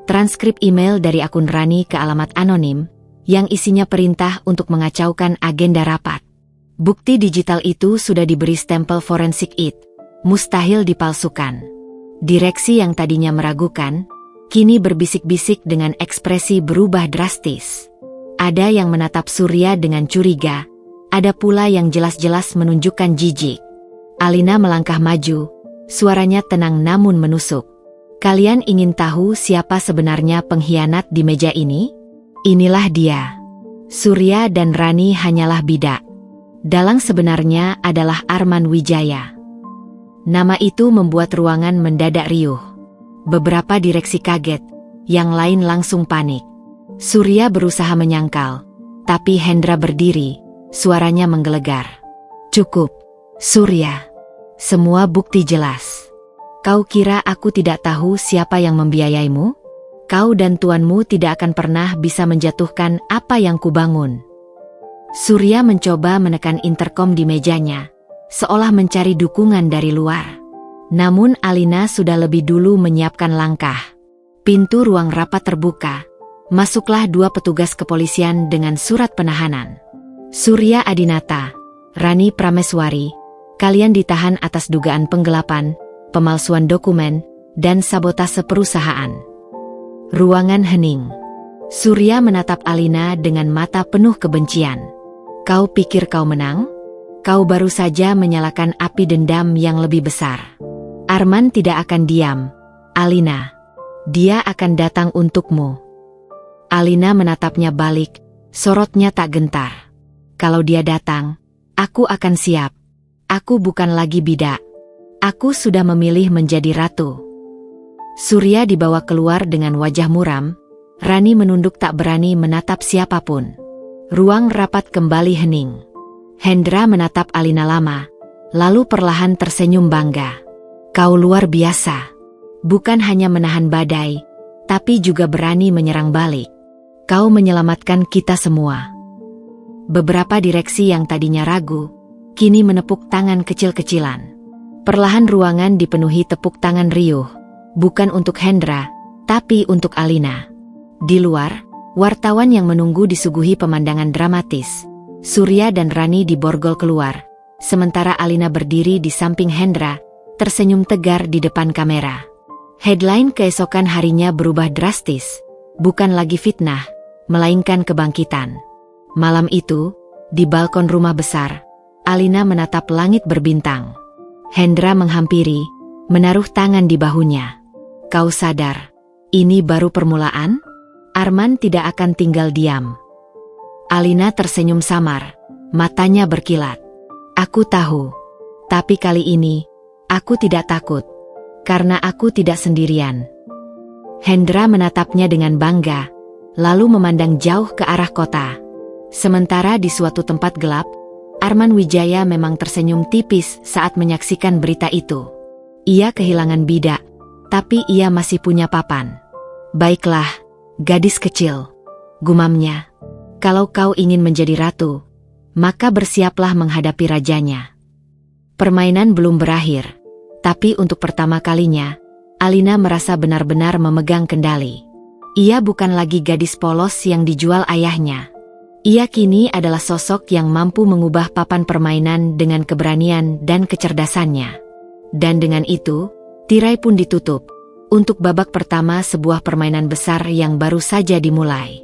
Transkrip email dari akun Rani ke alamat anonim, yang isinya perintah untuk mengacaukan agenda rapat. Bukti digital itu sudah diberi stempel forensik IT. Mustahil dipalsukan. Direksi yang tadinya meragukan, kini berbisik-bisik dengan ekspresi berubah drastis. Ada yang menatap Surya dengan curiga, ada pula yang jelas-jelas menunjukkan jijik. Alina melangkah maju, suaranya tenang namun menusuk. Kalian ingin tahu siapa sebenarnya pengkhianat di meja ini? Inilah dia. Surya dan Rani hanyalah bidak. Dalang sebenarnya adalah Arman Wijaya. Nama itu membuat ruangan mendadak riuh. Beberapa direksi kaget, yang lain langsung panik. Surya berusaha menyangkal, tapi Hendra berdiri, suaranya menggelegar. Cukup, Surya. Semua bukti jelas. Kau kira aku tidak tahu siapa yang membiayaimu? Kau dan tuanmu tidak akan pernah bisa menjatuhkan apa yang kubangun. Surya mencoba menekan interkom di mejanya, seolah mencari dukungan dari luar. Namun Alina sudah lebih dulu menyiapkan langkah. Pintu ruang rapat terbuka. Masuklah dua petugas kepolisian dengan surat penahanan. Surya Adinata, Rani Prameswari, kalian ditahan atas dugaan penggelapan, pemalsuan dokumen, dan sabotase perusahaan. Ruangan hening. Surya menatap Alina dengan mata penuh kebencian. Kau pikir kau menang? Kau baru saja menyalakan api dendam yang lebih besar. Arman tidak akan diam, Alina. Dia akan datang untukmu. Alina menatapnya balik, sorotnya tak gentar. Kalau dia datang, aku akan siap. Aku bukan lagi bidak. Aku sudah memilih menjadi ratu. Surya dibawa keluar dengan wajah muram. Rani menunduk tak berani menatap siapapun. Ruang rapat kembali hening. Hendra menatap Alina lama, lalu perlahan tersenyum bangga. Kau luar biasa. Bukan hanya menahan badai, tapi juga berani menyerang balik. Kau menyelamatkan kita semua. Beberapa direksi yang tadinya ragu, kini menepuk tangan kecil-kecilan. Perlahan ruangan dipenuhi tepuk tangan riuh, bukan untuk Hendra, tapi untuk Alina. Di luar, wartawan yang menunggu disuguhi pemandangan dramatis. Surya dan Rani diborgol keluar, sementara Alina berdiri di samping Hendra, tersenyum tegar di depan kamera. Headline keesokan harinya berubah drastis, bukan lagi fitnah, melainkan kebangkitan. Malam itu, di balkon rumah besar, Alina menatap langit berbintang. Hendra menghampiri, menaruh tangan di bahunya. Kau sadar, ini baru permulaan? Arman tidak akan tinggal diam. Alina tersenyum samar, matanya berkilat. Aku tahu. Tapi kali ini, aku tidak takut. Karena aku tidak sendirian. Hendra menatapnya dengan bangga, lalu memandang jauh ke arah kota. Sementara di suatu tempat gelap, Arman Wijaya memang tersenyum tipis saat menyaksikan berita itu. Ia kehilangan bidak, tapi ia masih punya papan. Baiklah, gadis kecil, gumamnya. Kalau kau ingin menjadi ratu, maka bersiaplah menghadapi rajanya. Permainan belum berakhir, tapi untuk pertama kalinya, Alina merasa benar-benar memegang kendali. Ia bukan lagi gadis polos yang dijual ayahnya. Ia kini adalah sosok yang mampu mengubah papan permainan dengan keberanian dan kecerdasannya. Dan dengan itu, tirai pun ditutup. Untuk babak pertama sebuah permainan besar yang baru saja dimulai.